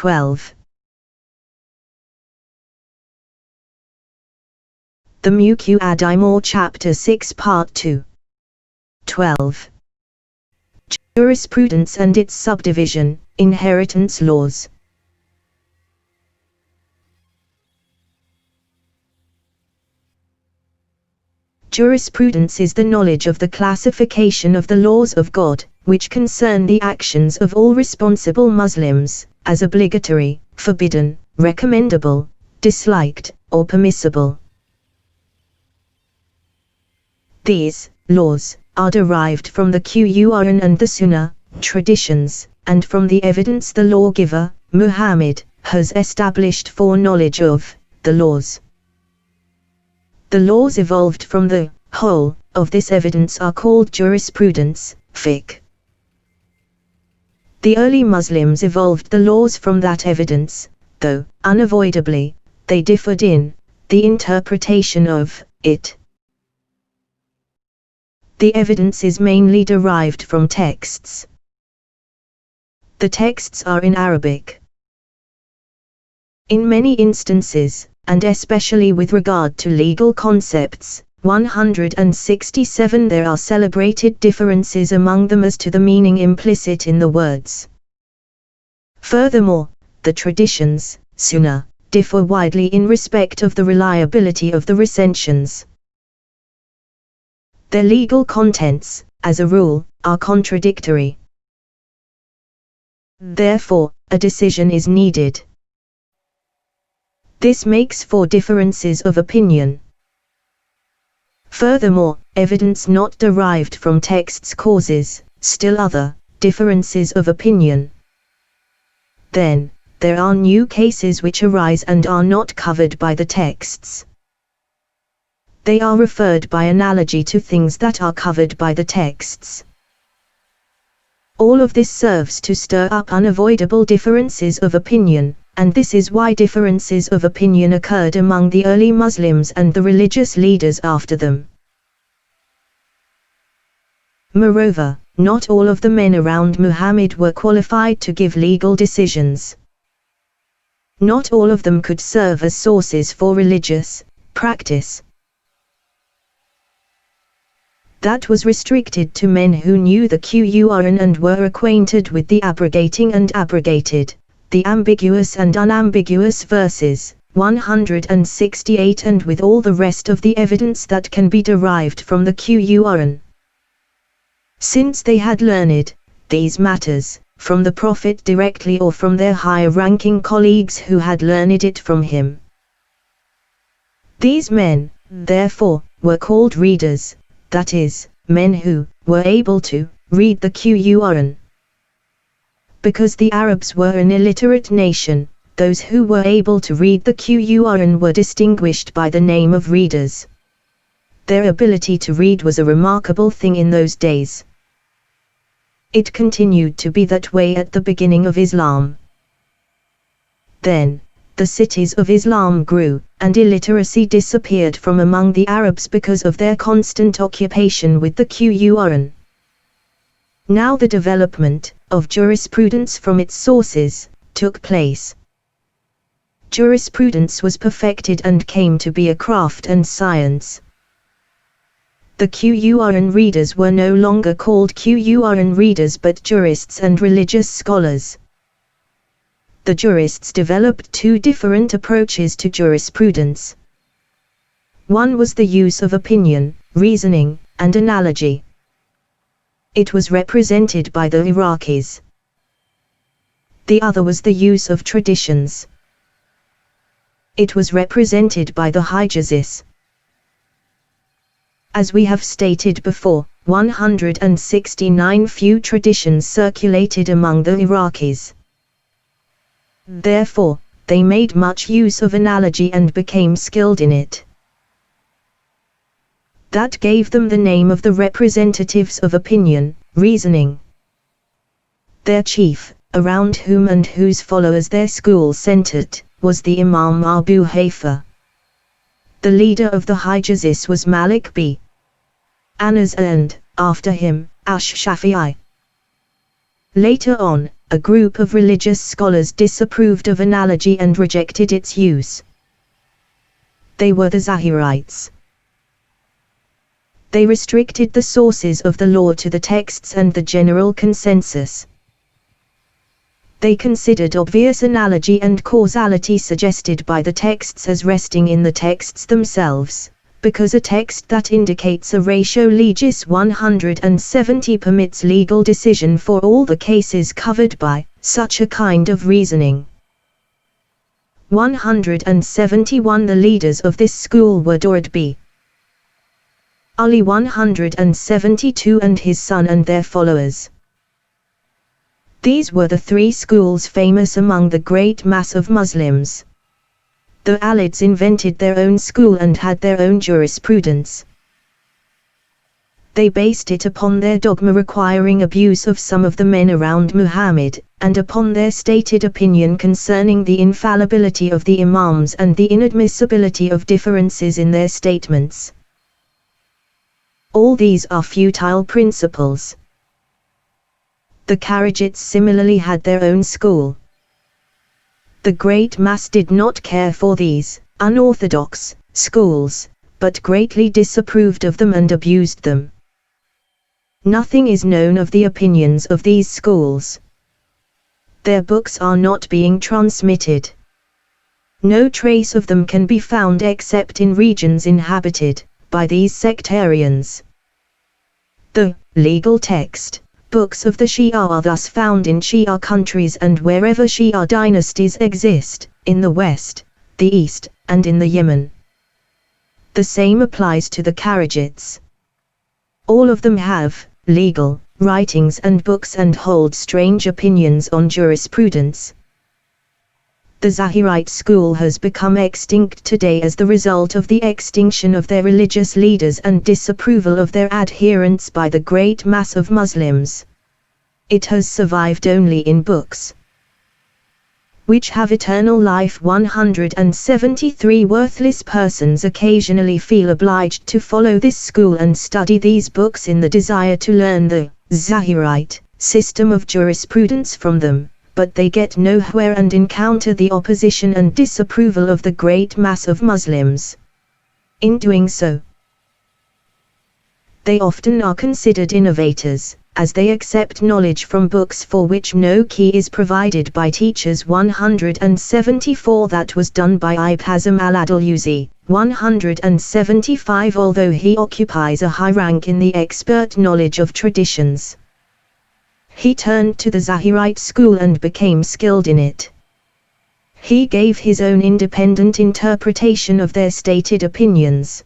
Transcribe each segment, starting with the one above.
12. The Muqaddimah Chapter 6 Part 2. 12. Jurisprudence and its subdivision, inheritance laws. Jurisprudence is the knowledge of the classification of the laws of God, which concern the actions of all responsible Muslims, as obligatory, forbidden, recommendable, disliked, or permissible. These laws are derived from the Quran and the Sunnah, traditions, and from the evidence the lawgiver, Muhammad, has established for knowledge of the laws. The laws evolved from the whole of this evidence are called jurisprudence, fiqh. The early Muslims evolved the laws from that evidence, though, unavoidably, they differed in the interpretation of it. The evidence is mainly derived from texts. The texts are in Arabic. In many instances, and especially with regard to legal concepts, 167 there are celebrated differences among them as to the meaning implicit in the words. Furthermore, the traditions, Sunnah, differ widely in respect of the reliability of the recensions. Their legal contents, as a rule, are contradictory. Therefore, a decision is needed. This makes for differences of opinion. Furthermore, evidence not derived from texts causes, still other, differences of opinion. Then, there are new cases which arise and are not covered by the texts. They are referred by analogy to things that are covered by the texts. All of this serves to stir up unavoidable differences of opinion, and this is why differences of opinion occurred among the early Muslims and the religious leaders after them. Moreover, not all of the men around Muhammad were qualified to give legal decisions. Not all of them could serve as sources for religious practice. That was restricted to men who knew the Quran and were acquainted with the abrogating and abrogated, the ambiguous and unambiguous verses, 168 and with all the rest of the evidence that can be derived from the Quran. Since they had learned these matters from the Prophet directly or from their higher-ranking colleagues who had learned it from him. These men, therefore, were called readers, that is, men who were able to read the Quran. Because the Arabs were an illiterate nation, those who were able to read the Quran were distinguished by the name of readers. Their ability to read was a remarkable thing in those days. It continued to be that way at the beginning of Islam. Then, the cities of Islam grew, and illiteracy disappeared from among the Arabs because of their constant occupation with the Quran. Now the development of jurisprudence from its sources took place. Jurisprudence was perfected and came to be a craft and science. The Quran readers were no longer called Quran readers but jurists and religious scholars. The jurists developed two different approaches to jurisprudence. One was the use of opinion, reasoning, and analogy. It was represented by the Iraqis. The other was the use of traditions. It was represented by the Hijazis. As we have stated before, 169 few traditions circulated among the Iraqis. Therefore, they made much use of analogy and became skilled in it. That gave them the name of the representatives of opinion, reasoning. Their chief, around whom and whose followers their school centered, was the Imam Abu Hanifa. The leader of the Hijazis was Malik b. Anas and, after him, Ash-Shafi'i. Later on, a group of religious scholars disapproved of analogy and rejected its use. They were the Zahirites. They restricted the sources of the law to the texts and the general consensus. They considered obvious analogy and causality suggested by the texts as resting in the texts themselves, because a text that indicates a ratio legis 170 permits legal decision for all the cases covered by such a kind of reasoning. 171 The leaders of this school were Durd b. Ali 172 and his son and their followers. These were the three schools famous among the great mass of Muslims. The Alids invented their own school and had their own jurisprudence. They based it upon their dogma requiring abuse of some of the men around Muhammad, and upon their stated opinion concerning the infallibility of the Imams and the inadmissibility of differences in their statements. All these are futile principles. The Kharijites similarly had their own school. The great mass did not care for these unorthodox schools, but greatly disapproved of them and abused them. Nothing is known of the opinions of these schools. Their books are not being transmitted. No trace of them can be found except in regions inhabited by these sectarians. The legal text books of the Shia are thus found in Shia countries and wherever Shia dynasties exist, in the West, the East, and in the Yemen. The same applies to the Kharijites. All of them have legal writings and books and hold strange opinions on jurisprudence. The Zahirite school has become extinct today as the result of the extinction of their religious leaders and disapproval of their adherents by the great mass of Muslims. It has survived only in books which have eternal life. 173 Worthless persons occasionally feel obliged to follow this school and study these books in the desire to learn the Zahirite system of jurisprudence from them, but they get nowhere and encounter the opposition and disapproval of the great mass of Muslims. In doing so, they often are considered innovators, as they accept knowledge from books for which no key is provided by teachers. 174 That was done by Ibn Hazm al-Andalusi. 175 Although he occupies a high rank in the expert knowledge of traditions, he turned to the Zahirite school and became skilled in it. He gave his own independent interpretation of their stated opinions.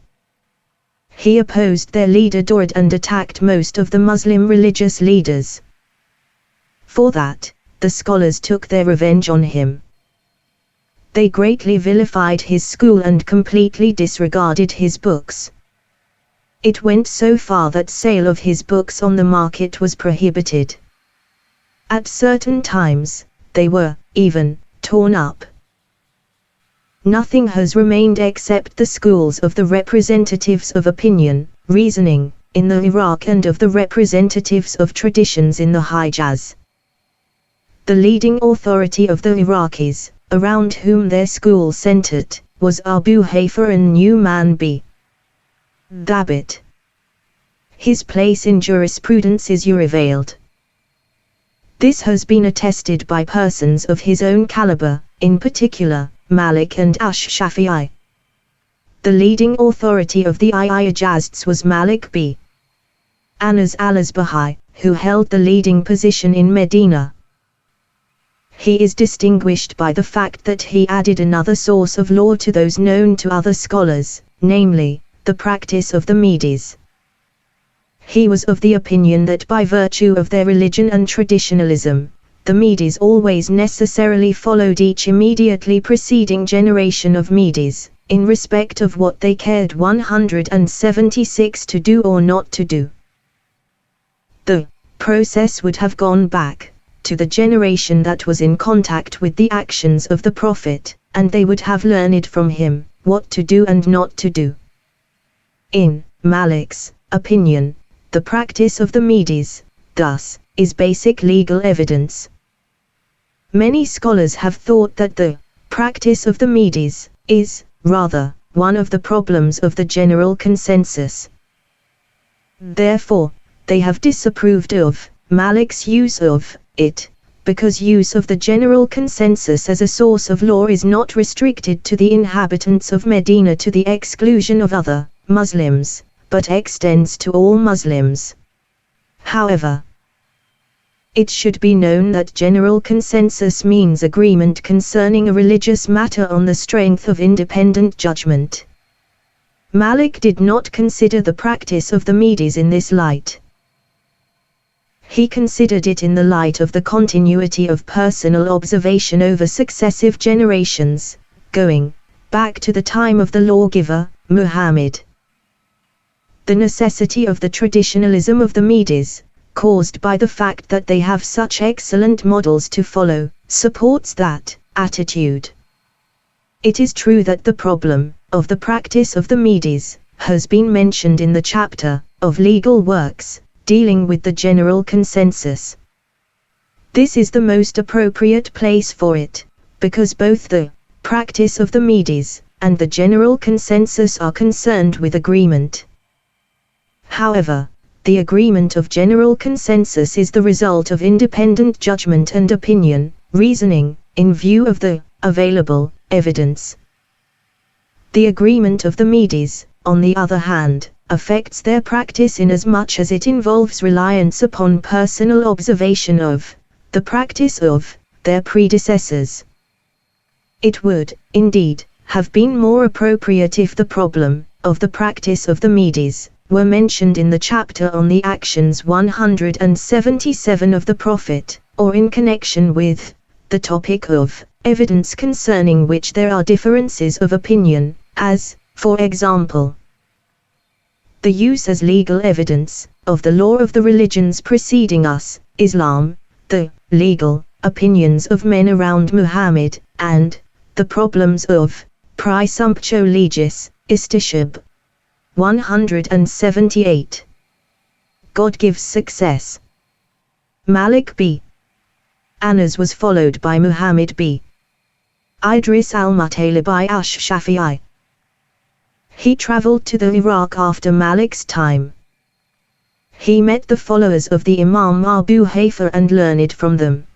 He opposed their leader Durd and attacked most of the Muslim religious leaders. For that, the scholars took their revenge on him. They greatly vilified his school and completely disregarded his books. It went so far that sale of his books on the market was prohibited. At certain times, they were even torn up. Nothing has remained except the schools of the representatives of opinion, reasoning, in the Iraq and of the representatives of traditions in the Hijaz. The leading authority of the Iraqis, around whom their school centered, was Abu Hanifa and Nu'man b. Thabit. His place in jurisprudence is irrevealed. This has been attested by persons of his own caliber, in particular, Malik and Ash-Shafi'i. The leading authority of the Hijaz was Malik b. Anas al-Asbahi, who held the leading position in Medina. He is distinguished by the fact that he added another source of law to those known to other scholars, namely, the practice of the Medis. He was of the opinion that by virtue of their religion and traditionalism, the Medis always necessarily followed each immediately preceding generation of Medis, in respect of what they cared 176 to do or not to do. The process would have gone back to the generation that was in contact with the actions of the Prophet, and they would have learned from him what to do and not to do. In Malik's opinion, the practice of the Medis, thus, is basic legal evidence. Many scholars have thought that the practice of the Medes is, rather, one of the problems of the general consensus. Therefore, they have disapproved of Malik's use of it, because use of the general consensus as a source of law is not restricted to the inhabitants of Medina to the exclusion of other Muslims, but extends to all Muslims. However, it should be known that general consensus means agreement concerning a religious matter on the strength of independent judgment. Malik did not consider the practice of the Medes in this light. He considered it in the light of the continuity of personal observation over successive generations, going back to the time of the lawgiver, Muhammad. The necessity of the traditionalism of the Medes, caused by the fact that they have such excellent models to follow, supports that attitude. It is true that the problem of the practice of the Medes has been mentioned in the chapter of legal works dealing with the general consensus. This is the most appropriate place for it, because both the practice of the Medes and the general consensus are concerned with agreement. However, the agreement of general consensus is the result of independent judgment and opinion, reasoning, in view of the available evidence. The agreement of the Medes, on the other hand, affects their practice inasmuch as it involves reliance upon personal observation of the practice of their predecessors. It would, indeed, have been more appropriate if the problem of the practice of the Medes were mentioned in the chapter on the actions 177 of the Prophet, or in connection with the topic of evidence concerning which there are differences of opinion, as, for example, the use as legal evidence of the law of the religions preceding us, Islam, the legal opinions of men around Muhammad, and the problems of praesumptio legis, istishab. 178. God gives success. Malik b. Anas was followed by Muhammad b. Idris al-Mutalibi ash-Shafi'i. He traveled to the Iraq after Malik's time. He met the followers of the Imam Abu Hanifa and learned from them.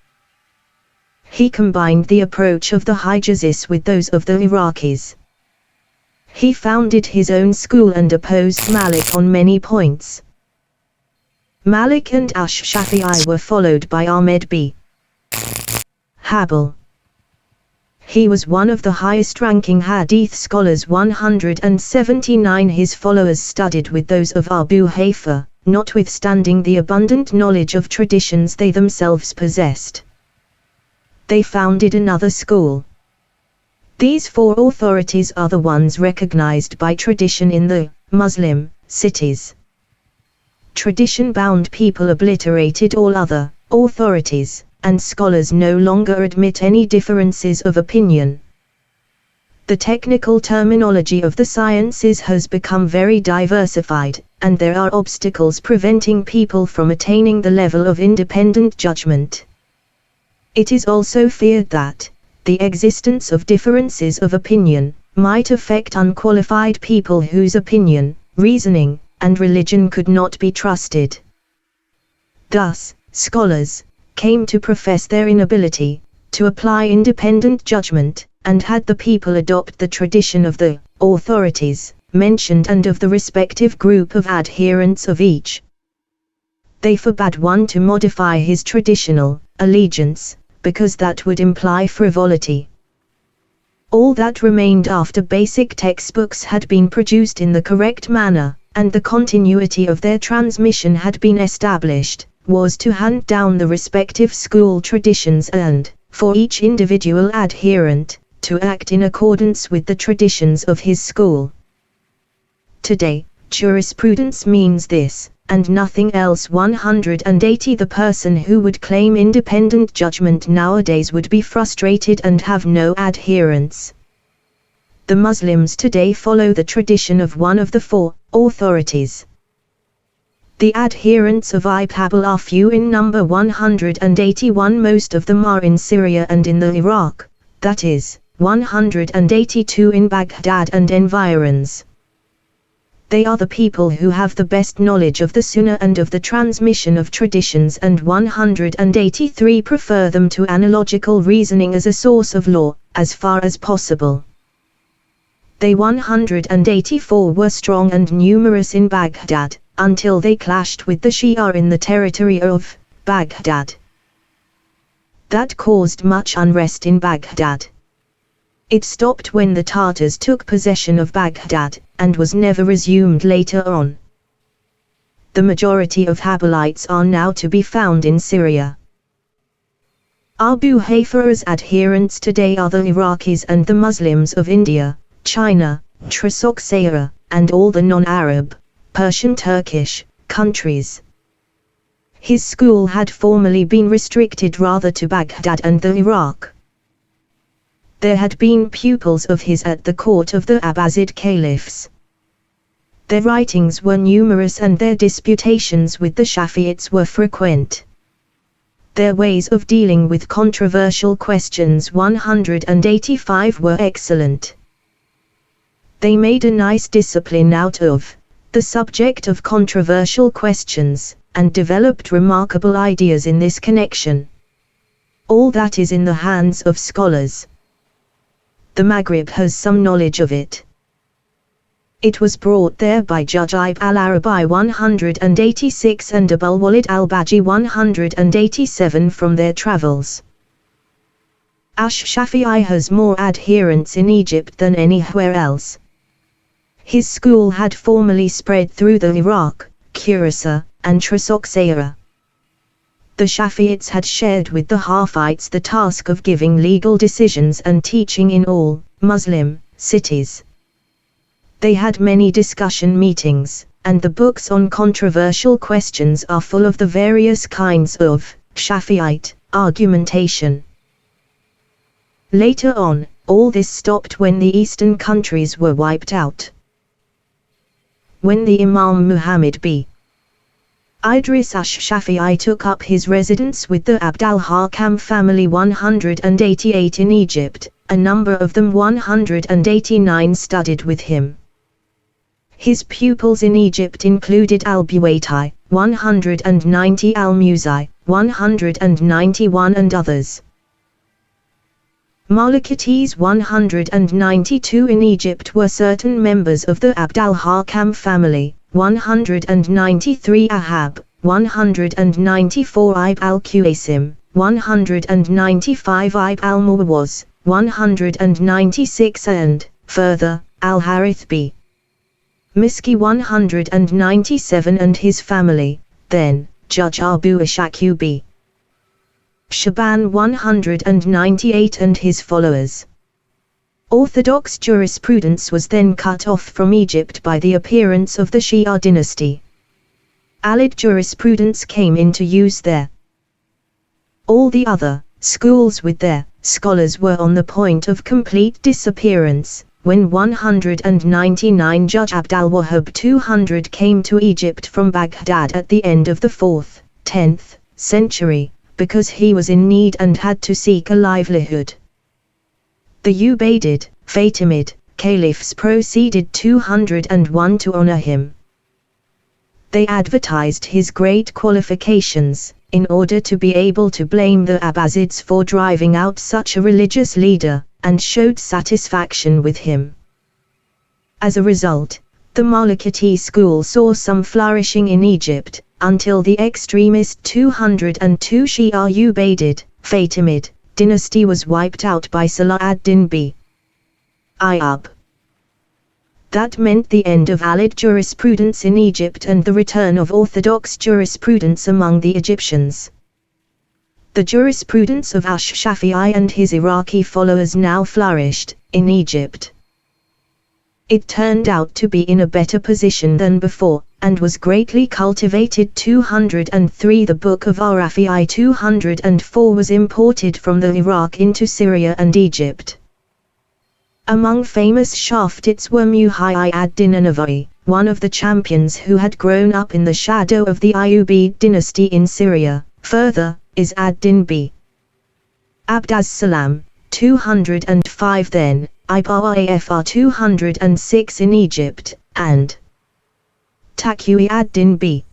He combined the approach of the Hijazis with those of the Iraqis. He founded his own school and opposed Malik on many points. Malik and ash-Shafi'i were followed by Ahmed b. Hanbal. He was one of the highest-ranking hadith scholars. 179. His followers studied with those of Abu Hanifa, notwithstanding the abundant knowledge of traditions they themselves possessed. They founded another school. These four authorities are the ones recognized by tradition in the Muslim cities. Tradition-bound people obliterated all other authorities, and scholars no longer admit any differences of opinion. The technical terminology of the sciences has become very diversified, and there are obstacles preventing people from attaining the level of independent judgment. It is also feared that the existence of differences of opinion might affect unqualified people whose opinion, reasoning, and religion could not be trusted. Thus, scholars came to profess their inability to apply independent judgment, and had the people adopt the tradition of the authorities mentioned and of the respective group of adherents of each. They forbade one to modify his traditional allegiance, because that would imply frivolity. All that remained after basic textbooks had been produced in the correct manner, and the continuity of their transmission had been established, was to hand down the respective school traditions and, for each individual adherent, to act in accordance with the traditions of his school. Today, jurisprudence means this, and nothing else. 180. The person who would claim independent judgment nowadays would be frustrated and have no adherents. The Muslims today follow the tradition of one of the four authorities. The adherents of Ibn are few in number, 181. Most of them are in Syria and in the Iraq, that is, 182 in Baghdad and environs. They are the people who have the best knowledge of the Sunnah and of the transmission of traditions, and 183 prefer them to analogical reasoning as a source of law, as far as possible. They 184 were strong and numerous in Baghdad, until they clashed with the Shia in the territory of Baghdad. That caused much unrest in Baghdad. It stopped when the Tartars took possession of Baghdad, and was never resumed later on. The majority of Habalites are now to be found in Syria. Abu Hanifa's adherents today are the Iraqis and the Muslims of India, China, Transylvania, and all the non-Arab, Persian Turkish, countries. His school had formerly been restricted rather to Baghdad and the Iraq. There had been pupils of his at the court of the Abbasid caliphs. Their writings were numerous and their disputations with the Shafi'ites were frequent. Their ways of dealing with controversial questions 185 were excellent. They made a nice discipline out of the subject of controversial questions, and developed remarkable ideas in this connection. All that is in the hands of scholars. The Maghrib has some knowledge of it. It was brought there by Judge Ibn al-Arabi 186 and Abul Walid al-Baji 187 from their travels. Ash-Shafi'i has more adherents in Egypt than anywhere else. His school had formerly spread through the Iraq, Khorasan, and Transylvania. The Shafi'ites had shared with the Hafites the task of giving legal decisions and teaching in all Muslim cities. They had many discussion meetings, and the books on controversial questions are full of the various kinds of Shafi'ite argumentation. Later on, all this stopped when the eastern countries were wiped out. When the Imam Muhammad b. Idris ash-Shafi'i took up his residence with the Abd al-Hakam family 188 in Egypt, a number of them 189 studied with him. His pupils in Egypt included al-Buwaiti, 190, al-Muzi, 191 and others. Malikites 192 in Egypt were certain members of the Abd al-Hakam family, 193 Ahab, 194 Ibn al-Qasim, 195 Ibn al-Muwaz, 196 and, further, al-Harith b. Miski 197 and his family, then, Judge Abu Ishaq b. Shaban 198 and his followers. Orthodox jurisprudence was then cut off from Egypt by the appearance of the Shia dynasty. Alid jurisprudence came into use there. All the other schools with their scholars were on the point of complete disappearance, when 199 Judge Abd al-Wahhab 200 came to Egypt from Baghdad at the end of the 4th, 10th century, because he was in need and had to seek a livelihood. The Ubaydid, Fatimid, caliphs proceeded 201 to honor him. They advertised his great qualifications, in order to be able to blame the Abbasids for driving out such a religious leader, and showed satisfaction with him. As a result, the Malikite school saw some flourishing in Egypt, until the extremist 202 Shia Ubaydid, Fatimid, dynasty was wiped out by Salah ad-Din b. Ayyub. That meant the end of Alid jurisprudence in Egypt and the return of orthodox jurisprudence among the Egyptians. The jurisprudence of ash-Shafi'i and his Iraqi followers now flourished in Egypt. It turned out to be in a better position than before, and was greatly cultivated. 203 The Book of Arafi 204 was imported from the Iraq into Syria and Egypt. Among famous Shaftites were Muhyi ad-Din an-Nawawi, one of the champions who had grown up in the shadow of the Ayyubid dynasty in Syria. Further, is ad-Din b. Abd as-Salam, 205 then, Ibn 206 in Egypt, and Taqi ad-Din b.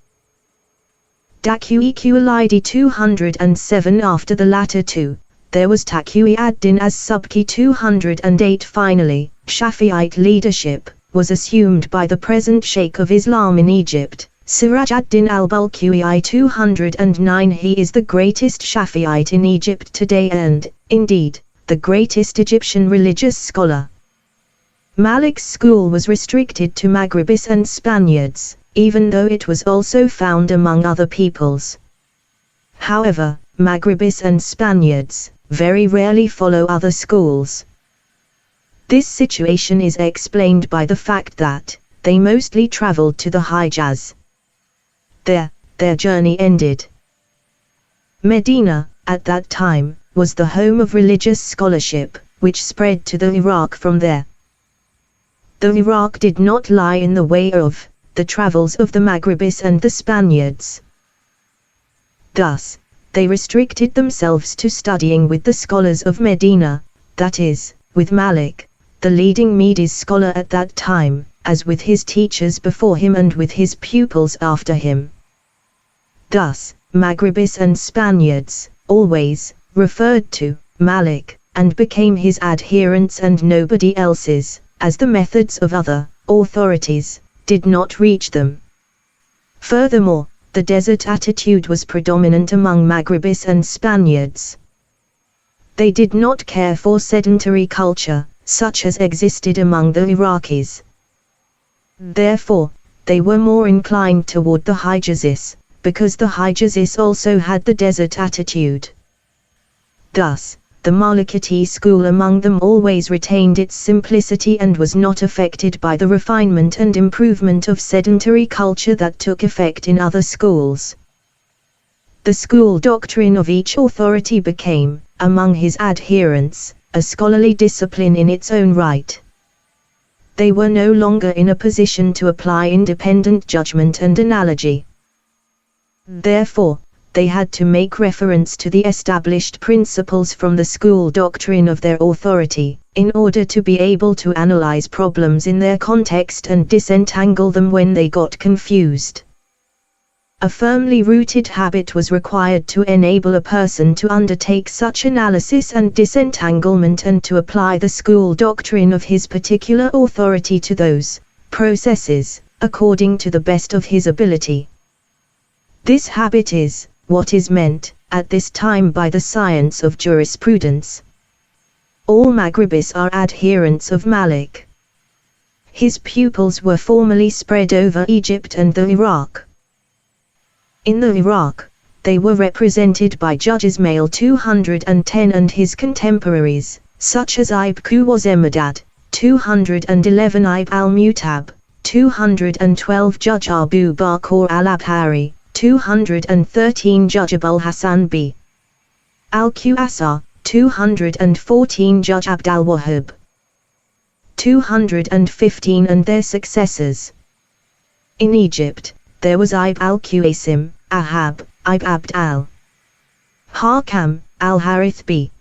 Taqi Qulidi 207 after the latter two. There was Taqi ad-Din as-Subki 208. Finally, Shafi'ite leadership was assumed by the present Sheikh of Islam in Egypt, Siraj ad-Din al-Balkhi 209. He is the greatest Shafi'ite in Egypt today and, indeed, the greatest Egyptian religious scholar. Malik's school was restricted to Maghribis and Spaniards, even though it was also found among other peoples. However, Maghribis and Spaniards very rarely follow other schools. This situation is explained by the fact that they mostly traveled to the Hijaz. There, their journey ended. Medina, at that time, was the home of religious scholarship, which spread to the Iraq from there. The Iraq did not lie in the way of the travels of the Maghribis and the Spaniards. Thus, they restricted themselves to studying with the scholars of Medina, that is, with Malik, the leading Medi's scholar at that time, as with his teachers before him and with his pupils after him. Thus, Maghribis and Spaniards always referred to Malik, and became his adherents and nobody else's, as the methods of other authorities did not reach them. Furthermore, the desert attitude was predominant among Maghribis and Spaniards. They did not care for sedentary culture, such as existed among the Iraqis. Therefore, they were more inclined toward the Hijazis, because the Hijazis also had the desert attitude. Thus, the Malikite school among them always retained its simplicity and was not affected by the refinement and improvement of sedentary culture that took effect in other schools. The school doctrine of each authority became, among his adherents, a scholarly discipline in its own right. They were no longer in a position to apply independent judgment and analogy. Therefore, they had to make reference to the established principles from the school doctrine of their authority, in order to be able to analyze problems in their context and disentangle them when they got confused. A firmly rooted habit was required to enable a person to undertake such analysis and disentanglement and to apply the school doctrine of his particular authority to those processes, according to the best of his ability. This habit is what is meant, at this time, by the science of jurisprudence. All Maghribis are adherents of Malik. His pupils were formerly spread over Egypt and the Iraq. In the Iraq, they were represented by Judges Male 210 and his contemporaries, such as Ibn Quwazemidad, 211 Ibn al-Mutab, 212 Judge Abu Bakr al-Abhari, 213 Judge Abul Hassan b. al-Qasar, 214 Judge Abd al-Wahhab, 215 and their successors. In Egypt, there was Ibn al-Qasim, Ahab, Ibn Abd al-Hakam, al-Harith b.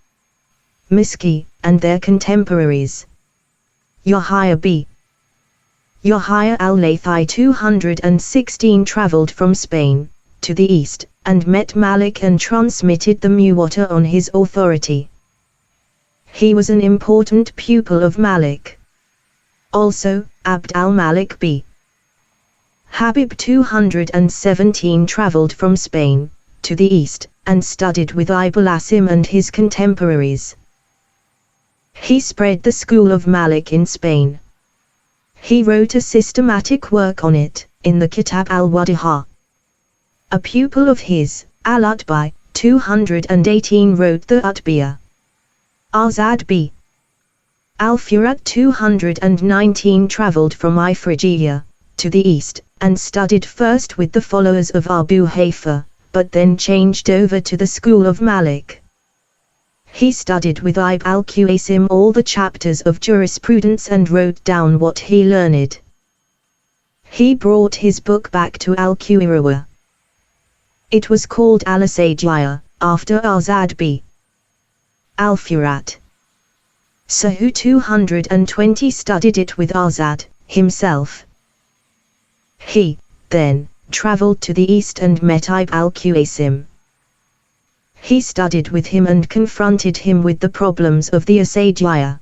Miski, and their contemporaries. Yahya b. Yahya al-Laythi 216 traveled from Spain to the east, and met Malik and transmitted the Muwatta on his authority. He was an important pupil of Malik. Also, Abd al-Malik b. Habib 217 traveled from Spain to the east, and studied with Ibn Asim and his contemporaries. He spread the school of Malik in Spain. He wrote a systematic work on it, in the Kitab al-Wadiha. A pupil of his, al-Utbi, 218 wrote the Utbiyah. Azad b. al-Furat 219 traveled from Ifriqiya to the east, and studied first with the followers of Abu Hanifa, but then changed over to the school of Malik. He studied with Ibn al-Qasim all the chapters of jurisprudence and wrote down what he learned. He brought his book back to Al-Qayrawiyya. It was called Al-Asajiyya, after Azad b. Al-Furat. Sahu 220 studied it with Azad himself. He, then, travelled to the east and met Ibn al-Qasim. He studied with him and confronted him with the problems of the Asajiyya.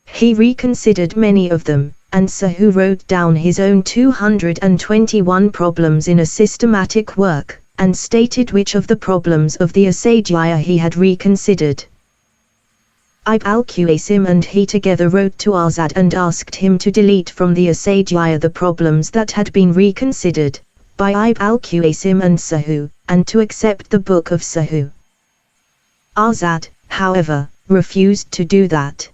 He reconsidered many of them, and Sahu wrote down his own 221 problems in a systematic work, and stated which of the problems of the Asajiyya he had reconsidered. Ibn al-Qasim and he together wrote to Azad and asked him to delete from the Asajiyya the problems that had been reconsidered by Ibn al-Qasim and Sahu, and to accept the book of Sahu. Azad, however, refused to do that.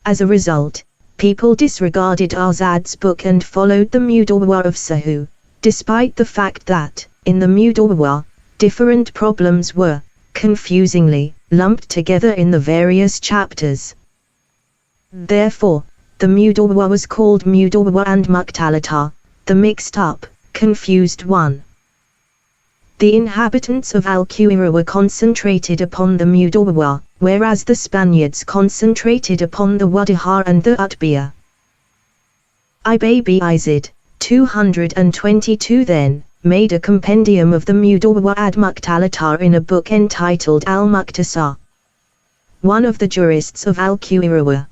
As a result, people disregarded Azad's book and followed the Muqaddimah of Sahu, despite the fact that, in the Muqaddimah, different problems were, confusingly, lumped together in the various chapters. Therefore, the Muqaddimah was called Muqaddimah and Muqtalata, the mixed up, confused one. The inhabitants of Al-Qayrawiyya were concentrated upon the Muqaddimah, whereas the Spaniards concentrated upon the Wadihar and the Utbiyah. Ibn Izid, 222 then, made a compendium of the Muqaddimah ad Muqtalata in a book entitled Al-Muqtasar. One of the jurists of Al-Qayrawiyya,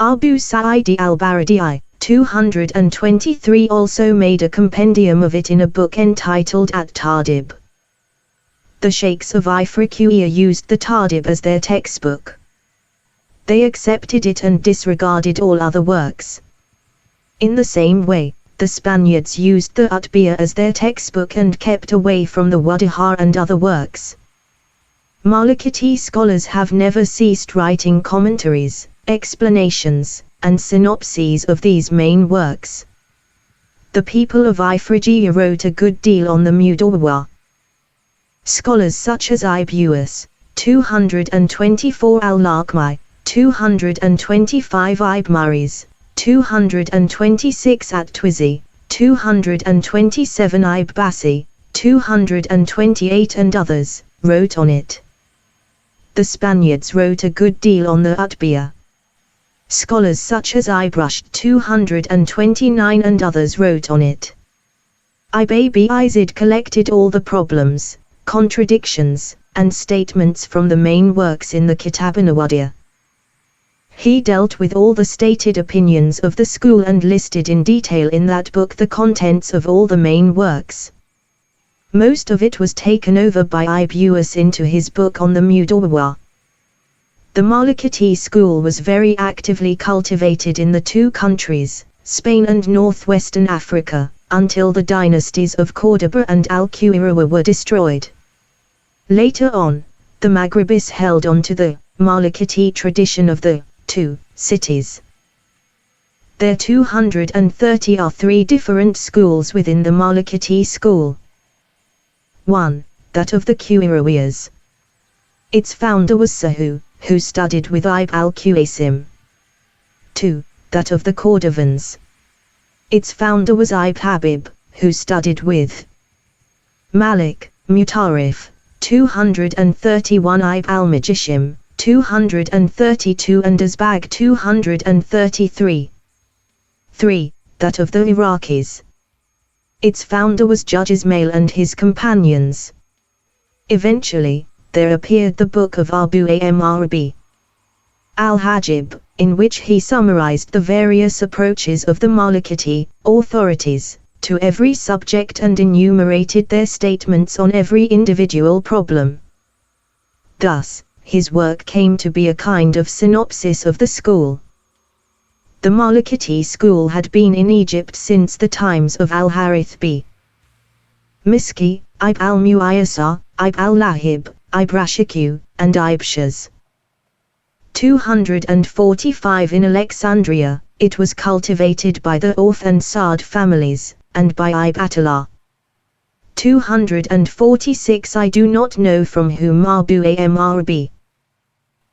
Abu Sa'id al-Baradi, 223 also made a compendium of it in a book entitled At-Tardib. The Sheikhs of Ifriqiya used the Tardib as their textbook. They accepted it and disregarded all other works. In the same way, the Spaniards used the Utbiyah as their textbook and kept away from the Wadihar and other works. Malikite scholars have never ceased writing commentaries, explanations, and synopses of these main works. The people of Ifriqiya wrote a good deal on the Muqaddimah. Scholars such as Ibn Uwais, 224 al-Laqmi, 225 Ibn Maris, 226 at-Twizi, 227 Ibn Basi, 228 and others, wrote on it. The Spaniards wrote a good deal on the Utbiyah. Scholars such as Ibn Rushd 229 and others wrote on it. Ibn Izid collected all the problems, contradictions, and statements from the main works in the Kitab an-Nawadiyah. He dealt with all the stated opinions of the school and listed in detail in that book the contents of all the main works. Most of it was taken over by Ibn Uwais into his book on the Muqaddimah. The Malikite school was very actively cultivated in the two countries, Spain and northwestern Africa, until the dynasties of Córdoba and Al-Qayrawiyya were destroyed. Later on, the Maghribis held on to the Malikite tradition of the two cities. There 230 are three different schools within the Malikite school. 1. That of the Qayrawiyyas. Its founder was Sahu, who studied with Ibn al-Qasim. 2. That of the Cordovans. Its founder was Ibn Habib, who studied with Malik, Mutarrif, 231 Ibn al-Majishim, 232 and Azbag 233. 3. That of the Iraqis. Its founder was Judge Ismail and his companions. Eventually, there appeared the book of Abu Amr al-Hajib, in which he summarized the various approaches of the Malikite authorities to every subject and enumerated their statements on every individual problem. Thus, his work came to be a kind of synopsis of the school. The Malikite school had been in Egypt since the times of Al-Harith b. Miski, Ibn al-Muayyasa, Ibn al-Lahib, Ibn Rashiku, and Ibn Shaz. 245 in Alexandria, it was cultivated by the Auf and Saad families, and by Ibn Attallah. 246 I do not know from whom Abu Amr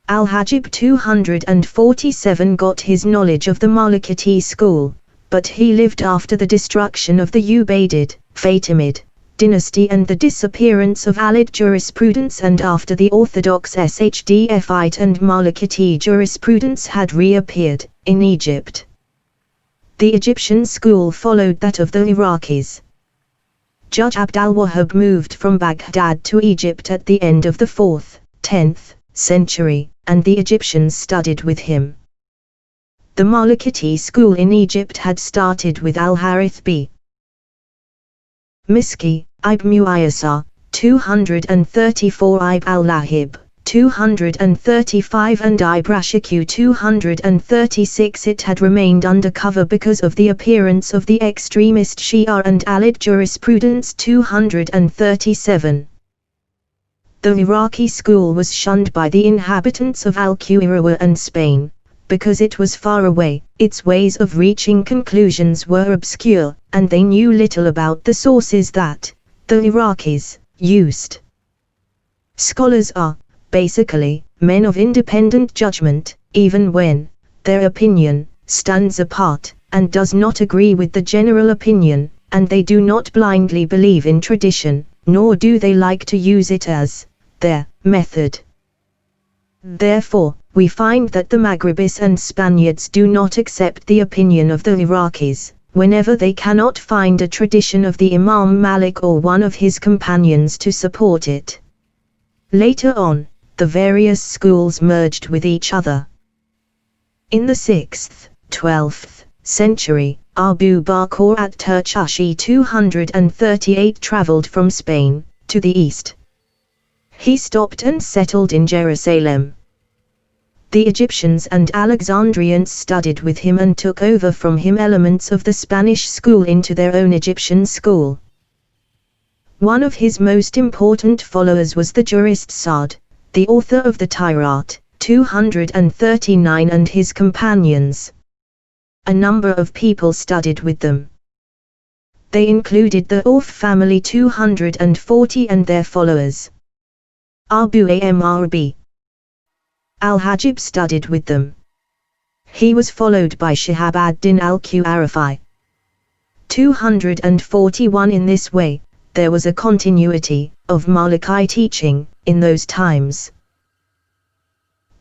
al-Hajib 247 got his knowledge of the Malikite school, but he lived after the destruction of the Ubaydid, Fatimid, dynasty and the disappearance of Alid jurisprudence, and after the orthodox Shdfite and Malikite jurisprudence had reappeared in Egypt. The Egyptian school followed that of the Iraqis. Judge Abd al-Wahhab moved from Baghdad to Egypt at the end of the 4th, 10th century, and the Egyptians studied with him. The Malikite school in Egypt had started with al-Harith b. Miski, Ibn Muayyasa, 234, Ibn al-Lahib, 235 and Ibrashiku 236. It had remained undercover because of the appearance of the extremist Shia and Alid jurisprudence 237. The Iraqi school was shunned by the inhabitants of Al-Qayrawah and Spain, because it was far away, its ways of reaching conclusions were obscure, and they knew little about the sources that the Iraqis used. Scholars are, basically, men of independent judgment, even when their opinion stands apart and does not agree with the general opinion, and they do not blindly believe in tradition, nor do they like to use it as their method. Therefore, we find that the Maghribis and Spaniards do not accept the opinion of the Iraqis, whenever they cannot find a tradition of the Imam Malik or one of his companions to support it. Later on, the various schools merged with each other. In the 6th, 12th century, Abu Bakr at-Turchashi 238 traveled from Spain to the east. He stopped and settled in Jerusalem. The Egyptians and Alexandrians studied with him and took over from him elements of the Spanish school into their own Egyptian school. One of his most important followers was the jurist Sa'd, the author of the Tirat, 239, and his companions. A number of people studied with them. They included the Auf family 240 and their followers. Abu Amr b. al-Hajib studied with them. He was followed by Shihab ad-Din al-Qarafi. 241. In this way, there was a continuity of Maliki teaching in those times.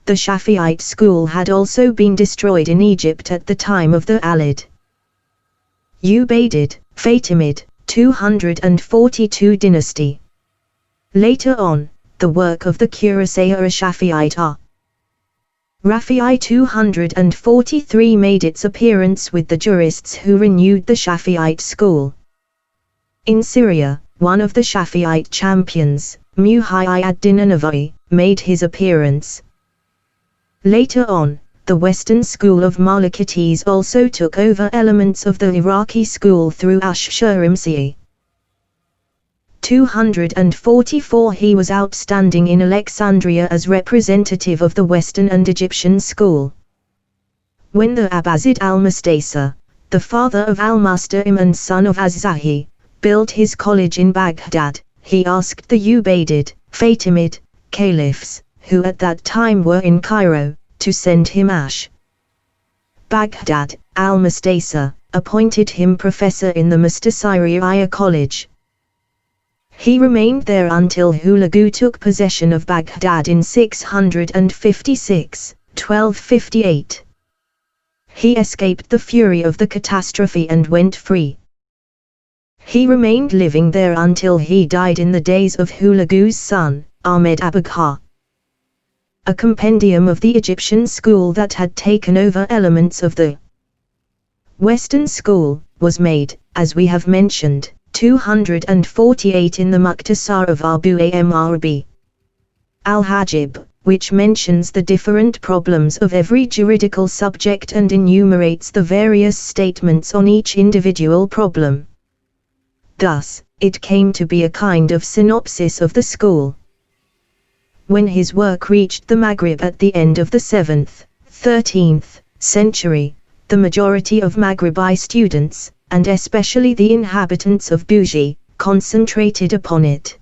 The Shafi'ite school had also been destroyed in Egypt at the time of the Alid Ubaydid, Fatimid, 242 dynasty. Later on, the work of the Qurasayya Shafi'ite Rafi'i 243 made its appearance with the jurists who renewed the Shafi'ite school. In Syria, one of the Shafi'ite champions, Muhayyi ad-Din an-Nawawi, made his appearance. Later on, the Western school of Malikites also took over elements of the Iraqi school through Ash-Shurimsi. 244. He was outstanding in Alexandria as representative of the Western and Egyptian school. When the Abbāsid al-Mustasa, the father of al-Musta'im and son of Az-Zahi, built his college in Baghdad, he asked the Ubaydid, Fatimid, caliphs, who at that time were in Cairo, to send him Baghdad. Al-Mustasa appointed him professor in the Mustasiriyya College. He remained there until Hulagu took possession of Baghdad in 656, 1258. He escaped the fury of the catastrophe and went free. He remained living there until he died in the days of Hulagu's son, Ahmed Abugha. A compendium of the Egyptian school that had taken over elements of the Western school was made, as we have mentioned, 248 in the Muqtasar of Abu Amr b. al-Hajib, which mentions the different problems of every juridical subject and enumerates the various statements on each individual problem. Thus, it came to be a kind of synopsis of the school. When his work reached the Maghrib at the end of the 7th, 13th century, the majority of Maghribi students, and especially the inhabitants of Bougie, concentrated upon it.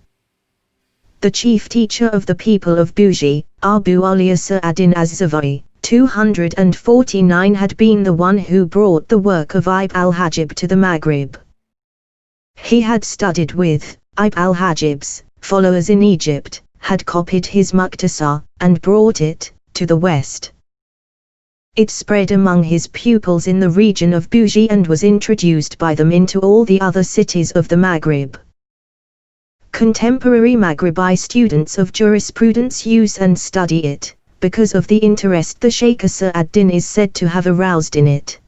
The chief teacher of the people of Bougie, Abu Ali Sa'adin az-Zavari, 249 had been the one who brought the work of Ibn al-Hajib to the Maghrib. He had studied with Ibn al-Hajib's followers in Egypt, had copied his Muqtasar, and brought it to the West. It spread among his pupils in the region of Bougie and was introduced by them into all the other cities of the Maghrib. Contemporary Maghribi students of jurisprudence use and study it, because of the interest the Sheikh Sa'ad-Din is said to have aroused in it.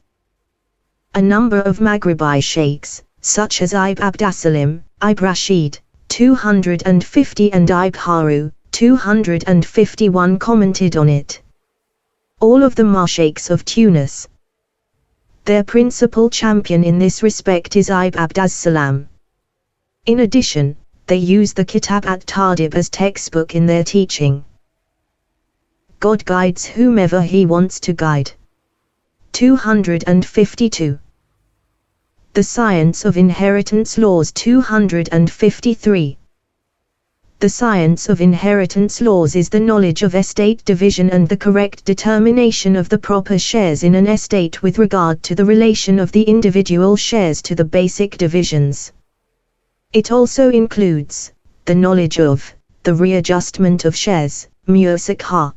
A number of Maghribi sheikhs, such as Ibn Abdassalim, Ibn Rashid, 250 and Ibn Haru, 251 commented on it. All of them are sheikhs of Tunis. Their principal champion in this respect is Ibn Abdassalam. In addition, they use the Kitab at-Tardib as textbook in their teaching. God guides whomever He wants to guide. 252. The Science of Inheritance Laws 253. The science of inheritance laws is the knowledge of estate division and the correct determination of the proper shares in an estate with regard to the relation of the individual shares to the basic divisions. It also includes the knowledge of the readjustment of shares, mu'asakha.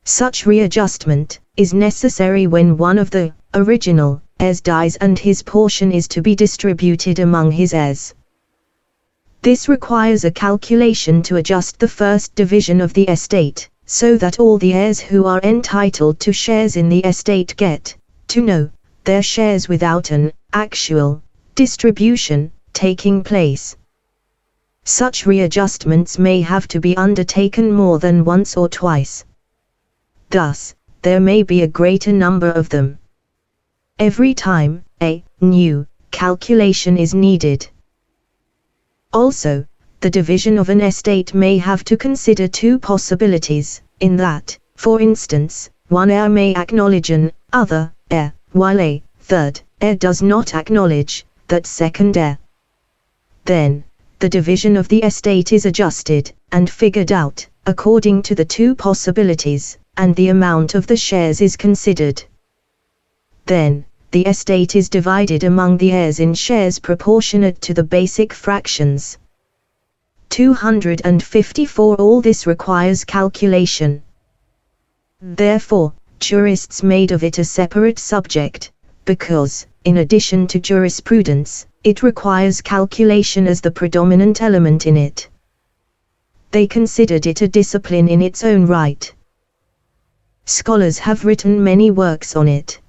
Such readjustment is necessary when one of the original heirs dies and his portion is to be distributed among his heirs. This requires a calculation to adjust the first division of the estate, so that all the heirs who are entitled to shares in the estate get to know their shares without an actual distribution taking place. Such readjustments may have to be undertaken more than once or twice. Thus, there may be a greater number of them. Every time a new calculation is needed. Also, the division of an estate may have to consider two possibilities, in that, for instance, one heir may acknowledge an other heir, while a third heir does not acknowledge that second heir. Then, the division of the estate is adjusted and figured out according to the two possibilities, and the amount of the shares is considered. Then, the estate is divided among the heirs in shares proportionate to the basic fractions. 254. All this requires calculation. Therefore, jurists made of it a separate subject, because, in addition to jurisprudence, it requires calculation as the predominant element in it. They considered it a discipline in its own right. Scholars have written many works on it.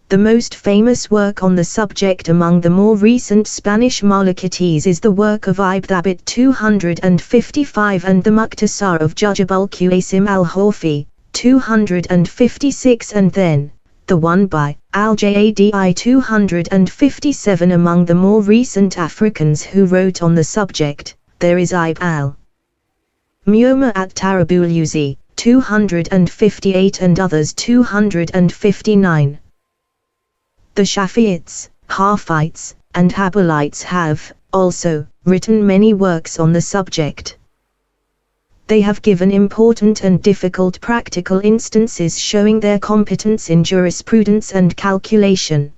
The most famous work on the subject among the more recent Spanish Malikites is the work of Ibn Thabit 255 and the Muqtasar of Judge Abul Qasim al-Hawfi 256 and then, the one by al-Jadi 257. Among the more recent Africans who wrote on the subject, there is Ibn al-Mu'tamar at-Tarabulusi 258 and others 259. The Shafi'ites, Hafites, and Hanbalites have, also, written many works on the subject. They have given important and difficult practical instances showing their competence in jurisprudence and calculation.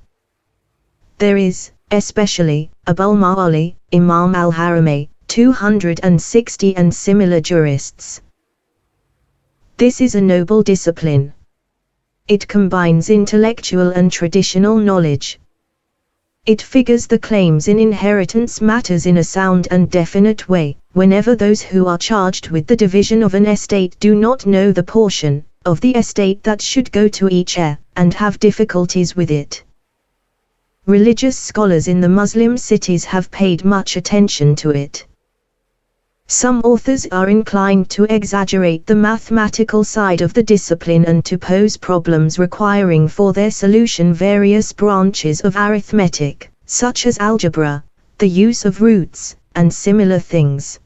There is, especially, Abul Ma'ali, Imam al-Haramay, 260 and similar jurists. This is a noble discipline. It combines intellectual and traditional knowledge. It figures the claims in inheritance matters in a sound and definite way, whenever those who are charged with the division of an estate do not know the portion of the estate that should go to each heir, and have difficulties with it. Religious scholars in the Muslim cities have paid much attention to it. Some authors are inclined to exaggerate the mathematical side of the discipline and to pose problems requiring for their solution various branches of arithmetic, such as algebra, the use of roots, and similar things.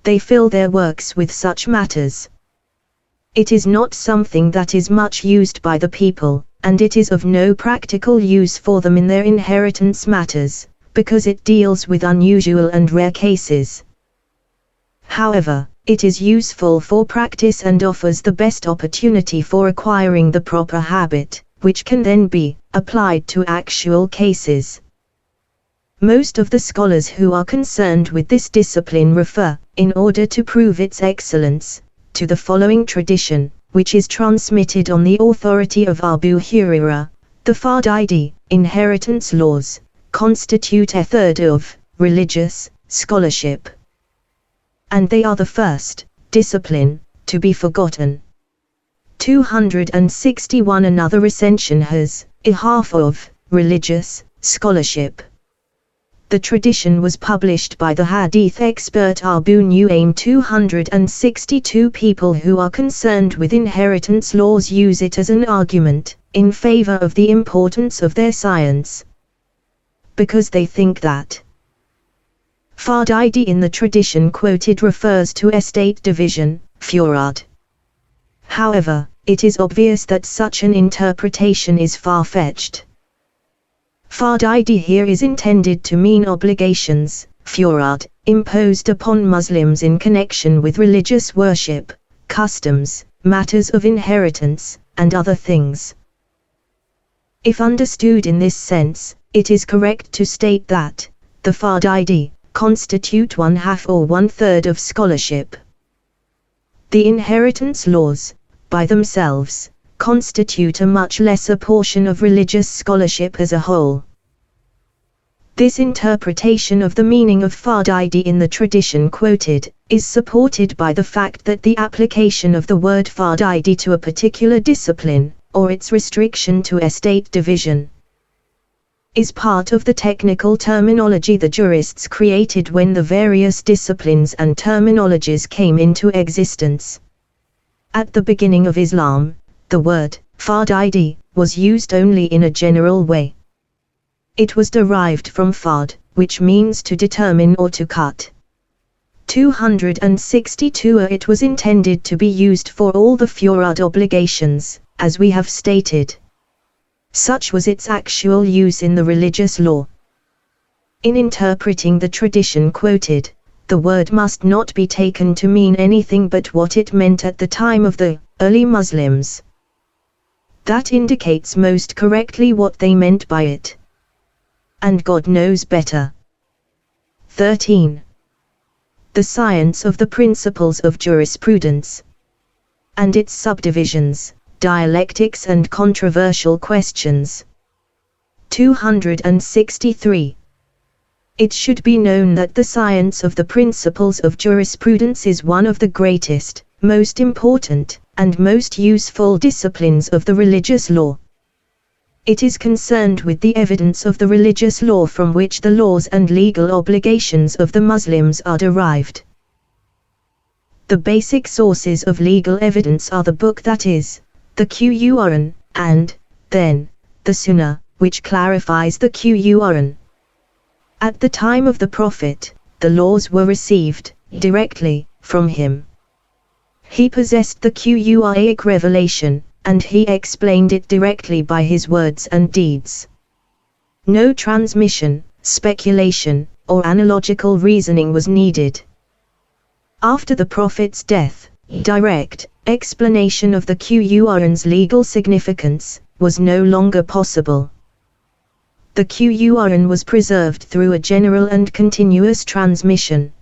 They fill their works with such matters. It is not something that is much used by the people, and it is of no practical use for them in their inheritance matters, because it deals with unusual and rare cases. However, it is useful for practice and offers the best opportunity for acquiring the proper habit, which can then be applied to actual cases. Most of the scholars who are concerned with this discipline refer, in order to prove its excellence, to the following tradition, which is transmitted on the authority of Abu Hurairah: the Farda'id, inheritance laws, constitute a third of religious scholarship, and they are the first discipline to be forgotten. 261 Another recension has a half of religious scholarship. The tradition was published by the hadith expert Abu Nu'aym. 262 People who are concerned with inheritance laws use it as an argument in favor of the importance of their science, because they think that Farda'id in the tradition quoted refers to estate division, furad. However, it is obvious that such an interpretation is far-fetched. Farda'id here is intended to mean obligations, furad, imposed upon Muslims in connection with religious worship, customs, matters of inheritance, and other things. If understood in this sense, it is correct to state that the Farda'id constitute 1/2 or 1/3 of scholarship. The inheritance laws, by themselves, constitute a much lesser portion of religious scholarship as a whole. This interpretation of the meaning of Farda'id in the tradition quoted is supported by the fact that the application of the word Farda'id to a particular discipline, or its restriction to estate division, is part of the technical terminology the jurists created when the various disciplines and terminologies came into existence. At the beginning of Islam, the word Farda'id was used only in a general way. It was derived from fard, which means to determine or to cut. 262 It was intended to be used for all the furad obligations, as we have stated. Such was its actual use in the religious law. In interpreting the tradition quoted, the word must not be taken to mean anything but what it meant at the time of the early Muslims. That indicates most correctly what they meant by it. And God knows better. 13. The science of the principles of jurisprudence and its subdivisions, dialectics and controversial questions. 263. It should be known that the science of the principles of jurisprudence is one of the greatest, most important, and most useful disciplines of the religious law. It is concerned with the evidence of the religious law from which the laws and legal obligations of the Muslims are derived. The basic sources of legal evidence are the book, that is, the Qur'an, and, then, the Sunnah, which clarifies the Qur'an. At the time of the Prophet, the laws were received directly from him. He possessed the Quranic revelation, and he explained it directly by his words and deeds. No transmission, speculation, or analogical reasoning was needed. After the Prophet's death, direct explanation of the Qur'an's legal significance was no longer possible. The Qur'an was preserved through a general and continuous transmission.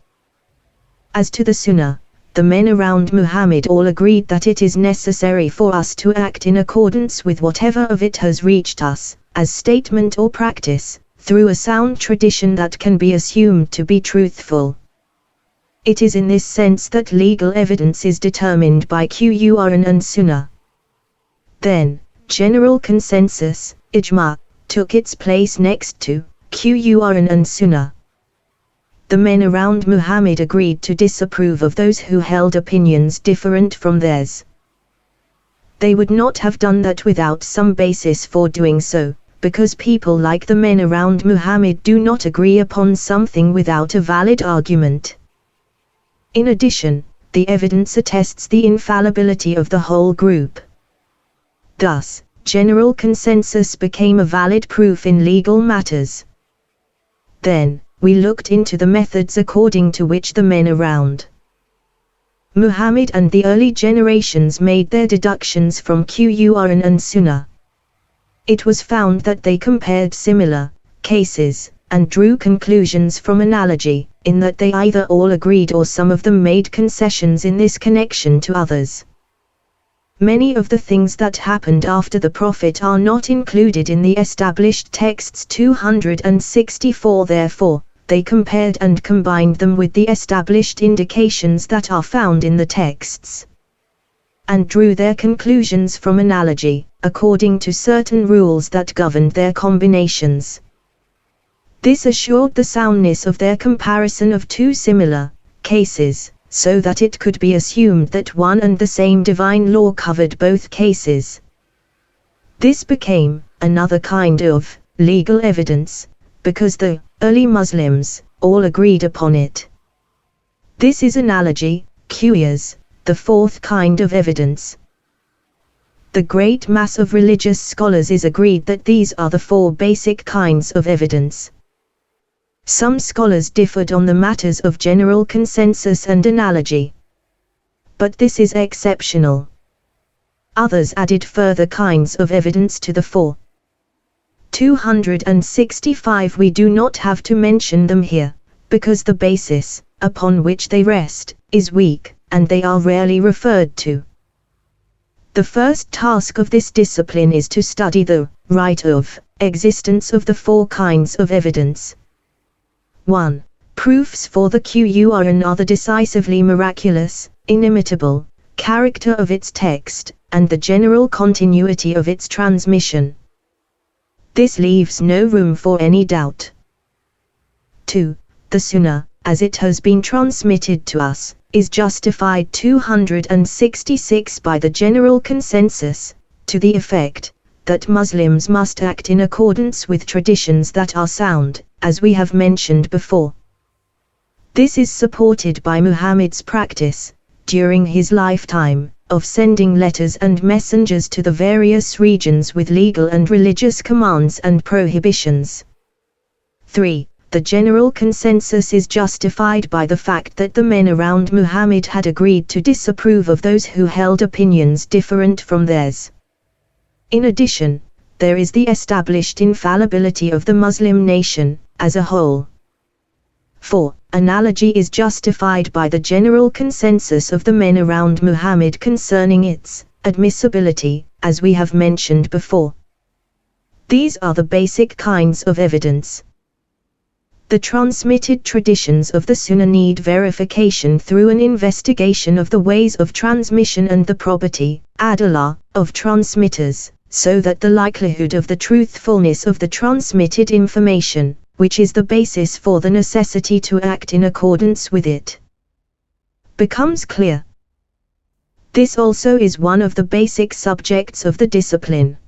As to the Sunnah, the men around Muhammad all agreed that it is necessary for us to act in accordance with whatever of it has reached us, as statement or practice, through a sound tradition that can be assumed to be truthful. It is in this sense that legal evidence is determined by Qur'an and Sunnah. Then, general consensus, ijma', took its place next to Qur'an and Sunnah. The men around Muhammad agreed to disapprove of those who held opinions different from theirs. They would not have done that without some basis for doing so, because people like the men around Muhammad do not agree upon something without a valid argument. In addition, the evidence attests the infallibility of the whole group. Thus, general consensus became a valid proof in legal matters. Then, we looked into the methods according to which the men around Muhammad and the early generations made their deductions from Qur'an and Sunnah. It was found that they compared similar cases and drew conclusions from analogy, in that they either all agreed or some of them made concessions in this connection to others. Many of the things that happened after the Prophet are not included in the established texts 264. Therefore, they compared and combined them with the established indications that are found in the texts, and drew their conclusions from analogy, according to certain rules that governed their combinations. This assured the soundness of their comparison of two similar cases, so that it could be assumed that one and the same divine law covered both cases. This became another kind of legal evidence, because the early Muslims all agreed upon it. This is analogy, qiyas, the fourth kind of evidence. The great mass of religious scholars is agreed that these are the four basic kinds of evidence. Some scholars differed on the matters of general consensus and analogy, but this is exceptional. Others added further kinds of evidence to the 265. We do not have to mention them here, because the basis upon which they rest is weak, and they are rarely referred to. The first task of this discipline is to study the right of existence of the four kinds of evidence. 1. Proofs for the Qur'an are the decisively miraculous, inimitable character of its text, and the general continuity of its transmission. This leaves no room for any doubt. 2. The Sunnah, as it has been transmitted to us, is justified 266 by the general consensus, to the effect that Muslims must act in accordance with traditions that are sound, as we have mentioned before. This is supported by Muhammad's practice, during his lifetime, of sending letters and messengers to the various regions with legal and religious commands and prohibitions. 3. The general consensus is justified by the fact that the men around Muhammad had agreed to disapprove of those who held opinions different from theirs. In addition, there is the established infallibility of the Muslim nation as a whole. 4. Analogy is justified by the general consensus of the men around Muhammad concerning its admissibility, as we have mentioned before. These are the basic kinds of evidence. The transmitted traditions of the Sunnah need verification through an investigation of the ways of transmission and the probity, adalah, of transmitters, so that the likelihood of the truthfulness of the transmitted information, which is the basis for the necessity to act in accordance with it, becomes clear. This also is one of the basic subjects of the discipline.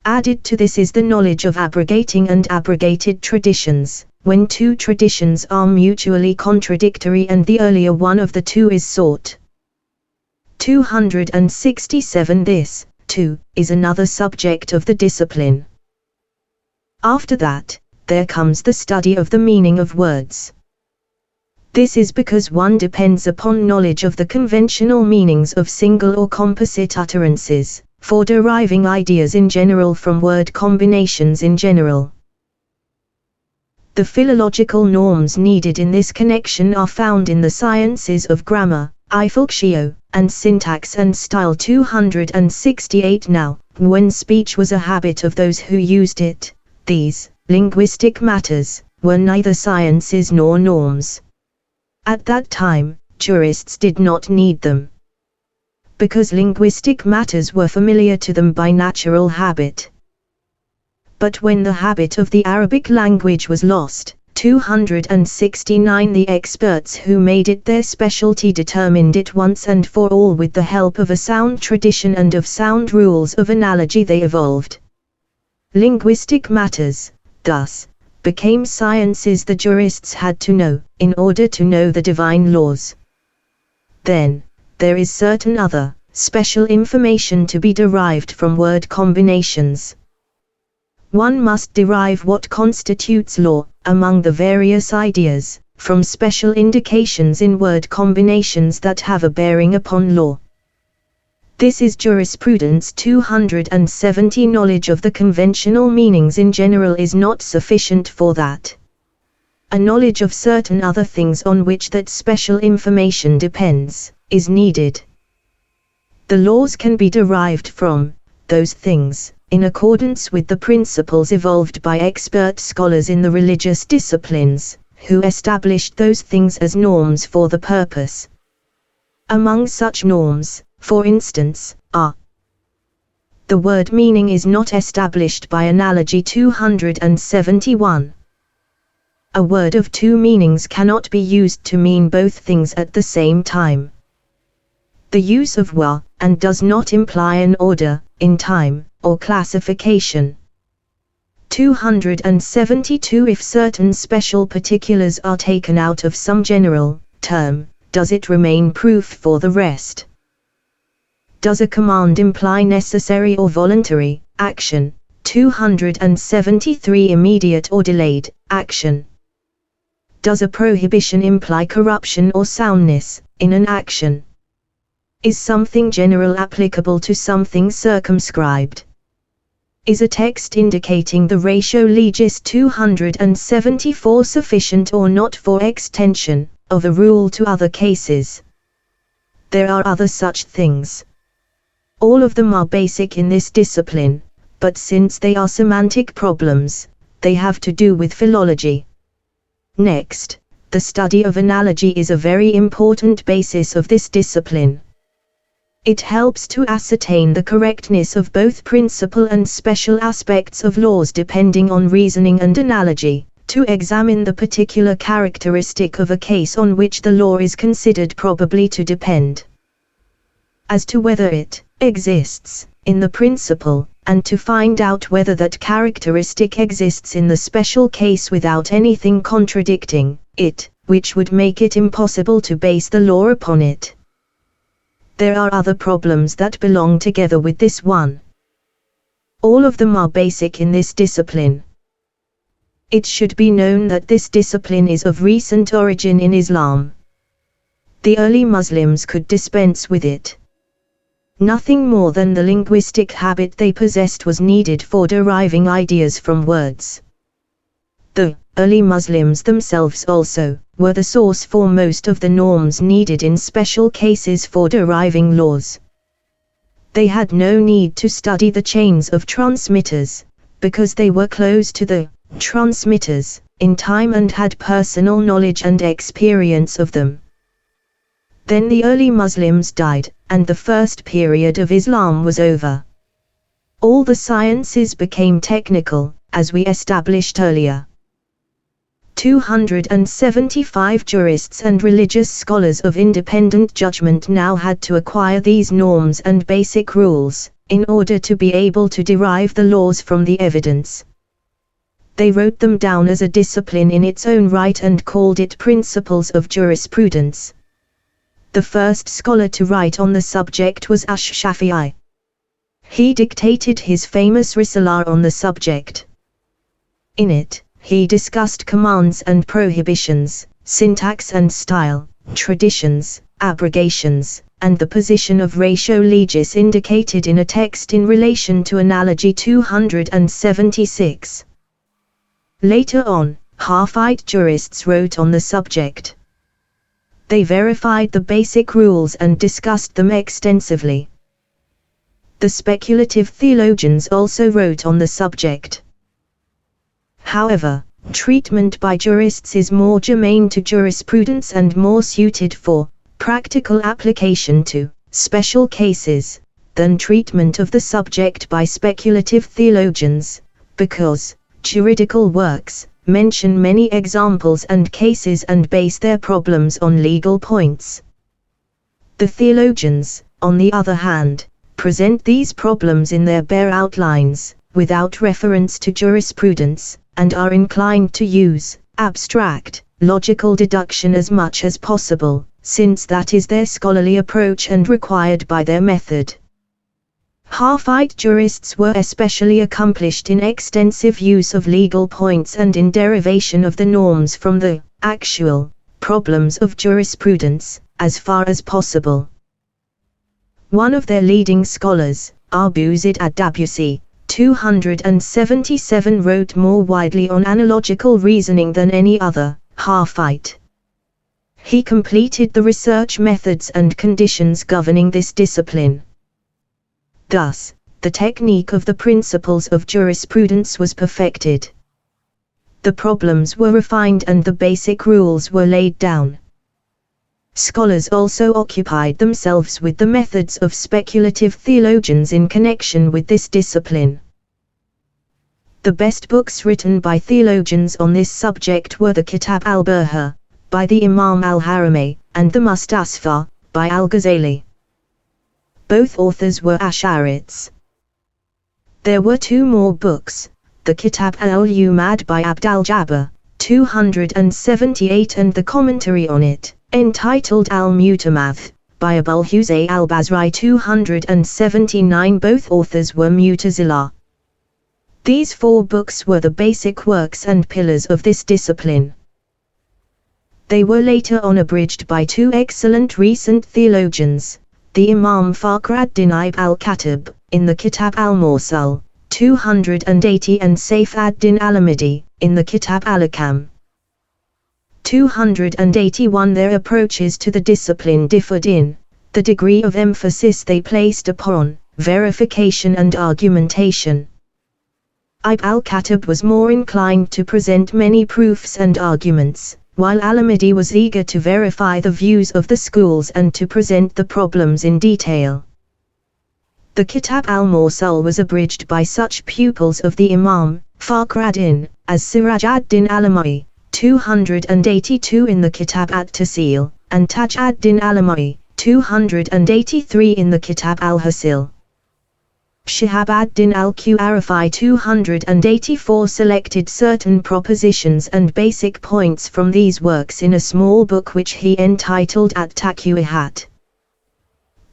Added to this is the knowledge of abrogating and abrogated traditions, when two traditions are mutually contradictory and the earlier one of the two is sought. 267. This, too, is another subject of the discipline. After that, there comes the study of the meaning of words. This is because one depends upon knowledge of the conventional meanings of single or composite utterances, for deriving ideas in general from word combinations in general. The philological norms needed in this connection are found in the sciences of grammar, Eifelschio, and syntax and style. 268. Now, when speech was a habit of those who used it, these linguistic matters were neither sciences nor norms. At that time, jurists did not need them, because linguistic matters were familiar to them by natural habit. But when the habit of the Arabic language was lost, 269, the experts who made it their specialty determined it once and for all with the help of a sound tradition and of sound rules of analogy they evolved. Linguistic matters, thus, became sciences the jurists had to know, in order to know the divine laws. Then, there is certain other, special information to be derived from word combinations. One must derive what constitutes law, among the various ideas from special indications in word combinations that have a bearing upon law. This is jurisprudence 270. Knowledge of the conventional meanings in general is not sufficient for that. A knowledge of certain other things on which that special information depends, is needed. The laws can be derived from those things, in accordance with the principles evolved by expert scholars in the religious disciplines, who established those things as norms for the purpose. Among such norms, for instance, are: the word meaning is not established by analogy 271. A word of two meanings cannot be used to mean both things at the same time. The use of wa and does not imply an order, in time, or classification. 272. If certain special particulars are taken out of some general term, does it remain proof for the rest? Does a command imply necessary or voluntary action? 273. Immediate or delayed action. Does a prohibition imply corruption or soundness in an action? Is something general applicable to something circumscribed? Is a text indicating the ratio legis 274 sufficient or not for extension of a rule to other cases? There are other such things. All of them are basic in this discipline, but since they are semantic problems, they have to do with philology. Next, the study of analogy is a very important basis of this discipline. It helps to ascertain the correctness of both principal and special aspects of laws depending on reasoning and analogy, to examine the particular characteristic of a case on which the law is considered probably to depend, as to whether it exists in the principle, and to find out whether that characteristic exists in the special case without anything contradicting it, which would make it impossible to base the law upon it. There are other problems that belong together with this one. All of them are basic in this discipline. It should be known that this discipline is of recent origin in Islam. The early Muslims could dispense with it. Nothing more than the linguistic habit they possessed was needed for deriving ideas from words. The early Muslims themselves also were the source for most of the norms needed in special cases for deriving laws. They had no need to study the chains of transmitters, because they were close to the transmitters in time and had personal knowledge and experience of them. Then the early Muslims died, and the first period of Islam was over. All the sciences became technical, as we established earlier. 275 jurists and religious scholars of independent judgment now had to acquire these norms and basic rules, in order to be able to derive the laws from the evidence. They wrote them down as a discipline in its own right and called it Principles of Jurisprudence. The first scholar to write on the subject was Ash-Shafi'i. He dictated his famous Risalah on the subject. In it, he discussed commands and prohibitions, syntax and style, traditions, abrogations, and the position of ratio legis indicated in a text in relation to analogy 276. Later on, Hafite jurists wrote on the subject. They verified the basic rules and discussed them extensively. The speculative theologians also wrote on the subject. However, treatment by jurists is more germane to jurisprudence and more suited for practical application to special cases than treatment of the subject by speculative theologians, because juridical works mention many examples and cases and base their problems on legal points. The theologians, on the other hand, present these problems in their bare outlines, without reference to jurisprudence, and are inclined to use abstract, logical deduction as much as possible, since that is their scholarly approach and required by their method. Harfite jurists were especially accomplished in extensive use of legal points and in derivation of the norms from the actual problems of jurisprudence, as far as possible. One of their leading scholars, Abu Zayd ad-Dabusi, 277, wrote more widely on analogical reasoning than any other Harfite. He completed the research methods and conditions governing this discipline. Thus, the technique of the principles of jurisprudence was perfected. The problems were refined and the basic rules were laid down. Scholars also occupied themselves with the methods of speculative theologians in connection with this discipline. The best books written by theologians on this subject were the Kitab al-Burha, by the Imam al-Haramayn, and the Mustasfa, by al-Ghazali. Both authors were Ash'arites. There were two more books, the Kitab al-Umad by Abd al-Jabbar, 278, and the commentary on it, entitled Al-Mutamath, by Abul Husay al-Basri, 279. Both authors were Mu'tazila. These four books were the basic works and pillars of this discipline. They were later on abridged by two excellent recent theologians, the Imam Fakhr ad-Din Ibn al-Khattab, in the Kitab al-Mursal, 280, and Saif ad-Din al-Amidi, in the Kitab al-Ahkam, 281. Their approaches to the discipline differed in the degree of emphasis they placed upon verification and argumentation. Ibn al-Khattab was more inclined to present many proofs and arguments, while al-Amidi was eager to verify the views of the schools and to present the problems in detail. The Kitab al-Mursal was abridged by such pupils of the Imam Fakhr ad-Din as Siraj ad-Din al-Amai, 282, in the Kitab at-Tasil, and Taj ad-Din al-Amai, 283, in the Kitab al-Hasil. Shihab ad-Din al-Qarafi, 284, selected certain propositions and basic points from these works in a small book which he entitled At-Taqwihat.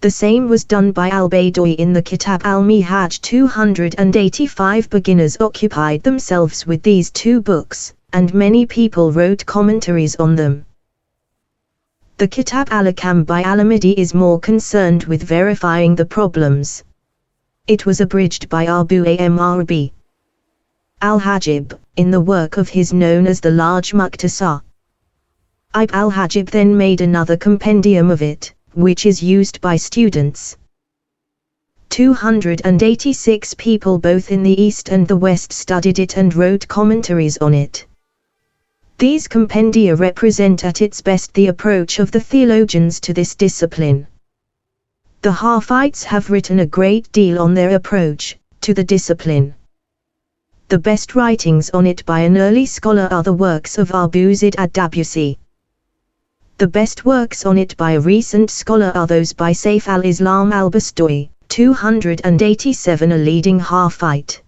The same was done by al-Baydawi in the Kitab al-Mihaj, 285. Beginners occupied themselves with these two books, and many people wrote commentaries on them. The Kitab al-Ahkam by al-Amidi is more concerned with verifying the problems. It was abridged by Abu Amr al-Hajib, in the work of his known as the Large Muqtasar. Ibn al-Hajib then made another compendium of it, which is used by students. 286 people both in the East and the West studied it and wrote commentaries on it. These compendia represent at its best the approach of the theologians to this discipline. The Harfites have written a great deal on their approach to the discipline. The best writings on it by an early scholar are the works of Abu Zayd ad-Dabusi. The best works on it by a recent scholar are those by Saif al-Islam al-Bastoi, 287, a leading Harfite.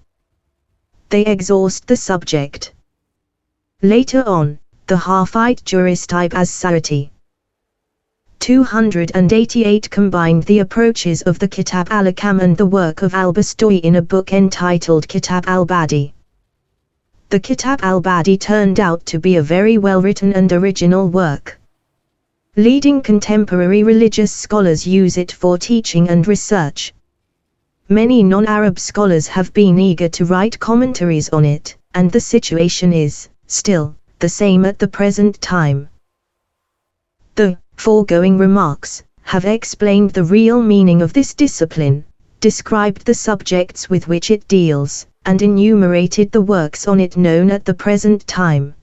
They exhaust the subject. Later on, the Harfite jurist Ibn as-Sarati, 288, combined the approaches of the Kitab al-Ahkam and the work of al-Bastoi in a book entitled Kitab al-Badi. The Kitab al-Badi turned out to be a very well-written and original work. Leading contemporary religious scholars use it for teaching and research. Many non-Arab scholars have been eager to write commentaries on it, and the situation is, still, the same at the present time. The foregoing remarks have explained the real meaning of this discipline, described the subjects with which it deals, and enumerated the works on it known at the present time.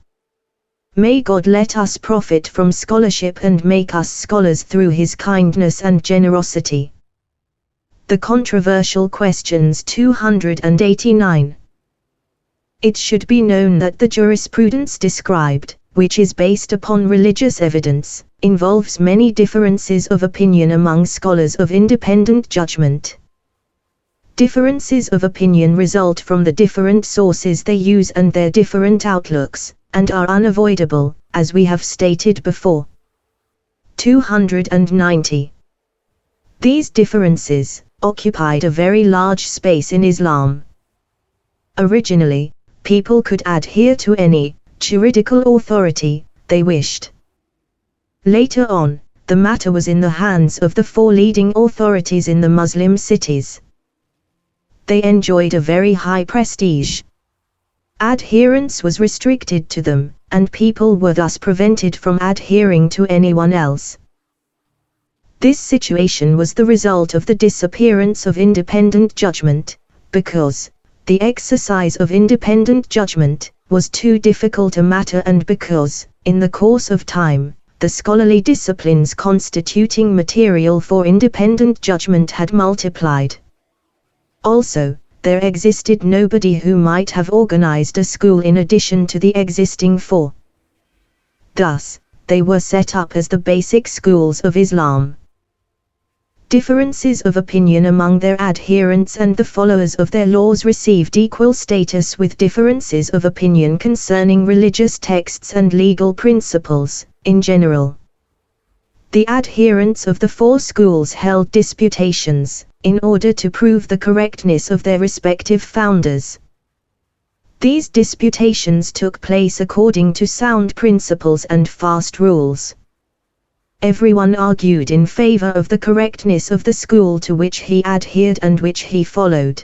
May God let us profit from scholarship and make us scholars through His kindness and generosity. The controversial questions 289. It should be known that the jurisprudence described, which is based upon religious evidence, involves many differences of opinion among scholars of independent judgment. Differences of opinion result from the different sources they use and their different outlooks, and are unavoidable, as we have stated before. 290. These differences, occupied a very large space in Islam. Originally, people could adhere to any juridical authority they wished. Later on, the matter was in the hands of the four leading authorities in the Muslim cities. They enjoyed a very high prestige. Adherence was restricted to them, and people were thus prevented from adhering to anyone else. This situation was the result of the disappearance of independent judgment, because the exercise of independent judgment was too difficult a matter, and because, in the course of time, the scholarly disciplines constituting material for independent judgment had multiplied. Also, there existed nobody who might have organized a school in addition to the existing four. Thus, they were set up as the basic schools of Islam. Differences of opinion among their adherents and the followers of their laws received equal status with differences of opinion concerning religious texts and legal principles, in general. The adherents of the four schools held disputations, in order to prove the correctness of their respective founders. These disputations took place according to sound principles and fast rules. Everyone argued in favor of the correctness of the school to which he adhered and which he followed.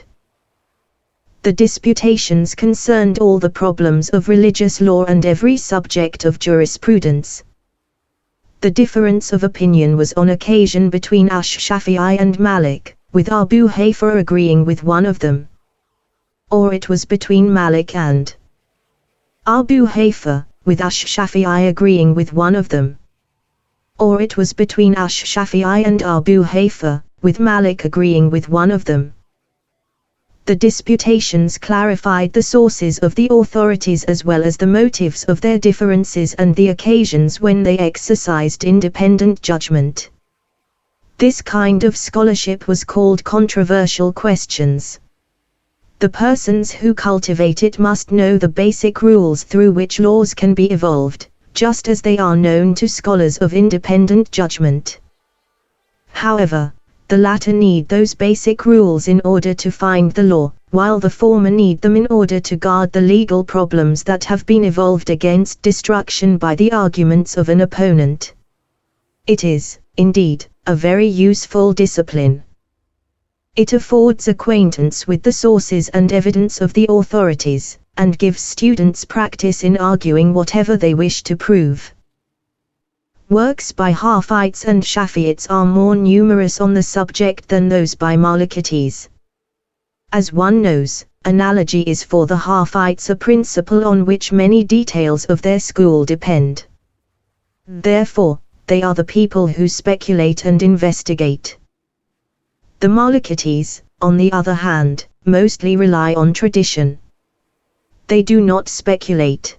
The disputations concerned all the problems of religious law and every subject of jurisprudence. The difference of opinion was on occasion between Shafi'i and Malik, with Abu Hanifa agreeing with one of them. Or it was between Malik and Abu Hanifa, with Shafi'i agreeing with one of them. Or it was between Shafi'i and Abu Hanifa, with Malik agreeing with one of them. The disputations clarified the sources of the authorities as well as the motives of their differences and the occasions when they exercised independent judgment. This kind of scholarship was called controversial questions. The persons who cultivate it must know the basic rules through which laws can be evolved, just as they are known to scholars of independent judgment. However, the latter need those basic rules in order to find the law, while the former need them in order to guard the legal problems that have been evolved against destruction by the arguments of an opponent. It is, indeed, a very useful discipline. It affords acquaintance with the sources and evidence of the authorities, and gives students practice in arguing whatever they wish to prove. Works by Hanafites and Shafi'ites are more numerous on the subject than those by Malikites. As one knows, analogy is for the Hanafites a principle on which many details of their school depend. Therefore, they are the people who speculate and investigate. The Malikites, on the other hand, mostly rely on tradition. They do not speculate.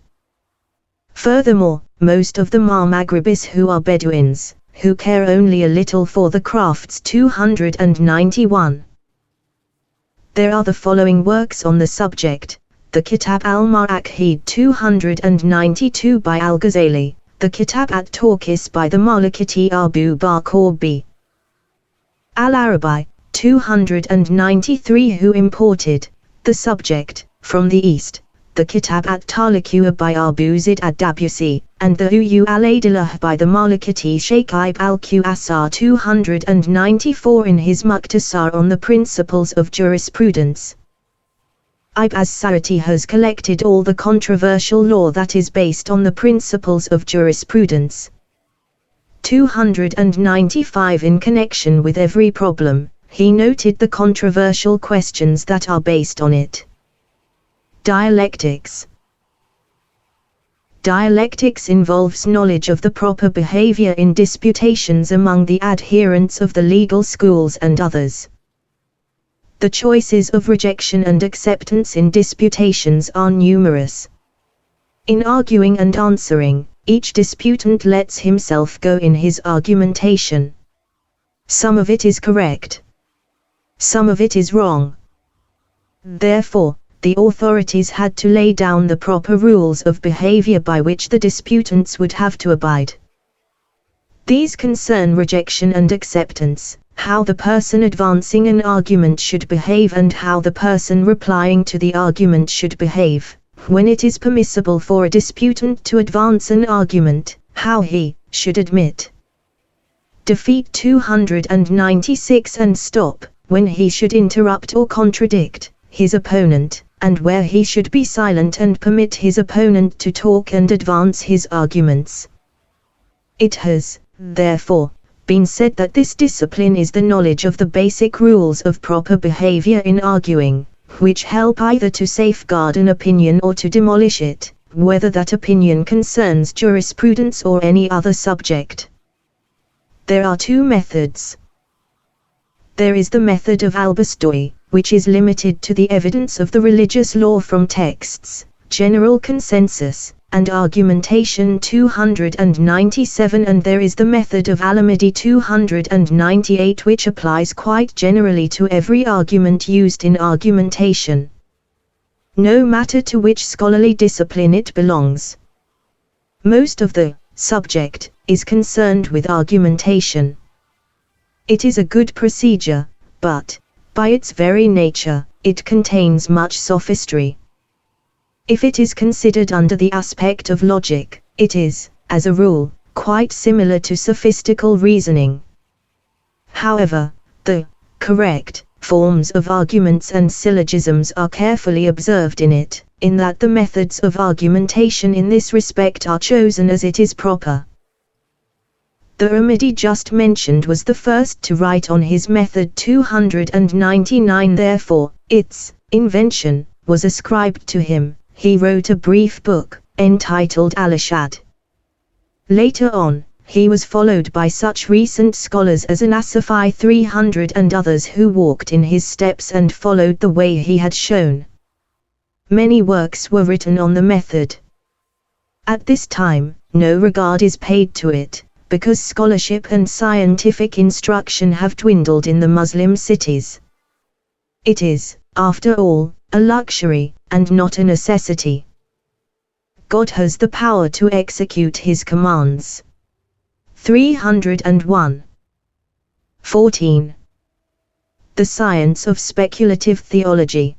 Furthermore, most of them are Maghribis who are Bedouins, who care only a little for the crafts. 291. There are the following works on the subject: the Kitab al-Ma'aqid 292 by al-Ghazali, the Kitab at-Tawqis by the Malikiti Abu Bakr b. al-Arabi, 293 who imported the subject from the East, the Kitab at-Taliqua by Abu Zid ad-Dabusi, and the Uyu al-Adillah by the Malikiti Shaykh Ibn al-Qasar 294 in his Muqtasar on the principles of jurisprudence. Ibn as-Sarati has collected all the controversial law that is based on the principles of jurisprudence. 295 In connection with every problem, he noted the controversial questions that are based on it. Dialectics. Dialectics involves knowledge of the proper behavior in disputations among the adherents of the legal schools and others. The choices of rejection and acceptance in disputations are numerous. In arguing and answering, each disputant lets himself go in his argumentation. Some of it is correct. Some of it is wrong. Therefore, the authorities had to lay down the proper rules of behavior by which the disputants would have to abide. These concern rejection and acceptance, how the person advancing an argument should behave and how the person replying to the argument should behave, when it is permissible for a disputant to advance an argument, how he should admit, defeat 296 and stop, when he should interrupt or contradict his opponent, and where he should be silent and permit his opponent to talk and advance his arguments. It has, therefore, been said that this discipline is the knowledge of the basic rules of proper behavior in arguing, which help either to safeguard an opinion or to demolish it, whether that opinion concerns jurisprudence or any other subject. There are two methods. There is the method of al-Bastoi, which is limited to the evidence of the religious law from texts, general consensus, and argumentation 297, and there is the method of al-Amidi 298, which applies quite generally to every argument used in argumentation, no matter to which scholarly discipline it belongs. Most of the subject is concerned with argumentation. It is a good procedure, but, by its very nature, it contains much sophistry. If it is considered under the aspect of logic, it is, as a rule, quite similar to sophistical reasoning. However, the correct forms of arguments and syllogisms are carefully observed in it, in that the methods of argumentation in this respect are chosen as it is proper. The Amidi just mentioned was the first to write on his method 299, therefore, its invention was ascribed to him. He wrote a brief book, entitled Al-Ashad. Later on, he was followed by such recent scholars as An-Nasafi 300 and others who walked in his steps and followed the way he had shown. Many works were written on the method. At this time, no regard is paid to it, because scholarship and scientific instruction have dwindled in the Muslim cities. It is, after all, a luxury, and not a necessity. God has the power to execute His commands. 301. 14. The science of speculative theology.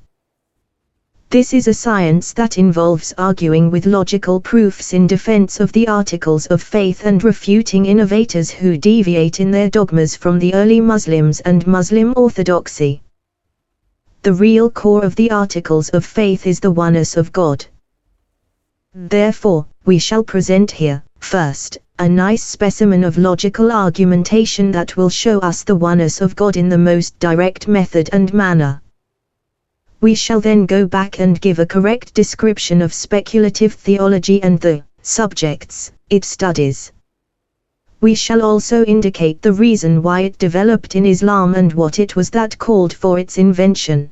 This is a science that involves arguing with logical proofs in defense of the articles of faith and refuting innovators who deviate in their dogmas from the early Muslims and Muslim orthodoxy. The real core of the articles of faith is the oneness of God. Therefore, we shall present here, first, a nice specimen of logical argumentation that will show us the oneness of God in the most direct method and manner. We shall then go back and give a correct description of speculative theology and the subjects it studies. We shall also indicate the reason why it developed in Islam and what it was that called for its invention.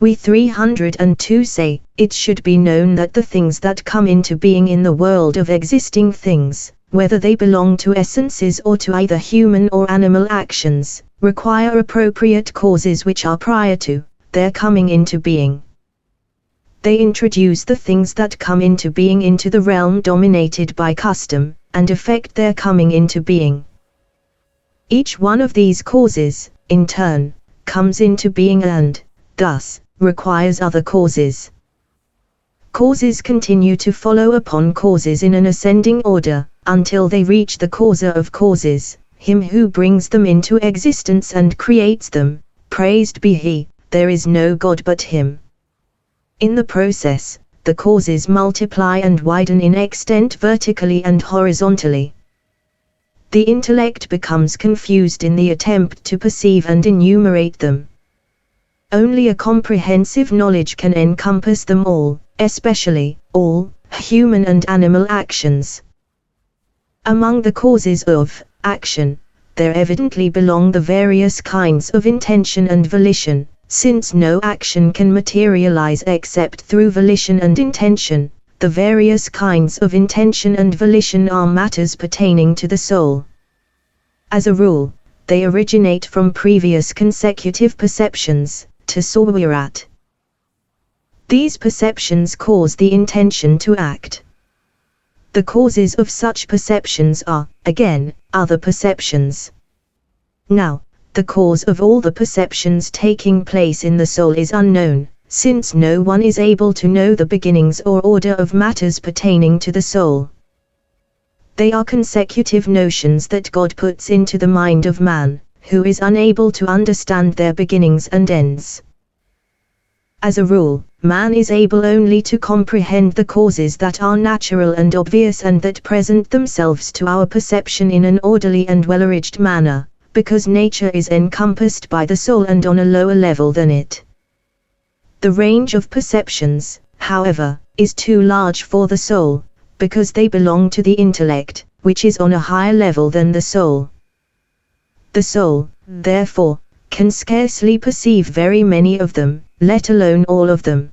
We 302 say, it should be known that the things that come into being in the world of existing things, whether they belong to essences or to either human or animal actions, require appropriate causes which are prior to their coming into being. They introduce the things that come into being into the realm dominated by custom, and affect their coming into being. Each one of these causes, in turn, comes into being and, thus, requires other causes. Causes continue to follow upon causes in an ascending order, until they reach the causer of causes, him who brings them into existence and creates them. Praised be He, there is no God but Him. In the process, the causes multiply and widen in extent vertically and horizontally. The intellect becomes confused in the attempt to perceive and enumerate them. Only a comprehensive knowledge can encompass them all, especially all human and animal actions. Among the causes of action, there evidently belong the various kinds of intention and volition, since no action can materialize except through volition and intention. The various kinds of intention and volition are matters pertaining to the soul. As a rule, they originate from previous consecutive perceptions, tasawwurat. These perceptions cause the intention to act. The causes of such perceptions are, again, other perceptions. Now, the cause of all the perceptions taking place in the soul is unknown, since no one is able to know the beginnings or order of matters pertaining to the soul. They are consecutive notions that God puts into the mind of man, who is unable to understand their beginnings and ends. As a rule, man is able only to comprehend the causes that are natural and obvious and that present themselves to our perception in an orderly and well-arranged manner, because nature is encompassed by the soul and on a lower level than it. The range of perceptions, however, is too large for the soul, because they belong to the intellect, which is on a higher level than the soul. The soul, therefore, can scarcely perceive very many of them, let alone all of them.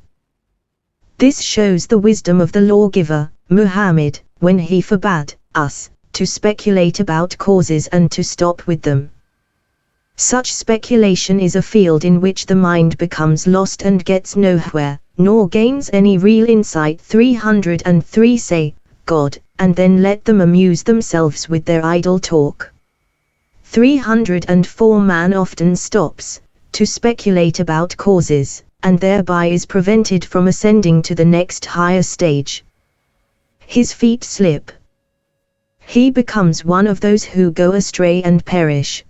This shows the wisdom of the lawgiver, Muhammad, when he forbade us to speculate about causes and to stop with them. Such speculation is a field in which the mind becomes lost and gets nowhere, nor gains any real insight. 303 Say, God, and then let them amuse themselves with their idle talk. 304 Man often stops to speculate about causes, and thereby is prevented from ascending to the next higher stage. His feet slip. He becomes one of those who go astray and perish.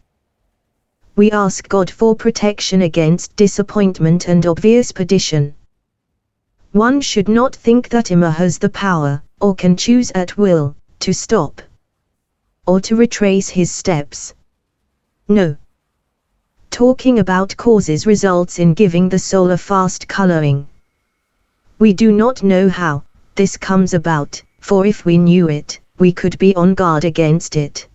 We ask God for protection against disappointment and obvious perdition. One should not think that Imam has the power, or can choose at will, to stop, or to retrace his steps. No. Talking about causes results in giving the soul a fast coloring. We do not know how this comes about, for if we knew it, we could be on guard against it.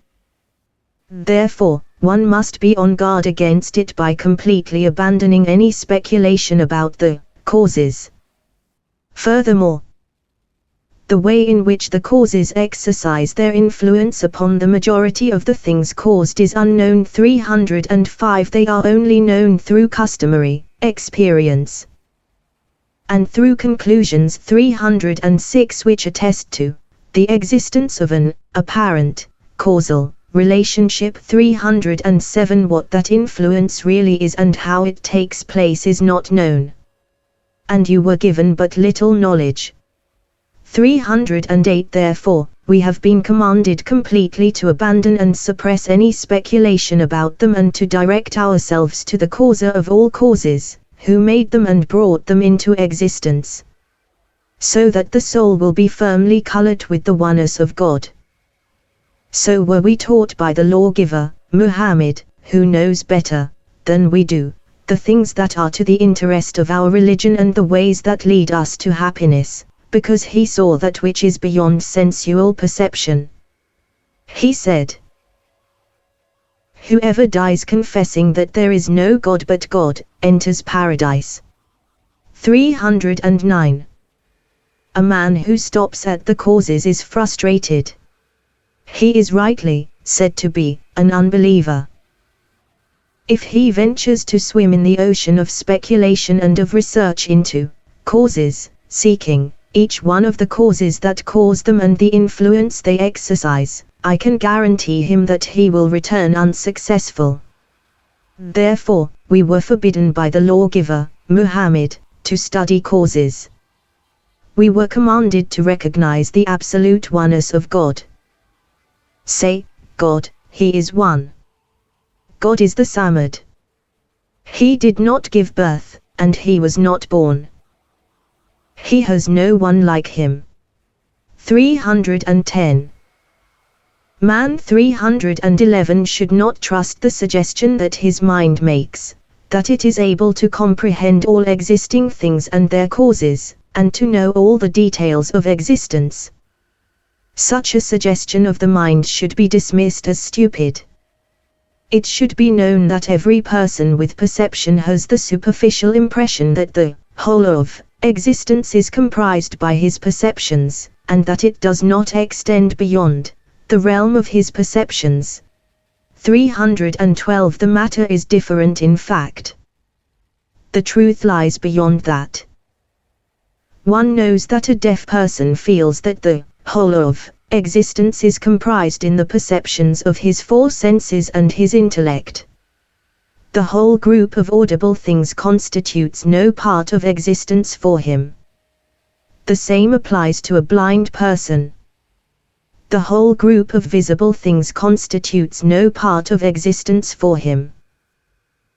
Therefore, one must be on guard against it by completely abandoning any speculation about the causes. Furthermore, the way in which the causes exercise their influence upon the majority of the things caused is unknown. 305 They are only known through customary experience and through conclusions. 306 Which attest to the existence of an apparent causal relationship. 307 What that influence really is and how it takes place is not known, and you were given but little knowledge. 308 Therefore, we have been commanded completely to abandon and suppress any speculation about them and to direct ourselves to the causer of all causes, who made them and brought them into existence, so that the soul will be firmly colored with the oneness of God. So were we taught by the lawgiver, Muhammad, who knows better than we do the things that are to the interest of our religion and the ways that lead us to happiness, because he saw that which is beyond sensual perception. He said, Whoever dies confessing that there is no God but God, enters paradise. 309 A man who stops at the causes is frustrated. He is rightly said to be an unbeliever. If he ventures to swim in the ocean of speculation and of research into causes, seeking each one of the causes that cause them and the influence they exercise, I can guarantee him that he will return unsuccessful. Therefore, we were forbidden by the lawgiver, Muhammad, to study causes. We were commanded to recognize the absolute oneness of God. Say, God, He is one. God is the Samad. He did not give birth, and He was not born. He has no one like Him. 310 Man 311 should not trust the suggestion that his mind makes, that it is able to comprehend all existing things and their causes, and to know all the details of existence. Such a suggestion of the mind should be dismissed as stupid. It should be known that every person with perception has the superficial impression that the whole of existence is comprised by his perceptions, and that it does not extend beyond the realm of his perceptions. 312 The matter is different in fact. The truth lies beyond that. One knows that a deaf person feels that the whole of existence is comprised in the perceptions of his four senses and his intellect. The whole group of audible things constitutes no part of existence for him. The same applies to a blind person. The whole group of visible things constitutes no part of existence for him.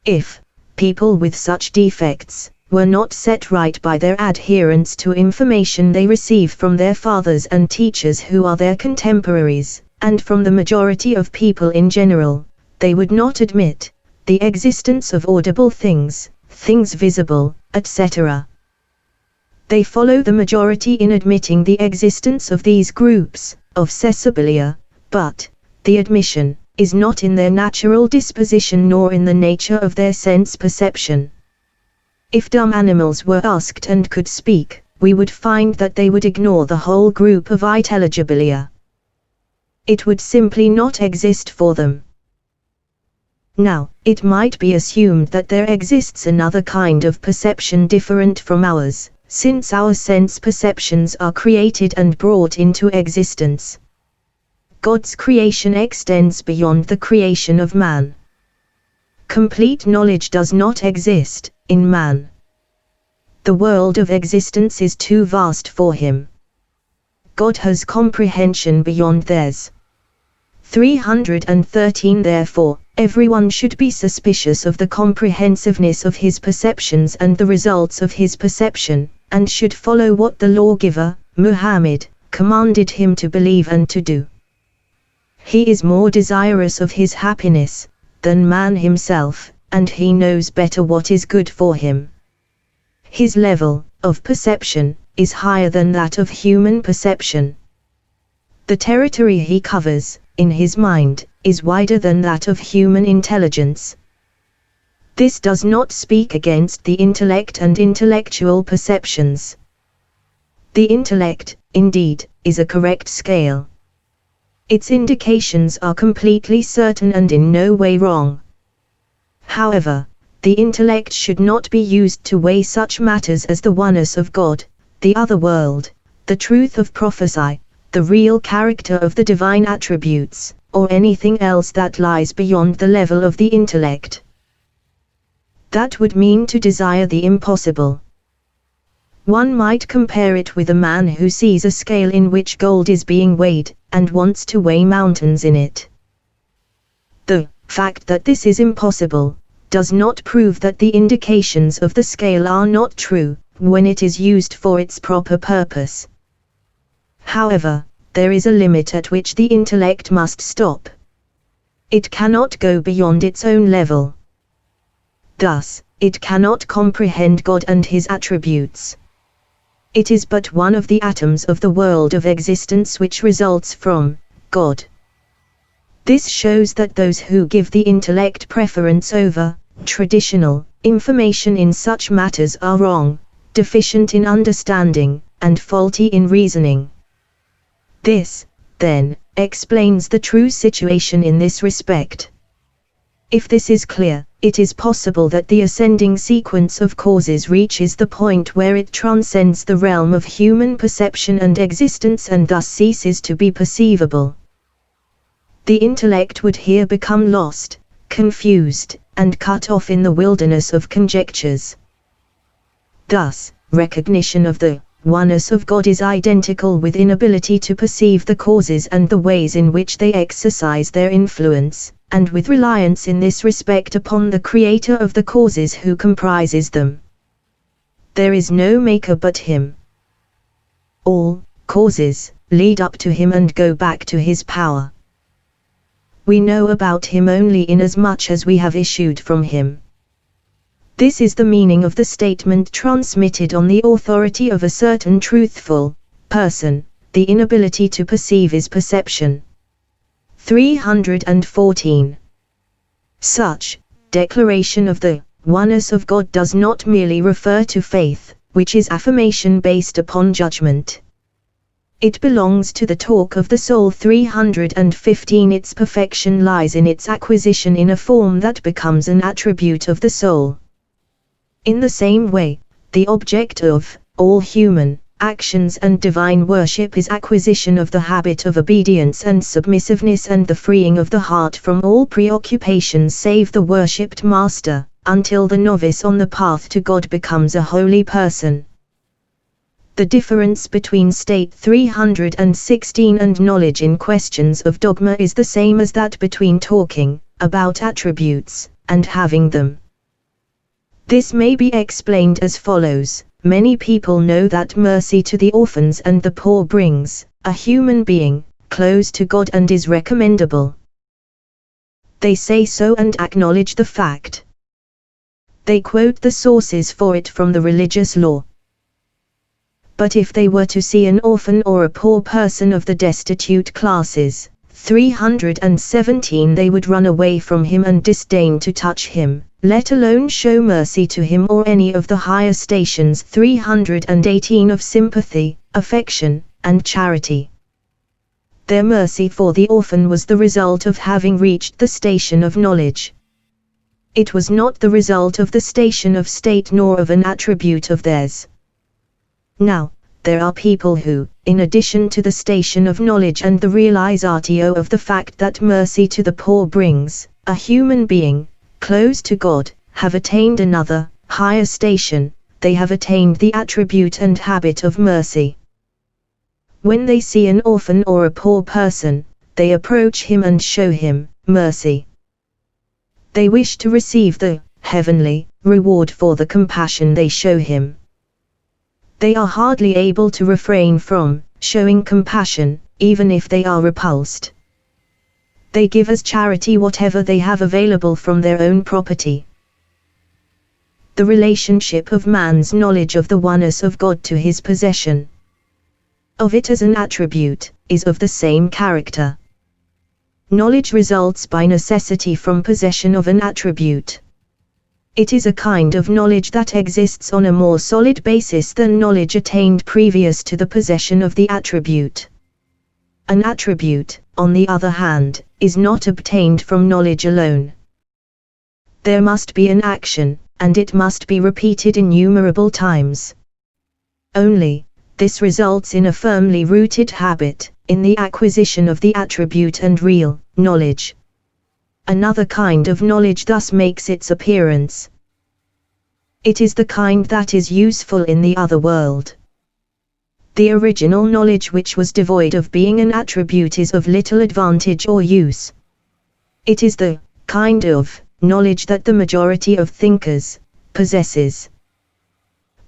If people with such defects were not set right by their adherence to information they receive from their fathers and teachers who are their contemporaries, and from the majority of people in general, they would not admit the existence of audible things, things visible, etc. They follow the majority in admitting the existence of these groups of cessibilia, but the admission is not in their natural disposition nor in the nature of their sense perception. If dumb animals were asked and could speak, we would find that they would ignore the whole group of intelligibilia. It would simply not exist for them. Now, it might be assumed that there exists another kind of perception different from ours, since our sense perceptions are created and brought into existence. God's creation extends beyond the creation of man. Complete knowledge does not exist in man. The world of existence is too vast for him. God has comprehension beyond theirs. 313 Therefore, everyone should be suspicious of the comprehensiveness of his perceptions and the results of his perception, and should follow what the lawgiver, Muhammad, commanded him to believe and to do. He is more desirous of his happiness than man himself, and he knows better what is good for him. His level of perception is higher than that of human perception. The territory he covers, in his mind, is wider than that of human intelligence. This does not speak against the intellect and intellectual perceptions. The intellect, indeed, is a correct scale. Its indications are completely certain and in no way wrong. However, the intellect should not be used to weigh such matters as the oneness of God, the other world, the truth of prophecy, the real character of the divine attributes, or anything else that lies beyond the level of the intellect. That would mean to desire the impossible. One might compare it with a man who sees a scale in which gold is being weighed, and wants to weigh mountains in it. The fact that this is impossible does not prove that the indications of the scale are not true, when it is used for its proper purpose. However, there is a limit at which the intellect must stop. It cannot go beyond its own level. Thus, it cannot comprehend God and his attributes. It is but one of the atoms of the world of existence which results from God. This shows that those who give the intellect preference over traditional information in such matters are wrong, deficient in understanding, and faulty in reasoning. This, then, explains the true situation in this respect. If this is clear, it is possible that the ascending sequence of causes reaches the point where it transcends the realm of human perception and existence and thus ceases to be perceivable. The intellect would here become lost, confused, and cut off in the wilderness of conjectures. Thus, recognition of the oneness of God is identical with inability to perceive the causes and the ways in which they exercise their influence, and with reliance in this respect upon the creator of the causes who comprises them. There is no maker but him. All causes lead up to him and go back to his power. We know about him only inasmuch as we have issued from him. This is the meaning of the statement transmitted on the authority of a certain truthful person: the inability to perceive is perception. 314. Such declaration of the oneness of God does not merely refer to faith, which is affirmation based upon judgment. It belongs to the talk of the soul. 315. Its perfection lies in its acquisition in a form that becomes an attribute of the soul. In the same way, the object of all human actions, and divine worship is acquisition of the habit of obedience and submissiveness and the freeing of the heart from all preoccupations save the worshipped master, until the novice on the path to God becomes a holy person. The difference between state 316 and knowledge in questions of dogma is the same as that between talking about attributes and having them. This may be explained as follows. Many people know that mercy to the orphans and the poor brings a human being close to God and is recommendable. They say so and acknowledge the fact. They quote the sources for it from the religious law. But if they were to see an orphan or a poor person of the destitute classes, 317, they would run away from him and disdain to touch him, let alone show mercy to him or any of the higher stations 318 of sympathy, affection, and charity. Their mercy for the orphan was the result of having reached the station of knowledge. It was not the result of the station of state nor of an attribute of theirs. Now, there are people who, in addition to the station of knowledge and the realizatio of the fact that mercy to the poor brings a human being close to God, have attained another, higher station. They have attained the attribute and habit of mercy. When they see an orphan or a poor person, they approach him and show him mercy. They wish to receive the heavenly reward for the compassion they show him. They are hardly able to refrain from showing compassion, even if they are repulsed. They give as charity whatever they have available from their own property. The relationship of man's knowledge of the oneness of God to his possession of it as an attribute is of the same character. Knowledge results by necessity from possession of an attribute. It is a kind of knowledge that exists on a more solid basis than knowledge attained previous to the possession of the attribute. An attribute, on the other hand, is not obtained from knowledge alone. There must be an action, and it must be repeated innumerable times. Only, this results in a firmly rooted habit, in the acquisition of the attribute and real knowledge. Another kind of knowledge thus makes its appearance. It is the kind that is useful in the other world. The original knowledge which was devoid of being an attribute is of little advantage or use. It is the kind of knowledge that the majority of thinkers possesses.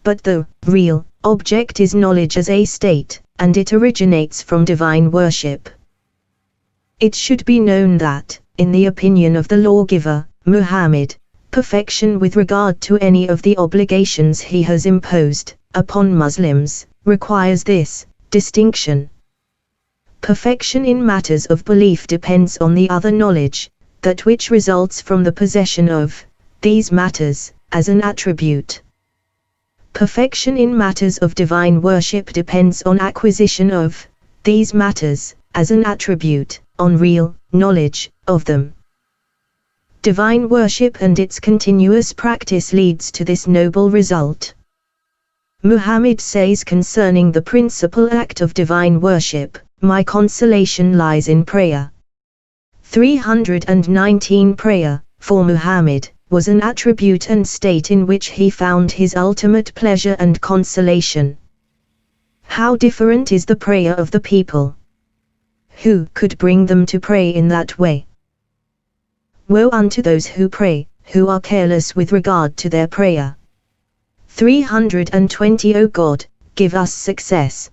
But the real object is knowledge as a state, and it originates from divine worship. It should be known that, in the opinion of the lawgiver, Muhammad, perfection with regard to any of the obligations he has imposed upon Muslims requires this distinction. Perfection in matters of belief depends on the other knowledge, that which results from the possession of these matters, as an attribute. Perfection in matters of divine worship depends on acquisition of these matters, as an attribute, on real knowledge of them. Divine worship and its continuous practice leads to this noble result. Muhammad says concerning the principal act of divine worship, "My consolation lies in prayer." 319 Prayer, for Muhammad, was an attribute and state in which he found his ultimate pleasure and consolation. How different is the prayer of the people! Who could bring them to pray in that way? Woe unto those who pray, who are careless with regard to their prayer. 320 O God, give us success,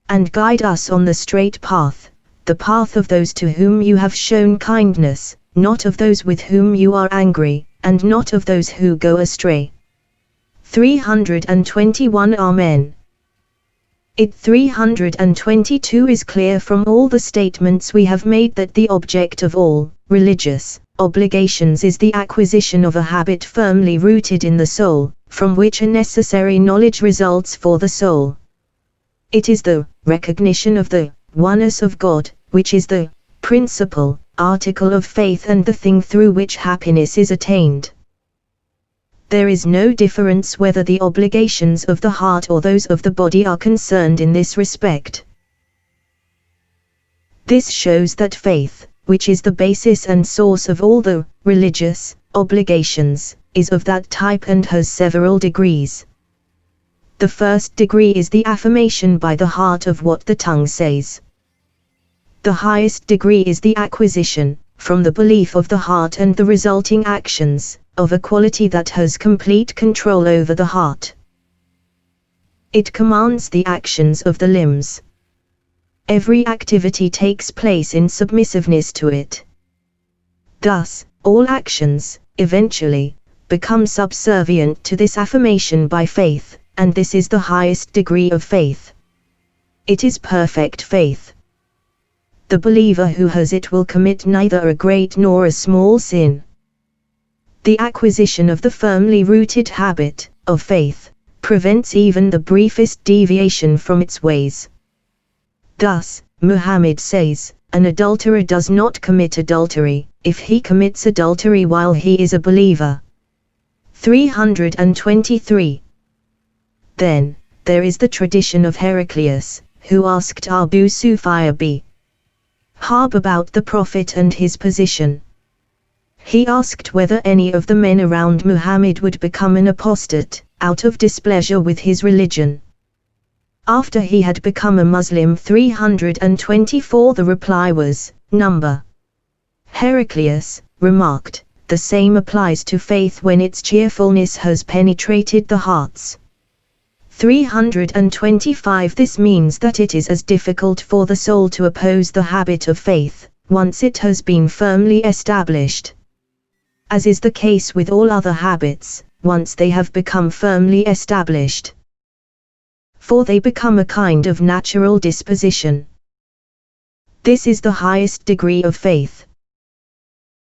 and guide us on the straight path, the path of those to whom you have shown kindness, not of those with whom you are angry, and not of those who go astray. 321 Amen. It 322 is clear from all the statements we have made that the object of all religious obligations is the acquisition of a habit firmly rooted in the soul, from which a necessary knowledge results for the soul. It is the recognition of the oneness of God, which is the principal article of faith and the thing through which happiness is attained. There is no difference whether the obligations of the heart or those of the body are concerned in this respect. This shows that faith, which is the basis and source of all the religious obligations, is of that type and has several degrees. The first degree is the affirmation by the heart of what the tongue says. The highest degree is the acquisition, from the belief of the heart and the resulting actions, of a quality that has complete control over the heart. It commands the actions of the limbs. Every activity takes place in submissiveness to it. Thus, all actions, eventually, become subservient to this affirmation by faith, and this is the highest degree of faith. It is perfect faith. The believer who has it will commit neither a great nor a small sin. The acquisition of the firmly rooted habit of faith prevents even the briefest deviation from its ways. Thus, Muhammad says, an adulterer does not commit adultery, if he commits adultery while he is a believer. 323. Then, there is the tradition of Heraclius, who asked Abu Sufyan b. Harb about the Prophet and his position. He asked whether any of the men around Muhammad would become an apostate, out of displeasure with his religion. After he had become a Muslim 324, the reply was, Number. Heraclius remarked, the same applies to faith when its cheerfulness has penetrated the hearts. 325. This means that it is as difficult for the soul to oppose the habit of faith, once it has been firmly established, as is the case with all other habits, once they have become firmly established. For they become a kind of natural disposition. This is the highest degree of faith.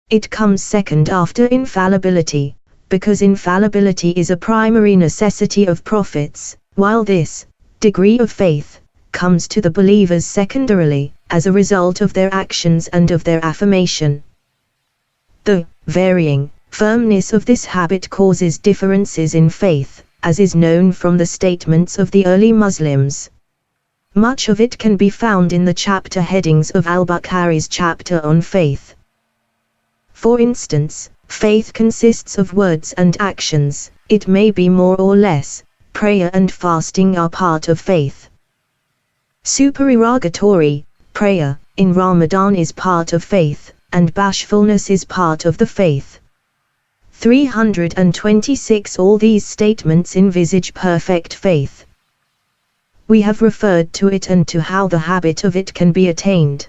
It comes second after infallibility, because infallibility is a primary necessity of prophets, while this degree of faith comes to the believers secondarily, as a result of their actions and of their affirmation. The varying firmness of this habit causes differences in faith, as is known from the statements of the early Muslims. Much of it can be found in the chapter headings of al-Bukhari's chapter on faith. For instance, faith consists of words and actions, it may be more or less. Prayer and fasting are part of faith. Supererogatory prayer in Ramadan is part of faith, and bashfulness is part of the faith. 326. All these statements envisage perfect faith. We have referred to it and to how the habit of it can be attained.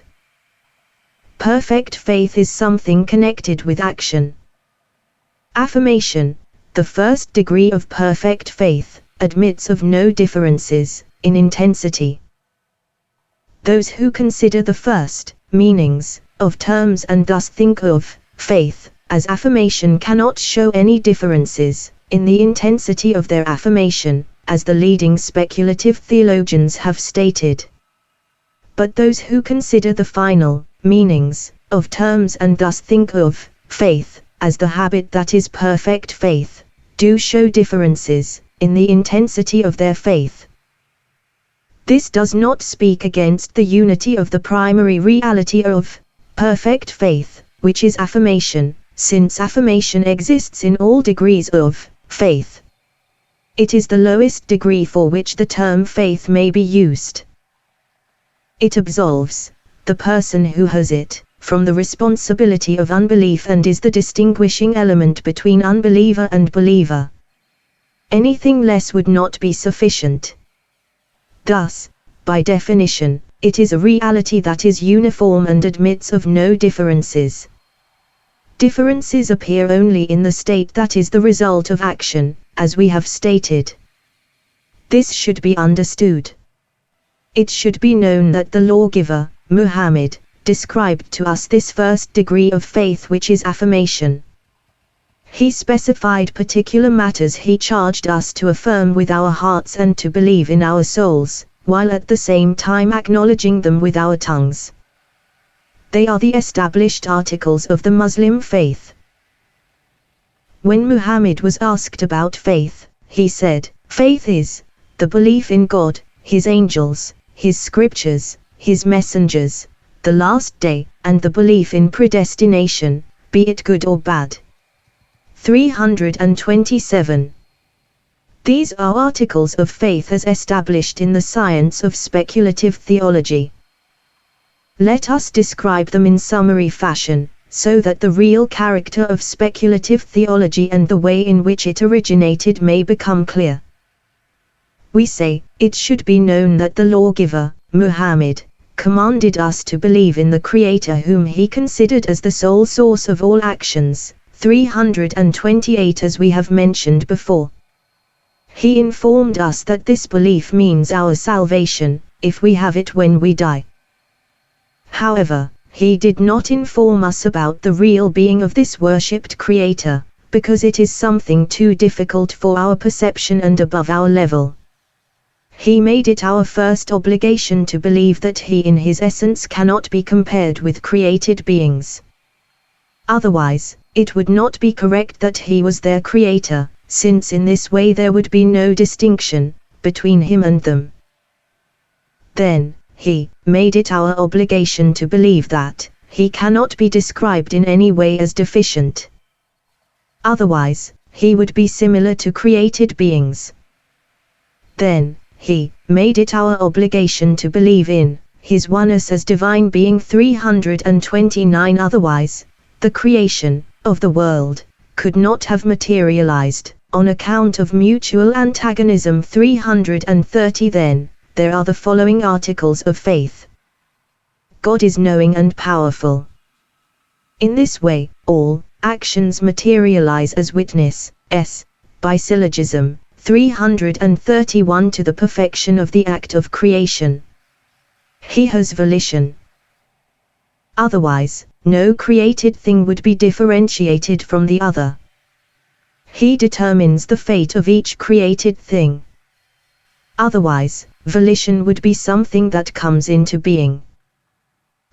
Perfect faith is something connected with action. Affirmation, the first degree of perfect faith, admits of no differences in intensity. Those who consider the first meanings of terms and thus think of faith as affirmation cannot show any differences in the intensity of their affirmation, as the leading speculative theologians have stated. But those who consider the final meanings of terms and thus think of faith as the habit that is perfect faith, do show differences in the intensity of their faith. This does not speak against the unity of the primary reality of perfect faith, which is affirmation, since affirmation exists in all degrees of faith. It is the lowest degree for which the term faith may be used. It absolves the person who has it from the responsibility of unbelief and is the distinguishing element between unbeliever and believer. Anything less would not be sufficient. Thus, by definition, it is a reality that is uniform and admits of no differences. Differences appear only in the state that is the result of action, as we have stated. This should be understood. It should be known that the lawgiver, Muhammad, described to us this first degree of faith, which is affirmation. He specified particular matters he charged us to affirm with our hearts and to believe in our souls, while at the same time acknowledging them with our tongues. They are the established articles of the Muslim faith. When Muhammad was asked about faith, he said, "Faith is the belief in God, His angels, His scriptures, His messengers, the last day, and the belief in predestination, be it good or bad." 327. These are articles of faith as established in the science of speculative theology. Let us describe them in summary fashion, so that the real character of speculative theology and the way in which it originated may become clear. We say, it should be known that the lawgiver, Muhammad, commanded us to believe in the Creator whom he considered as the sole source of all actions, 328 as we have mentioned before. He informed us that this belief means our salvation, if we have it when we die. However, he did not inform us about the real being of this worshipped Creator, because it is something too difficult for our perception and above our level. He made it our first obligation to believe that he in his essence cannot be compared with created beings. Otherwise, it would not be correct that he was their Creator, since in this way there would be no distinction between him and them. Then, he made it our obligation to believe that he cannot be described in any way as deficient. Otherwise, he would be similar to created beings. Then, he made it our obligation to believe in his oneness as divine being 329. Otherwise, the creation of the world could not have materialized on account of mutual antagonism 330. Then, there are the following articles of faith. God is knowing and powerful. In this way, all actions materialize as witness, by syllogism, 331 to the perfection of the act of creation. He has volition. Otherwise, no created thing would be differentiated from the other. He determines the fate of each created thing. Otherwise, volition would be something that comes into being.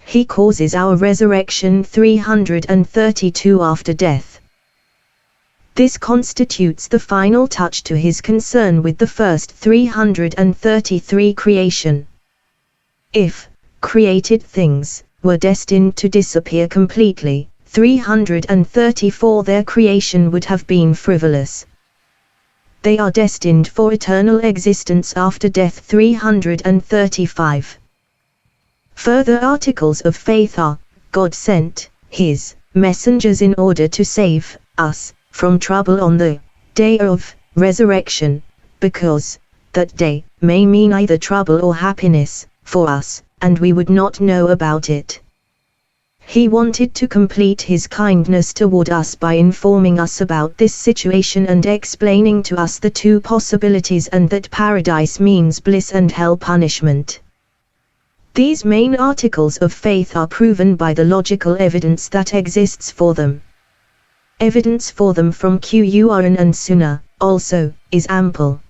He causes our resurrection 332 after death. This constitutes the final touch to his concern with the first 333 creation. If created things were destined to disappear completely, 334 their creation would have been frivolous. They are destined for eternal existence after death 335. Further articles of faith are, God sent his messengers in order to save us from trouble on the day of resurrection, because that day may mean either trouble or happiness for us, and we would not know about it. He wanted to complete his kindness toward us by informing us about this situation and explaining to us the two possibilities, and that paradise means bliss and hell punishment. These main articles of faith are proven by the logical evidence that exists for them. Evidence for them from Quran and Sunnah, also, is ample.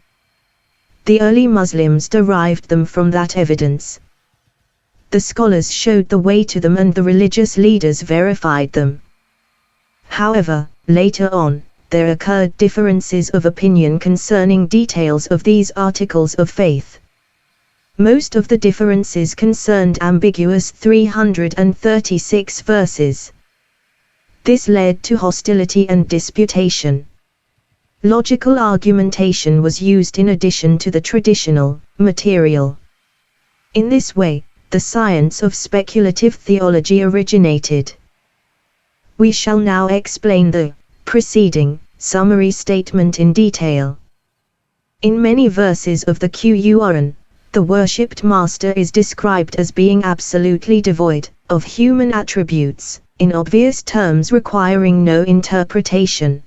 The early Muslims derived them from that evidence. The scholars showed the way to them and the religious leaders verified them. However, later on, there occurred differences of opinion concerning details of these articles of faith. Most of the differences concerned ambiguous 336 verses. This led to hostility and disputation. Logical argumentation was used in addition to the traditional, material. In this way, the science of speculative theology originated. We shall now explain the preceding summary statement in detail. In many verses of the Quran, the worshipped Master is described as being absolutely devoid of human attributes, in obvious terms requiring no interpretation.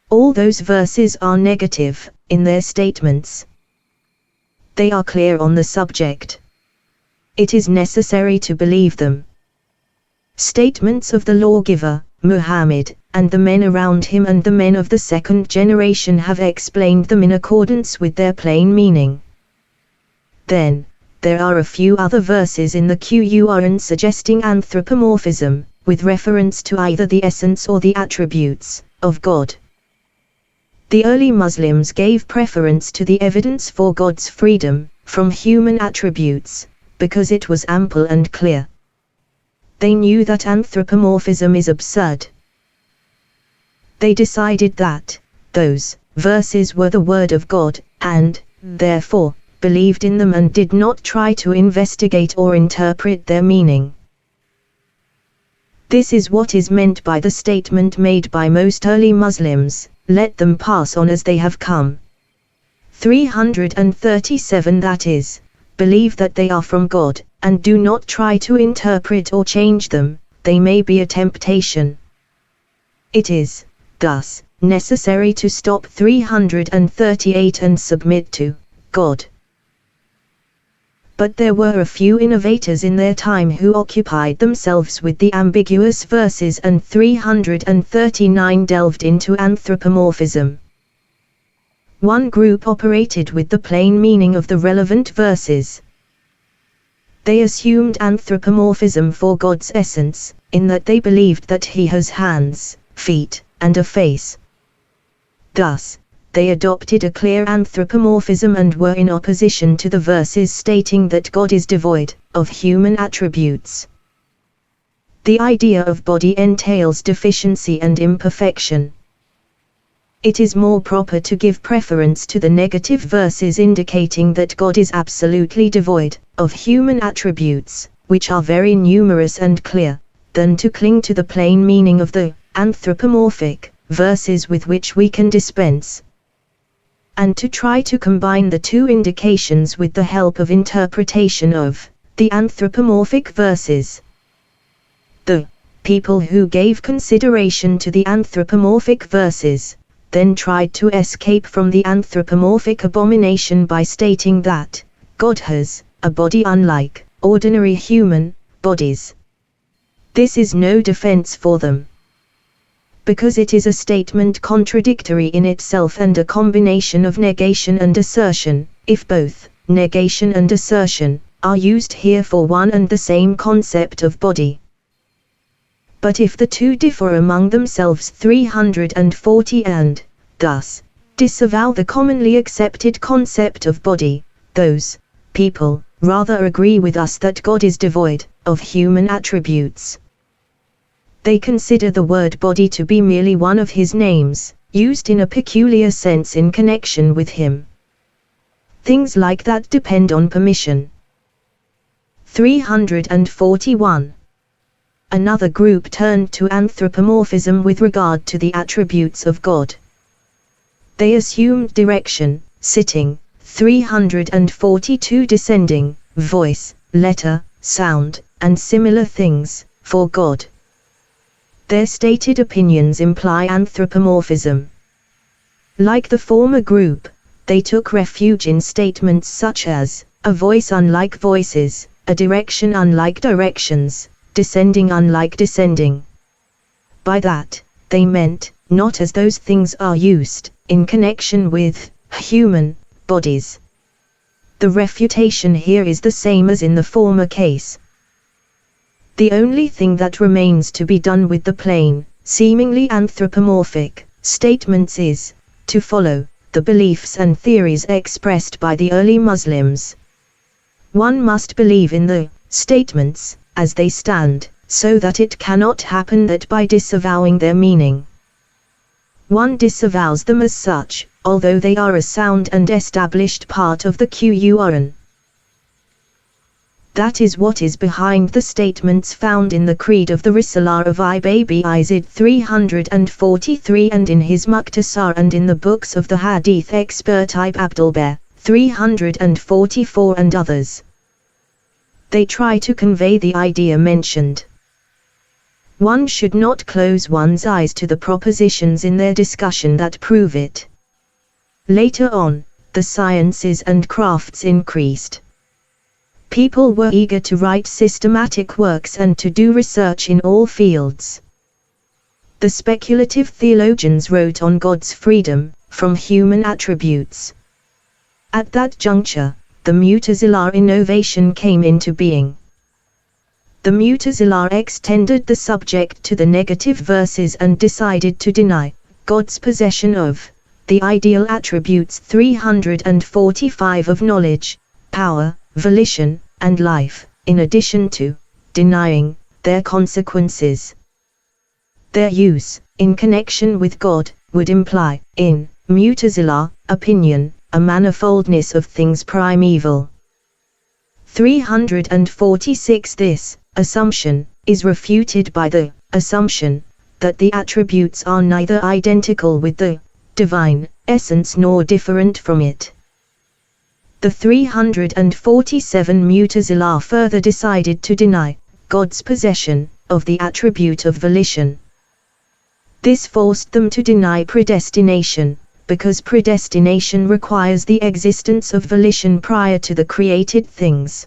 All those verses are negative in their statements. They are clear on the subject. It is necessary to believe them. Statements of the lawgiver, Muhammad, and the men around him and the men of the second generation have explained them in accordance with their plain meaning. Then, there are a few other verses in the Quran suggesting anthropomorphism, with reference to either the essence or the attributes, of God. The early Muslims gave preference to the evidence for God's freedom from human attributes, because it was ample and clear. They knew that anthropomorphism is absurd. They decided that those verses were the word of God, and, therefore, believed in them and did not try to investigate or interpret their meaning. This is what is meant by the statement made by most early Muslims, "Let them pass on as they have come." 337 That is, believe that they are from God, and do not try to interpret or change them, they may be a temptation. It is, thus, necessary to stop 338 and submit to God. But there were a few innovators in their time who occupied themselves with the ambiguous verses, and 339 delved into anthropomorphism. One group operated with the plain meaning of the relevant verses. They assumed anthropomorphism for God's essence, in that they believed that He has hands, feet, and a face. Thus, they adopted a clear anthropomorphism and were in opposition to the verses stating that God is devoid of human attributes. The idea of body entails deficiency and imperfection. It is more proper to give preference to the negative verses indicating that God is absolutely devoid of human attributes, which are very numerous and clear, than to cling to the plain meaning of the anthropomorphic verses with which we can dispense, and to try to combine the two indications with the help of interpretation of the anthropomorphic verses. The people who gave consideration to the anthropomorphic verses then tried to escape from the anthropomorphic abomination by stating that God has a body unlike ordinary human bodies. This is no defense for them, because it is a statement contradictory in itself and a combination of negation and assertion, if both negation and assertion are used here for one and the same concept of body. But if the two differ among themselves 340 and, thus, disavow the commonly accepted concept of body, those people rather agree with us that God is devoid of human attributes. They consider the word body to be merely one of His names, used in a peculiar sense in connection with Him. Things like that depend on permission. 341. Another group turned to anthropomorphism with regard to the attributes of God. They assumed direction, sitting, 342 descending, voice, letter, sound, and similar things, for God. Their stated opinions imply anthropomorphism. Like the former group, they took refuge in statements such as, a voice unlike voices, a direction unlike directions, descending unlike descending. By that, they meant, not as those things are used, in connection with human bodies. The refutation here is the same as in the former case. The only thing that remains to be done with the plain, seemingly anthropomorphic statements is to follow the beliefs and theories expressed by the early Muslims. One must believe in the statements as they stand, so that it cannot happen that by disavowing their meaning, one disavows them as such, although they are a sound and established part of the Qur'an. That is what is behind the statements found in the Creed of the Risalah of Ibn Izid 343 and in his Muqtasar and in the books of the Hadith expert Ibn Abdulbar 344 and others. They try to convey the idea mentioned. One should not close one's eyes to the propositions in their discussion that prove it. Later on, the sciences and crafts increased. People were eager to write systematic works and to do research in all fields. The speculative theologians wrote on God's freedom from human attributes. At that juncture, the Mu'tazilah innovation came into being. The Mu'tazilah extended the subject to the negative verses and decided to deny God's possession of the ideal attributes 345 of knowledge, power, volition, and life, in addition to denying their consequences. Their use, in connection with God, would imply, in Mu'tazila opinion, a manifoldness of things primeval. 346. This assumption is refuted by the assumption that the attributes are neither identical with the divine essence nor different from it. The 347 Mu'tazila further decided to deny God's possession of the attribute of volition. This forced them to deny predestination, because predestination requires the existence of volition prior to the created things.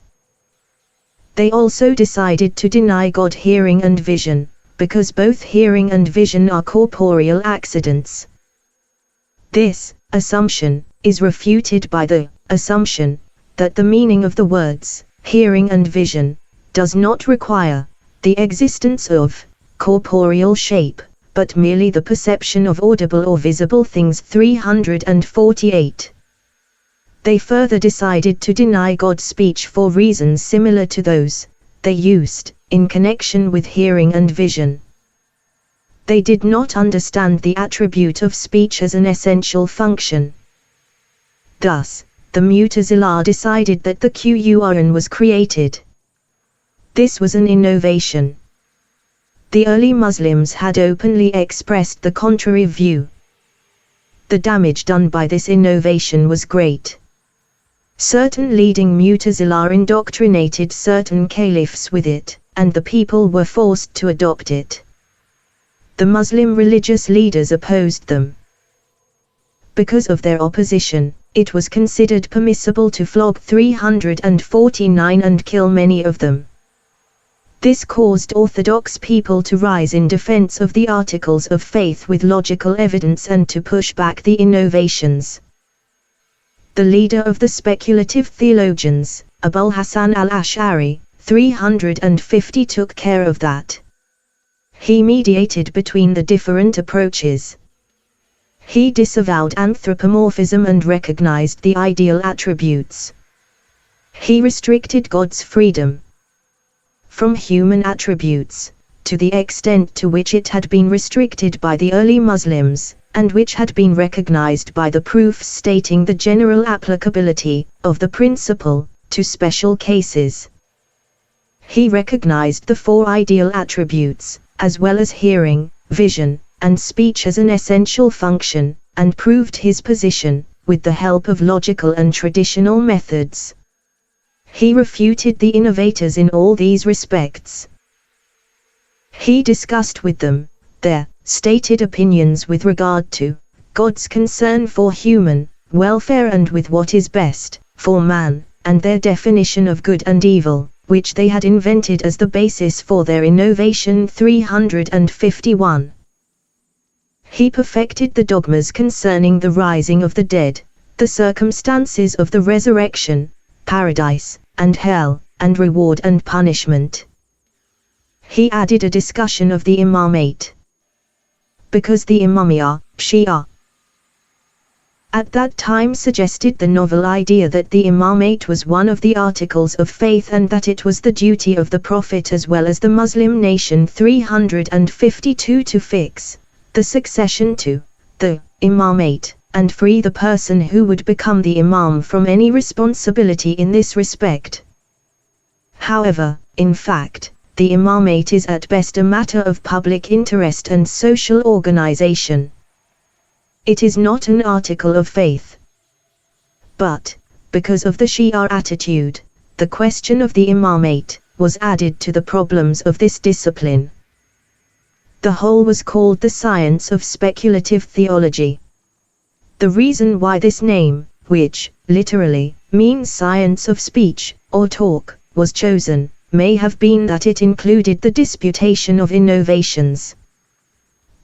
They also decided to deny God hearing and vision, because both hearing and vision are corporeal accidents. This assumption is refuted by the assumption that the meaning of the words hearing and vision does not require the existence of corporeal shape, but merely the perception of audible or visible things. 348. They further decided to deny God's speech for reasons similar to those they used in connection with hearing and vision. They did not understand the attribute of speech as an essential function. Thus, the Mu'tazila decided that the Qur'an was created. This was an innovation. The early Muslims had openly expressed the contrary view. The damage done by this innovation was great. Certain leading Mu'tazila indoctrinated certain caliphs with it, and the people were forced to adopt it. The Muslim religious leaders opposed them. Because of their opposition, it was considered permissible to flog 349 and kill many of them. This caused orthodox people to rise in defense of the articles of faith with logical evidence and to push back the innovations. The leader of the speculative theologians, Abul Hasan al-Ash'ari, 350, took care of that. He mediated between the different approaches. He disavowed anthropomorphism and recognized the ideal attributes. He restricted God's freedom from human attributes, to the extent to which it had been restricted by the early Muslims, and which had been recognized by the proofs stating the general applicability of the principle to special cases. He recognized the four ideal attributes, as well as hearing, vision, and speech as an essential function, and proved his position with the help of logical and traditional methods. He refuted the innovators in all these respects. He discussed with them their stated opinions with regard to God's concern for human welfare and with what is best for man, and their definition of good and evil, which they had invented as the basis for their innovation. 351. He perfected the dogmas concerning the rising of the dead, the circumstances of the resurrection, paradise, and hell, and reward and punishment. He added a discussion of the imamate, because the Imamiyya, Shia, at that time suggested the novel idea that the imamate was one of the articles of faith and that it was the duty of the Prophet as well as the Muslim nation. 352 to fix the succession to the imamate, and free the person who would become the imam from any responsibility in this respect. However, in fact, the imamate is at best a matter of public interest and social organization. It is not an article of faith. But, because of the Shia attitude, the question of the imamate was added to the problems of this discipline. The whole was called the science of speculative theology. The reason why this name, which, literally, means science of speech, or talk, was chosen, may have been that it included the disputation of innovations.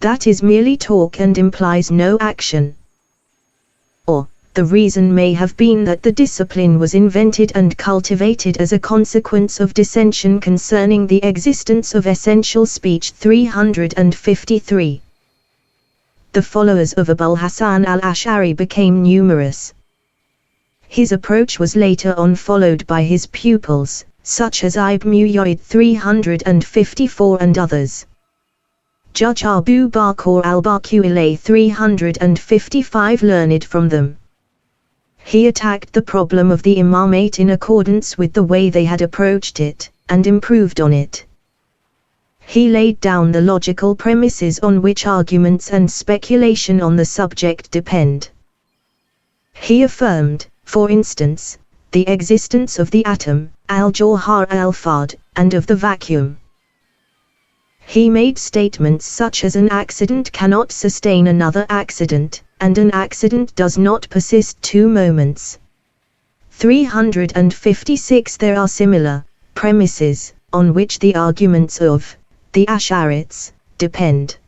That is merely talk and implies no action. Or, the reason may have been that the discipline was invented and cultivated as a consequence of dissension concerning the existence of essential speech. 353. the followers of Abul Hasan al-Ash'ari became numerous. His approach was later on followed by his pupils, such as Ibn Mu'ayyid 354 and others. Judge Abu Bakr al-Baqi 355 learned from them. He attacked the problem of the imamate in accordance with the way they had approached it, and improved on it. He laid down the logical premises on which arguments and speculation on the subject depend. He affirmed, for instance, the existence of the atom, al-jawhar al-fard, and of the vacuum. He made statements such as an accident cannot sustain another accident, and an accident does not persist 2 moments. 356 There are similar premises, on which the arguments of the Ash'arites depend.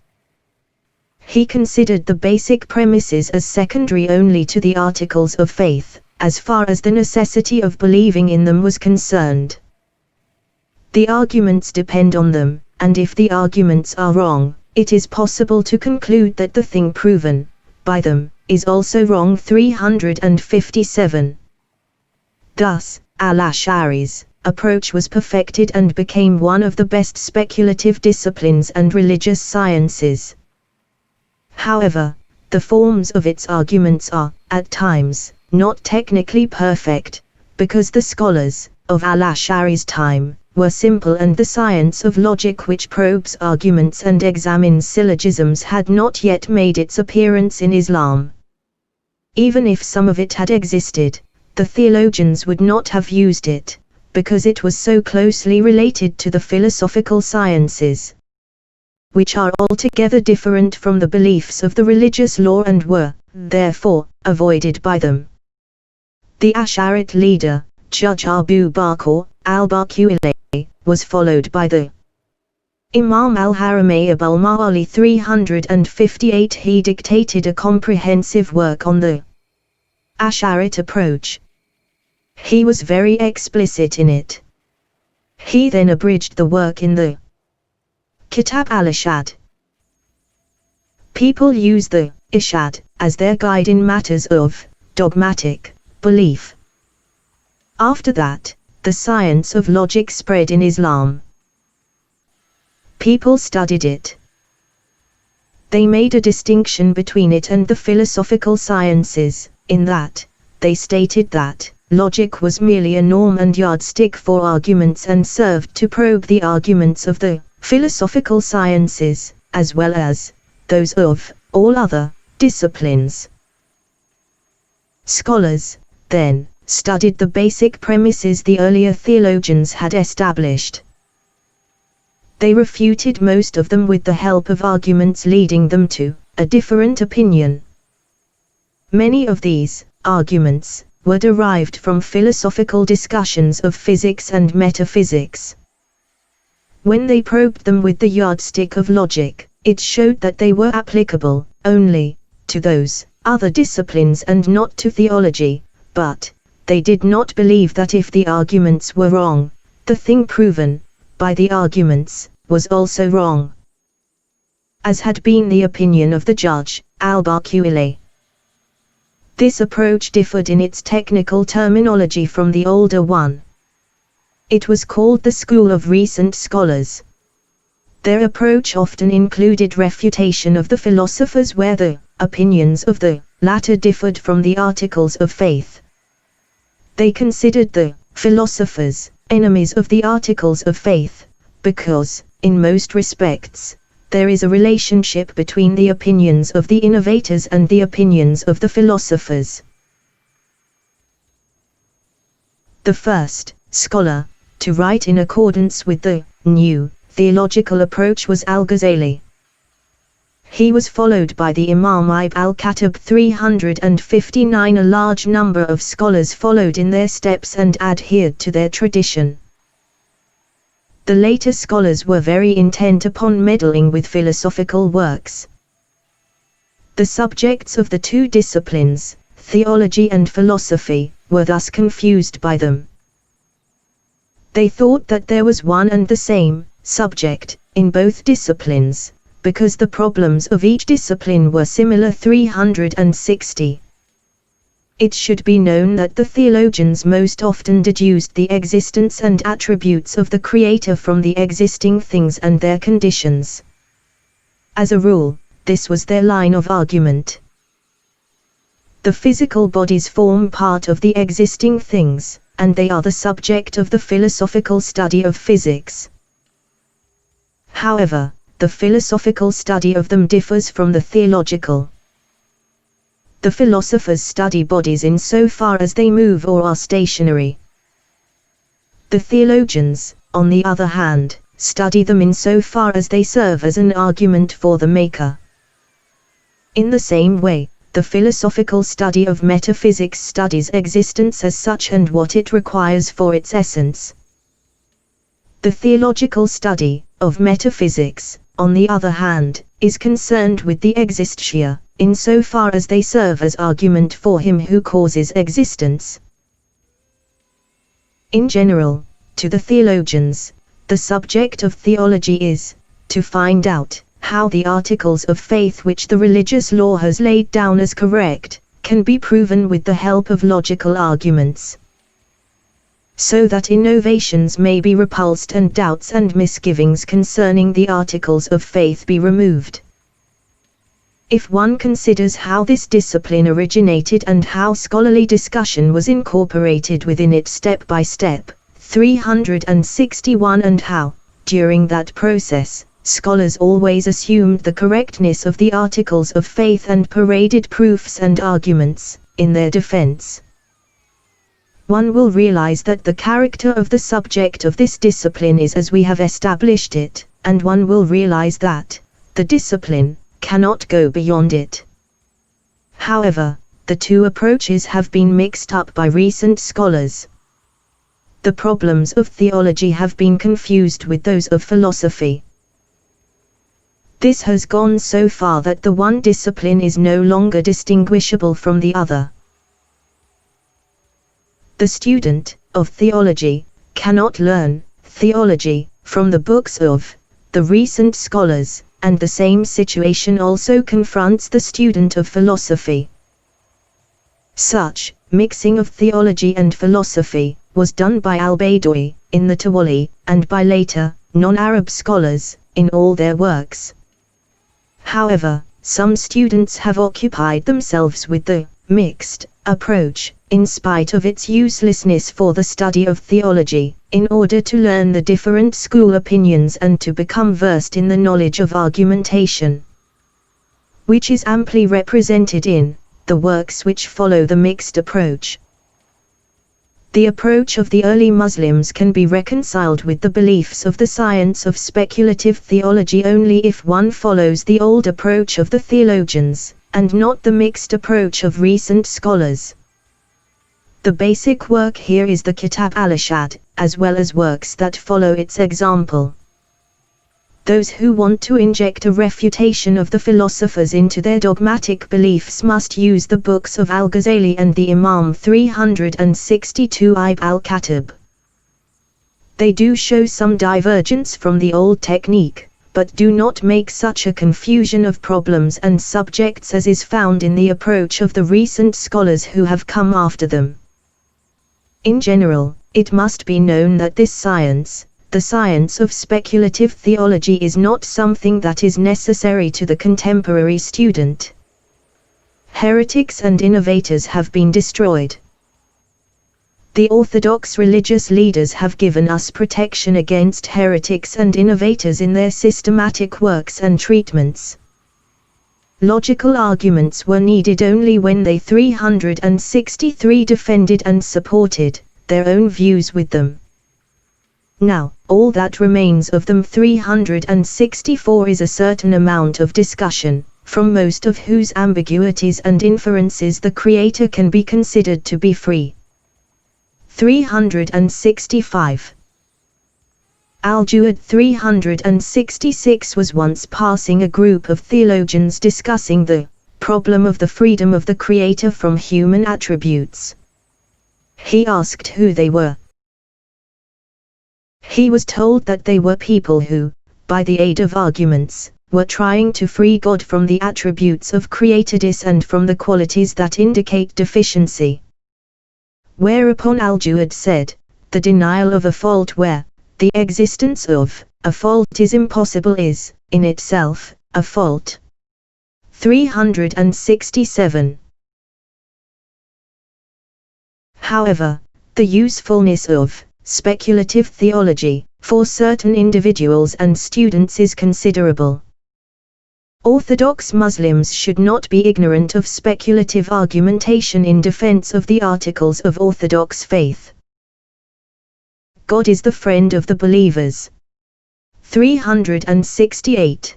He considered the basic premises as secondary only to the articles of faith, as far as the necessity of believing in them was concerned. The arguments depend on them, and if the arguments are wrong, it is possible to conclude that the thing proven by them is also wrong. 357. Thus, al-Ash'ari's approach was perfected and became one of the best speculative disciplines and religious sciences. However, the forms of its arguments are, at times, not technically perfect, because the scholars of al-Ash'ari's time were simple and the science of logic which probes arguments and examines syllogisms had not yet made its appearance in Islam. Even if some of it had existed, the theologians would not have used it, because it was so closely related to the philosophical sciences, which are altogether different from the beliefs of the religious law and were, therefore, avoided by them. The Ash'arite leader, Judge Abu Bakr al-Baqi was followed by the Imam al-Haramayn Abul Ma'ali 358. He dictated a comprehensive work on the Ash'arite approach. He was very explicit in it. He then abridged the work in the Kitab al-Ishad. People use the Ishad as their guide in matters of dogmatic belief. After that, the science of logic spread in Islam. People studied it. They made a distinction between it and the philosophical sciences, in that they stated that logic was merely a norm and yardstick for arguments and served to probe the arguments of the philosophical sciences, as well as those of all other disciplines. Scholars, then, studied the basic premises the earlier theologians had established. They refuted most of them with the help of arguments leading them to a different opinion. Many of these arguments were derived from philosophical discussions of physics and metaphysics. When they probed them with the yardstick of logic, it showed that they were applicable only to those other disciplines and not to theology, but they did not believe that if the arguments were wrong, the thing proven by the arguments was also wrong, as had been the opinion of the Judge al-Baqi. This approach differed in its technical terminology from the older one. It was called the school of recent scholars. Their approach often included refutation of the philosophers where the opinions of the latter differed from the articles of faith. They considered the philosophers enemies of the articles of faith, because, in most respects, there is a relationship between the opinions of the innovators and the opinions of the philosophers. The first scholar to write in accordance with the new theological approach was al-Ghazali. He was followed by the Imam Ibn al-Khattab 359. A large number of scholars followed in their steps and adhered to their tradition. The later scholars were very intent upon meddling with philosophical works. The subjects of the two disciplines, theology and philosophy, were thus confused by them. They thought that there was one and the same subject in both disciplines, because the problems of each discipline were similar. 360. It should be known that the theologians most often deduced the existence and attributes of the Creator from the existing things and their conditions. As a rule, this was their line of argument. The physical bodies form part of the existing things, and they are the subject of the philosophical study of physics. However, the philosophical study of them differs from the theological. The philosophers study bodies in so far as they move or are stationary. The theologians, on the other hand, study them in so far as they serve as an argument for the Maker. In the same way, the philosophical study of metaphysics studies existence as such and what it requires for its essence. The theological study of metaphysics, on the other hand, is concerned with the existentia, in so far as they serve as argument for him who causes existence. In general, to the theologians, the subject of theology is to find out how the articles of faith which the religious law has laid down as correct can be proven with the help of logical arguments, so that innovations may be repulsed and doubts and misgivings concerning the articles of faith be removed. If one considers how this discipline originated and how scholarly discussion was incorporated within it step by step, 361, and how, during that process, scholars always assumed the correctness of the articles of faith and paraded proofs and arguments in their defense, one will realize that the character of the subject of this discipline is as we have established it, and one will realize that the discipline cannot go beyond it. However, the two approaches have been mixed up by recent scholars. The problems of theology have been confused with those of philosophy. This has gone so far that the one discipline is no longer distinguishable from the other. The student of theology cannot learn theology from the books of the recent scholars, and the same situation also confronts the student of philosophy. Such mixing of theology and philosophy was done by al-Baydawi in the Tawali, and by later non-Arab scholars in all their works. However, some students have occupied themselves with the mixed approach, in spite of its uselessness for the study of theology, in order to learn the different school opinions and to become versed in the knowledge of argumentation, which is amply represented in the works which follow the mixed approach. The approach of the early Muslims can be reconciled with the beliefs of the science of speculative theology only if one follows the old approach of the theologians, and not the mixed approach of recent scholars. The basic work here is the Kitab al-Ashad, as well as works that follow its example. Those who want to inject a refutation of the philosophers into their dogmatic beliefs must use the books of al-Ghazali and the Imam 362 Ibn al-Khattab. They do show some divergence from the old technique, but do not make such a confusion of problems and subjects as is found in the approach of the recent scholars who have come after them. In general, it must be known that this science, the science of speculative theology, is not something that is necessary to the contemporary student. Heretics and innovators have been destroyed. The orthodox religious leaders have given us protection against heretics and innovators in their systematic works and treatments. Logical arguments were needed only when they 363 defended and supported their own views with them. Now, all that remains of them 364 is a certain amount of discussion, from most of whose ambiguities and inferences the Creator can be considered to be free. 365. Al-Juwad 366 was once passing a group of theologians discussing the problem of the freedom of the Creator from human attributes. He asked who they were. He was told that they were people who, by the aid of arguments, were trying to free God from the attributes of createdness and from the qualities that indicate deficiency. Whereupon Al-Juwad said, the denial of a fault where the existence of a fault is impossible is, in itself, a fault. 367. However, the usefulness of speculative theology for certain individuals and students is considerable. Orthodox Muslims should not be ignorant of speculative argumentation in defense of the articles of Orthodox faith. God is the friend of the believers. 368.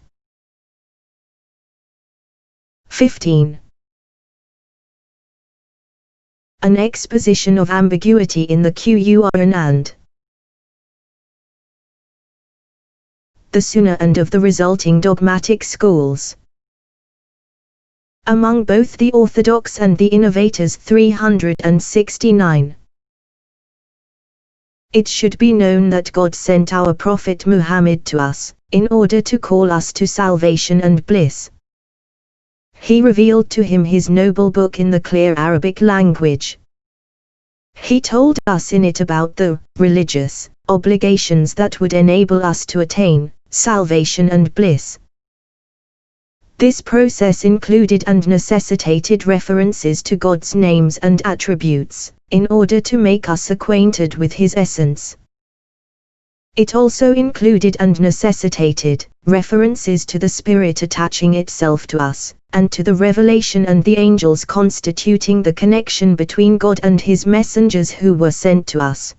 15. An exposition of ambiguity in the Qur'an and the Sunnah and of the resulting dogmatic schools. Among both the Orthodox and the Innovators. 369. It should be known that God sent our Prophet Muhammad to us, in order to call us to salvation and bliss. He revealed to him his noble book in the clear Arabic language. He told us in it about the religious obligations that would enable us to attain salvation and bliss. This process included and necessitated references to God's names and attributes, in order to make us acquainted with His essence. It also included and necessitated references to the Spirit attaching itself to us, and to the revelation and the angels constituting the connection between God and His messengers who were sent to us.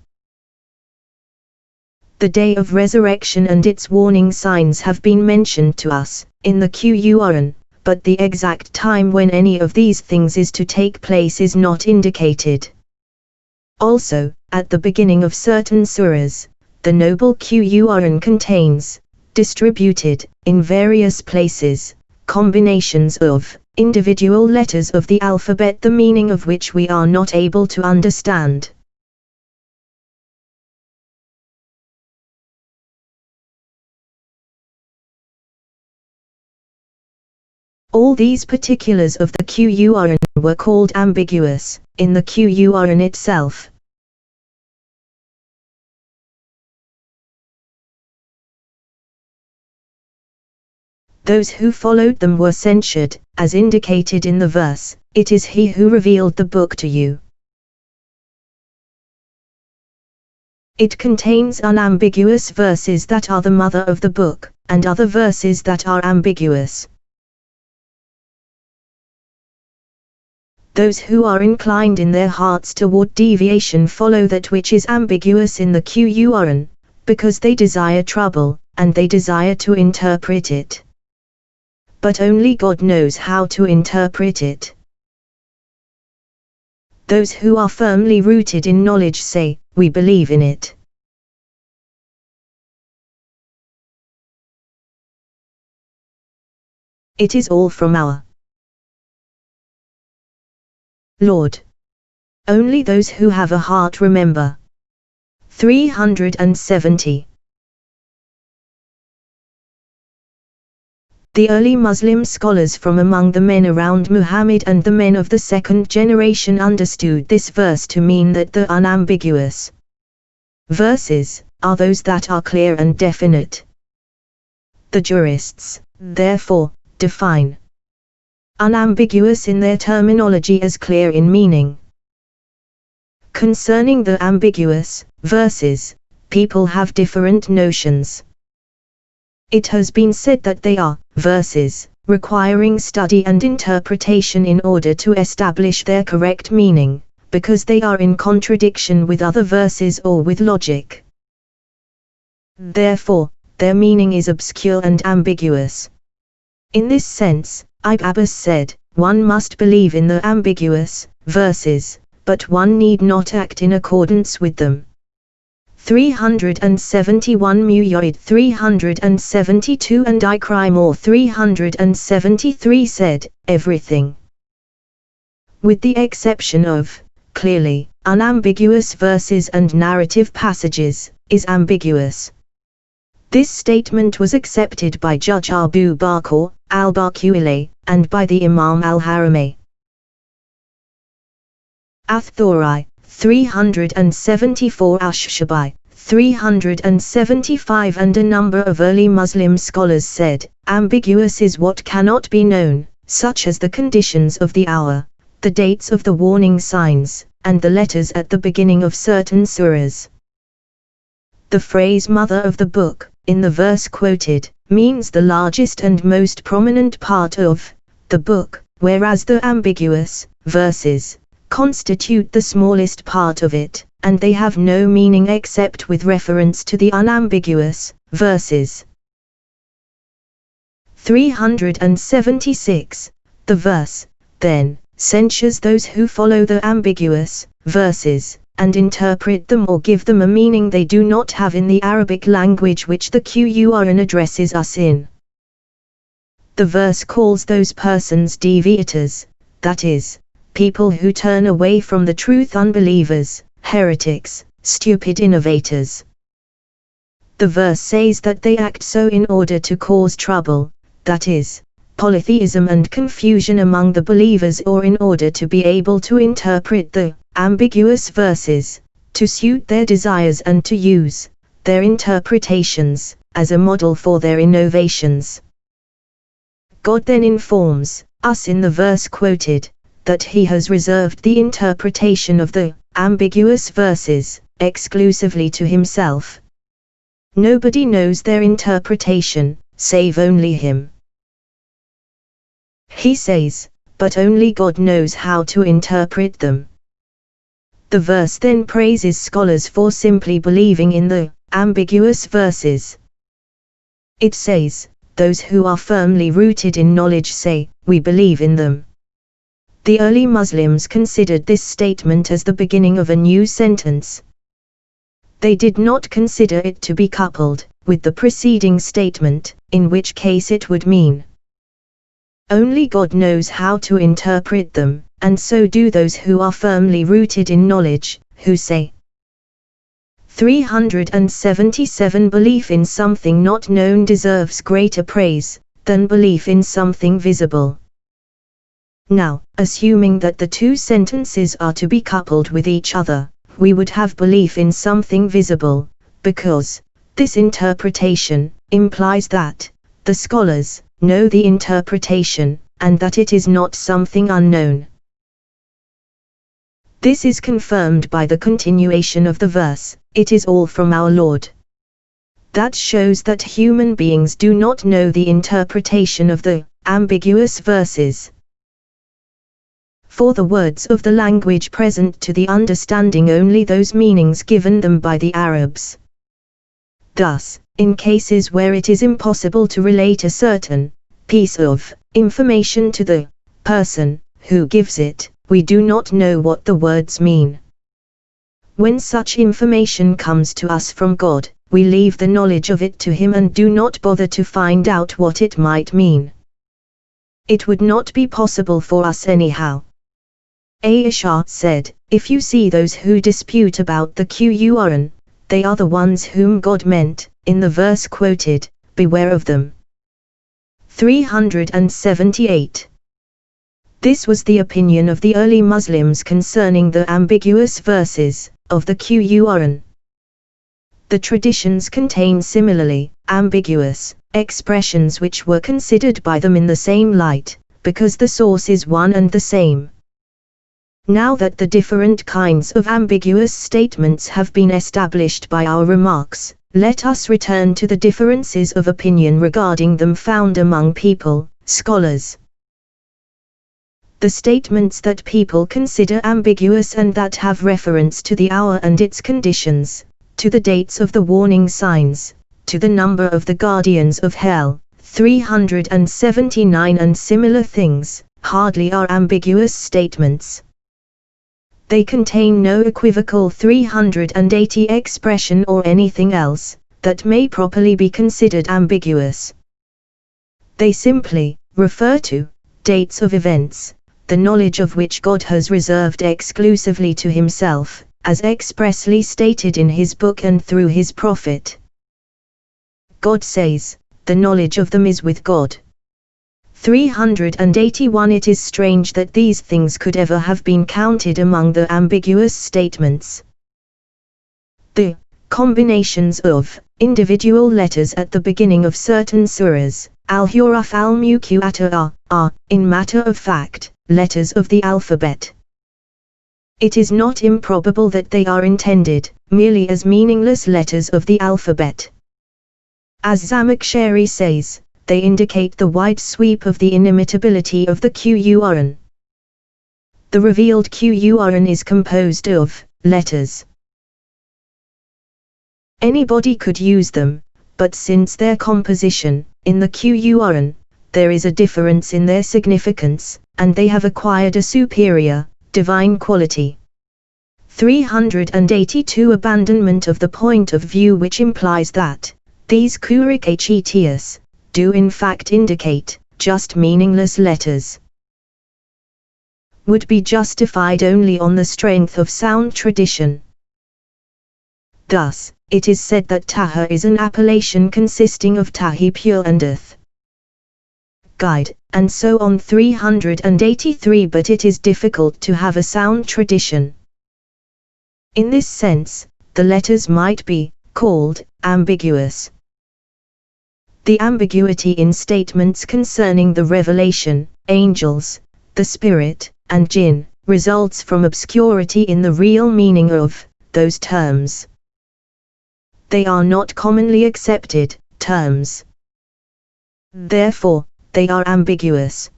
The day of resurrection and its warning signs have been mentioned to us in the Qur'an, but the exact time when any of these things is to take place is not indicated. Also, at the beginning of certain surahs, the noble Qur'an contains, distributed, in various places, combinations of individual letters of the alphabet the meaning of which we are not able to understand. All these particulars of the Qur'an were called ambiguous in the Qur'an itself. Those who followed them were censured, as indicated in the verse, "It is He who revealed the book to you." It contains unambiguous verses that are the mother of the book, and other verses that are ambiguous. Those who are inclined in their hearts toward deviation follow that which is ambiguous in the Qur'an, because they desire trouble, and they desire to interpret it. But only God knows how to interpret it. Those who are firmly rooted in knowledge say, "We believe in it." It is all from our Lord. Only those who have a heart remember. 370. The early Muslim scholars from among the men around Muhammad and the men of the second generation understood this verse to mean that the unambiguous verses are those that are clear and definite. The jurists, therefore, define unambiguous in their terminology as clear in meaning. Concerning the ambiguous verses, people have different notions. It has been said that they are verses requiring study and interpretation in order to establish their correct meaning, because they are in contradiction with other verses or with logic. Therefore, their meaning is obscure and ambiguous. In this sense, Ibn Abbas said, one must believe in the ambiguous verses, but one need not act in accordance with them. 371 Mu'ayyid 372 and Ikrimah 373 said, everything, with the exception of, clearly, unambiguous verses and narrative passages, is ambiguous. This statement was accepted by Judge Abu Bakr al-Baqili, and by the Imam al-Haramayn. Ath-Thawri, 374, Ash-Shabai, 375, and a number of early Muslim scholars said, ambiguous is what cannot be known, such as the conditions of the hour, the dates of the warning signs, and the letters at the beginning of certain surahs. The phrase mother of the book, in the verse quoted, means the largest and most prominent part of the book, whereas the ambiguous verses constitute the smallest part of it, and they have no meaning except with reference to the unambiguous verses. 376. The verse, then, censures those who follow the ambiguous verses, and interpret them or give them a meaning they do not have in the Arabic language which the Qur'an addresses us in. The verse calls those persons deviators, that is, people who turn away from the truth, unbelievers, heretics, stupid innovators. The verse says that they act so in order to cause trouble, that is, polytheism and confusion among the believers, or in order to be able to interpret the ambiguous verses to suit their desires and to use their interpretations as a model for their innovations. God then informs us in the verse quoted that He has reserved the interpretation of the ambiguous verses exclusively to Himself. Nobody knows their interpretation, save only Him. He says, but only God knows how to interpret them. The verse then praises scholars for simply believing in the ambiguous verses. It says, those who are firmly rooted in knowledge say, we believe in them. The early Muslims considered this statement as the beginning of a new sentence. They did not consider it to be coupled with the preceding statement, in which case it would mean, only God knows how to interpret them, and so do those who are firmly rooted in knowledge, who say. 377. Belief in something not known deserves greater praise than belief in something visible. Now, assuming that the two sentences are to be coupled with each other, we would have belief in something visible, because this interpretation implies that the scholars know the interpretation, and that it is not something unknown. This is confirmed by the continuation of the verse, it is all from our Lord. That shows that human beings do not know the interpretation of the ambiguous verses. For the words of the language present to the understanding only those meanings given them by the Arabs. Thus, in cases where it is impossible to relate a certain piece of information to the person who gives it, we do not know what the words mean. When such information comes to us from God, we leave the knowledge of it to Him and do not bother to find out what it might mean. It would not be possible for us anyhow. Aisha said, if you see those who dispute about the Qur'an, they are the ones whom God meant, in the verse quoted, beware of them. 378. This was the opinion of the early Muslims concerning the ambiguous verses of the Qur'an. The traditions contain similarly ambiguous expressions which were considered by them in the same light, because the source is one and the same. Now that the different kinds of ambiguous statements have been established by our remarks, let us return to the differences of opinion regarding them found among people, scholars. The statements that people consider ambiguous and that have reference to the hour and its conditions, to the dates of the warning signs, to the number of the guardians of hell, 379 and similar things, hardly are ambiguous statements. They contain no equivocal 380 expression or anything else that may properly be considered ambiguous. They simply refer to dates of events, the knowledge of which God has reserved exclusively to Himself, as expressly stated in His book and through His prophet. God says, the knowledge of them is with God. 381 It is strange that these things could ever have been counted among the ambiguous statements. The combinations of individual letters at the beginning of certain surahs, al-huruf al-muqatta are, in matter of fact, letters of the alphabet. It is not improbable that they are intended merely as meaningless letters of the alphabet. As Zamakhshari says, they indicate the wide sweep of the inimitability of the Qur'an. The revealed Qur'an is composed of letters. Anybody could use them, but since their composition, in the Qur'an, there is a difference in their significance, and they have acquired a superior, divine quality. 382 Abandonment of the point of view which implies that these Qur'an do in fact indicate just meaningless letters, would be justified only on the strength of sound tradition. Thus, it is said that Taha is an appellation consisting of Tahi pure and Ath guide, and so on. 383 But it is difficult to have a sound tradition. In this sense, the letters might be called ambiguous. The ambiguity in statements concerning the revelation, angels, the spirit, and jinn, results from obscurity in the real meaning of those terms. They are not commonly accepted terms. Therefore, they are ambiguous.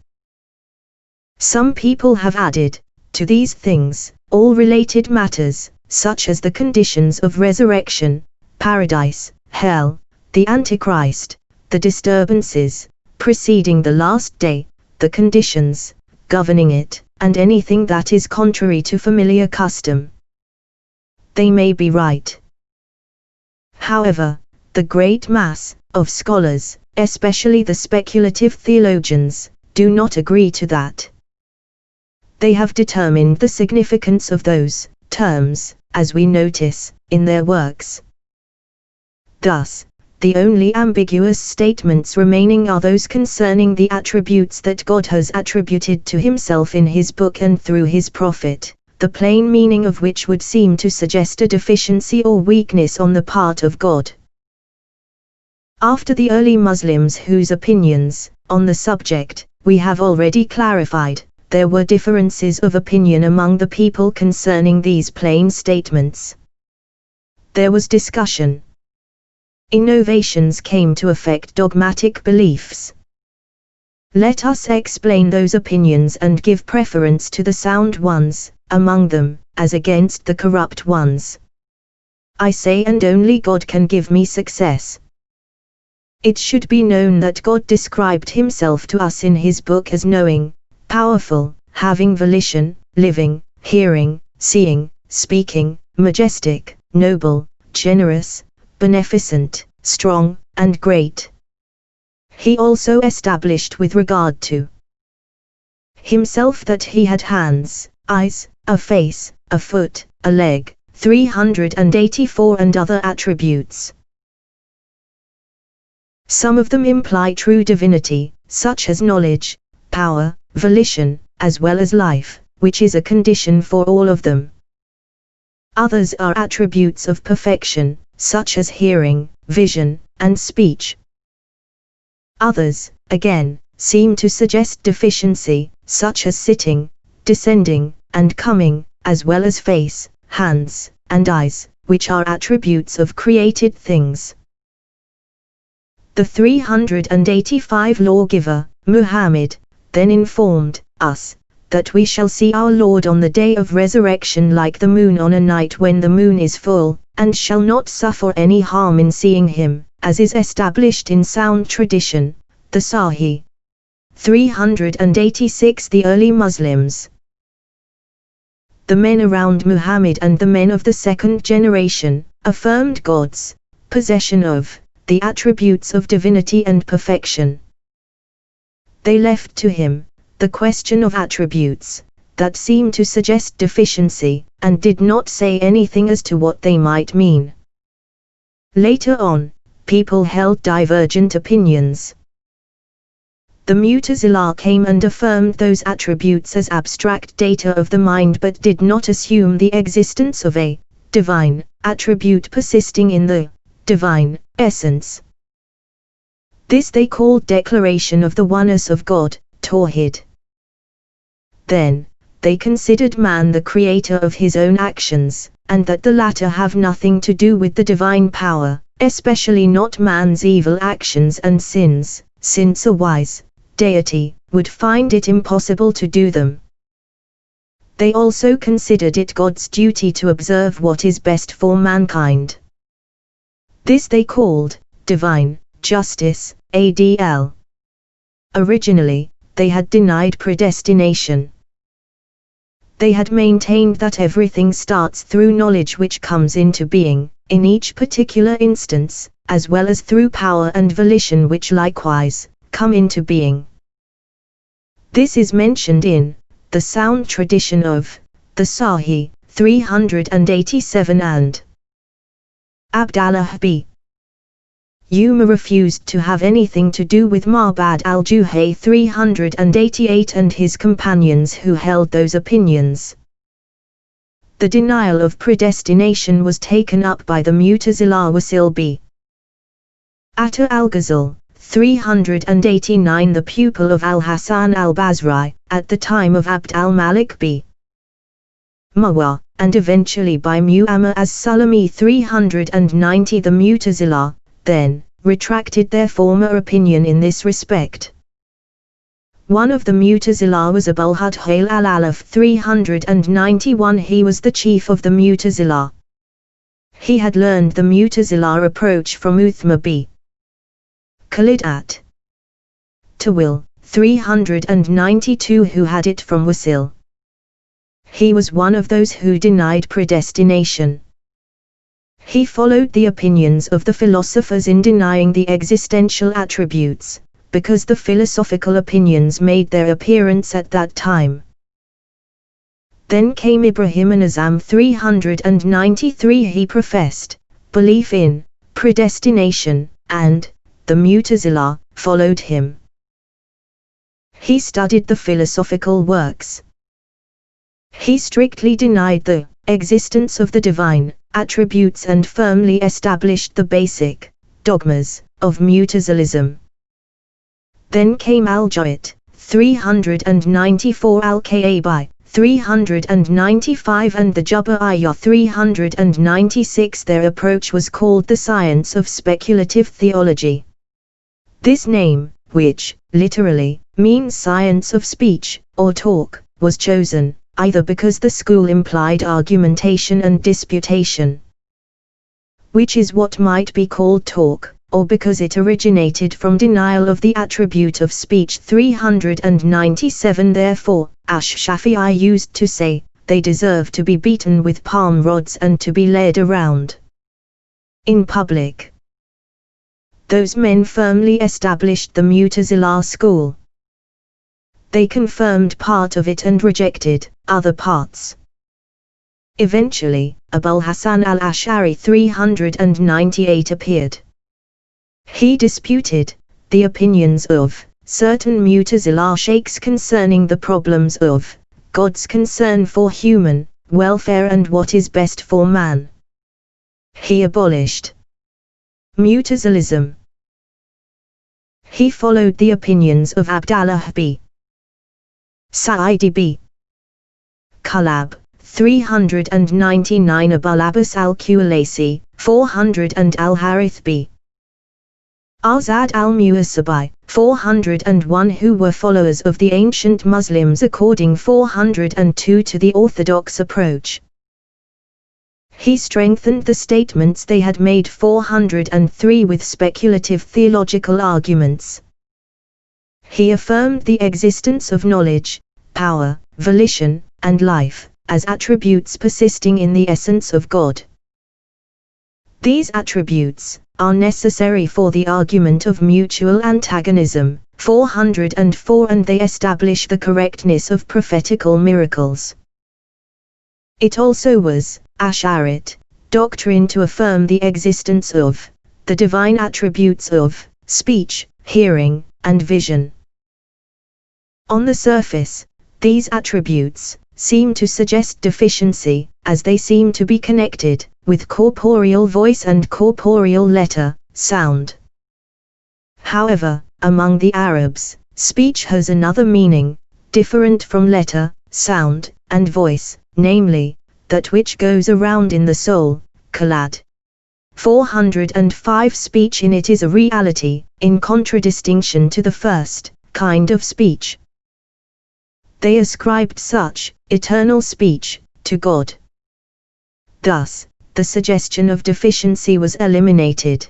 Some people have added to these things all related matters, such as the conditions of resurrection, paradise, hell, the Antichrist, the disturbances preceding the last day, the conditions governing it, and anything that is contrary to familiar custom. They may be right. However, the great mass of scholars, especially the speculative theologians, do not agree to that. They have determined the significance of those terms, as we notice, in their works. Thus, the only ambiguous statements remaining are those concerning the attributes that God has attributed to himself in his book and through his prophet, the plain meaning of which would seem to suggest a deficiency or weakness on the part of God. After the early Muslims whose opinions on the subject we have already clarified, there were differences of opinion among the people concerning these plain statements. There was discussion. Innovations came to affect dogmatic beliefs. Let us explain those opinions and give preference to the sound ones among them, as against the corrupt ones. I say, and only God can give me success. It should be known that God described himself to us in his book as knowing, powerful, having volition, living, hearing, seeing, speaking, majestic, noble, generous, beneficent, strong, and great. He also established with regard to himself that he had hands, eyes, a face, a foot, a leg, 384 and other attributes. Some of them imply true divinity, such as knowledge, power, volition, as well as life, which is a condition for all of them. Others are attributes of perfection, such as hearing, vision, and speech. Others, again, seem to suggest deficiency, such as sitting, descending, and coming, as well as face, hands, and eyes, which are attributes of created things. The 385 lawgiver, Muhammad, then informed us that we shall see our Lord on the day of resurrection like the moon on a night when the moon is full, and shall not suffer any harm in seeing him, as is established in sound tradition, the Sahih. 386 The early Muslims. The men around Muhammad and the men of the second generation, affirmed God's possession of the attributes of divinity and perfection. They left to him the question of attributes that seemed to suggest deficiency, and did not say anything as to what they might mean. Later on, people held divergent opinions. The Mu'tazilah came and affirmed those attributes as abstract data of the mind but did not assume the existence of a divine attribute persisting in the divine essence. This they called declaration of the oneness of God, Tawhid. Then, they considered man the creator of his own actions, and that the latter have nothing to do with the divine power, especially not man's evil actions and sins, since a wise deity would find it impossible to do them. They also considered it God's duty to observe what is best for mankind. This they called divine justice, ADL. Originally, they had denied predestination. They had maintained that everything starts through knowledge which comes into being, in each particular instance, as well as through power and volition which likewise come into being. This is mentioned in the sound tradition of the Sahih 387 and Abdallah b. Umar refused to have anything to do with Ma'bad al-Juhay 388 and his companions who held those opinions. The denial of predestination was taken up by the Mu'tazilah Wasil b. Atta al-Ghazal 389, the pupil of al-Hasan al-Basri, at the time of Abd al-Malik b. Marwah, and eventually by Mu'ammar as-Sulami 390. The Mu'tazilah, then, retracted their former opinion in this respect. One of the Mu'tazilah was Abul Hudhayl al-Alaf 391. He was the chief of the Mu'tazilah. He had learned the Mu'tazilah approach from Uthma b. Khalid at Tawil 392, who had it from Wasil. He was one of those who denied predestination. He followed the opinions of the philosophers in denying the existential attributes, because the philosophical opinions made their appearance at that time. Then came Ibrahim an-Nazam 393. He professed belief in predestination, and the Mu'tazilah followed him. He studied the philosophical works. He strictly denied the existence of the divine attributes and firmly established the basic dogmas of Mu'tazilism. Then came al-Jawat 394, al-Ka'bi 395 and the Jabariyah 396. Their approach was called the science of speculative theology. This name, which literally means science of speech or talk, was chosen either because the school implied argumentation and disputation, which is what might be called talk, or because it originated from denial of the attribute of speech. 397. Therefore, Ash-Shafi'i used to say, they deserve to be beaten with palm rods and to be led around in public. Those men firmly established the Mu'tazilah school. They confirmed part of it and rejected other parts. Eventually, Abul Hasan al-Ash'ari 398 appeared. He disputed the opinions of certain Mu'tazilah sheikhs concerning the problems of God's concern for human welfare and what is best for man. He abolished Mu'tazilism. He followed the opinions of Abdallah b. Sa'id b. Kalab 399, Abul Abbas al-Kulaysi 400 and al-Harith b. Azad al-Mu'asabi 401, who were followers of the ancient Muslims according 402 to the orthodox approach. He strengthened the statements they had made 403 with speculative theological arguments. He affirmed the existence of knowledge, power, volition, and life, as attributes persisting in the essence of God. These attributes are necessary for the argument of mutual antagonism, 404, and they establish the correctness of prophetical miracles. It also was Ash'arite doctrine to affirm the existence of the divine attributes of speech, hearing, and vision. On the surface, these attributes seem to suggest deficiency, as they seem to be connected with corporeal voice and corporeal letter, sound. However, among the Arabs, speech has another meaning, different from letter, sound, and voice, namely, that which goes around in the soul, kalad. 405 Speech in it is a reality, in contradistinction to the first kind of speech. They ascribed such eternal speech to God. Thus, the suggestion of deficiency was eliminated.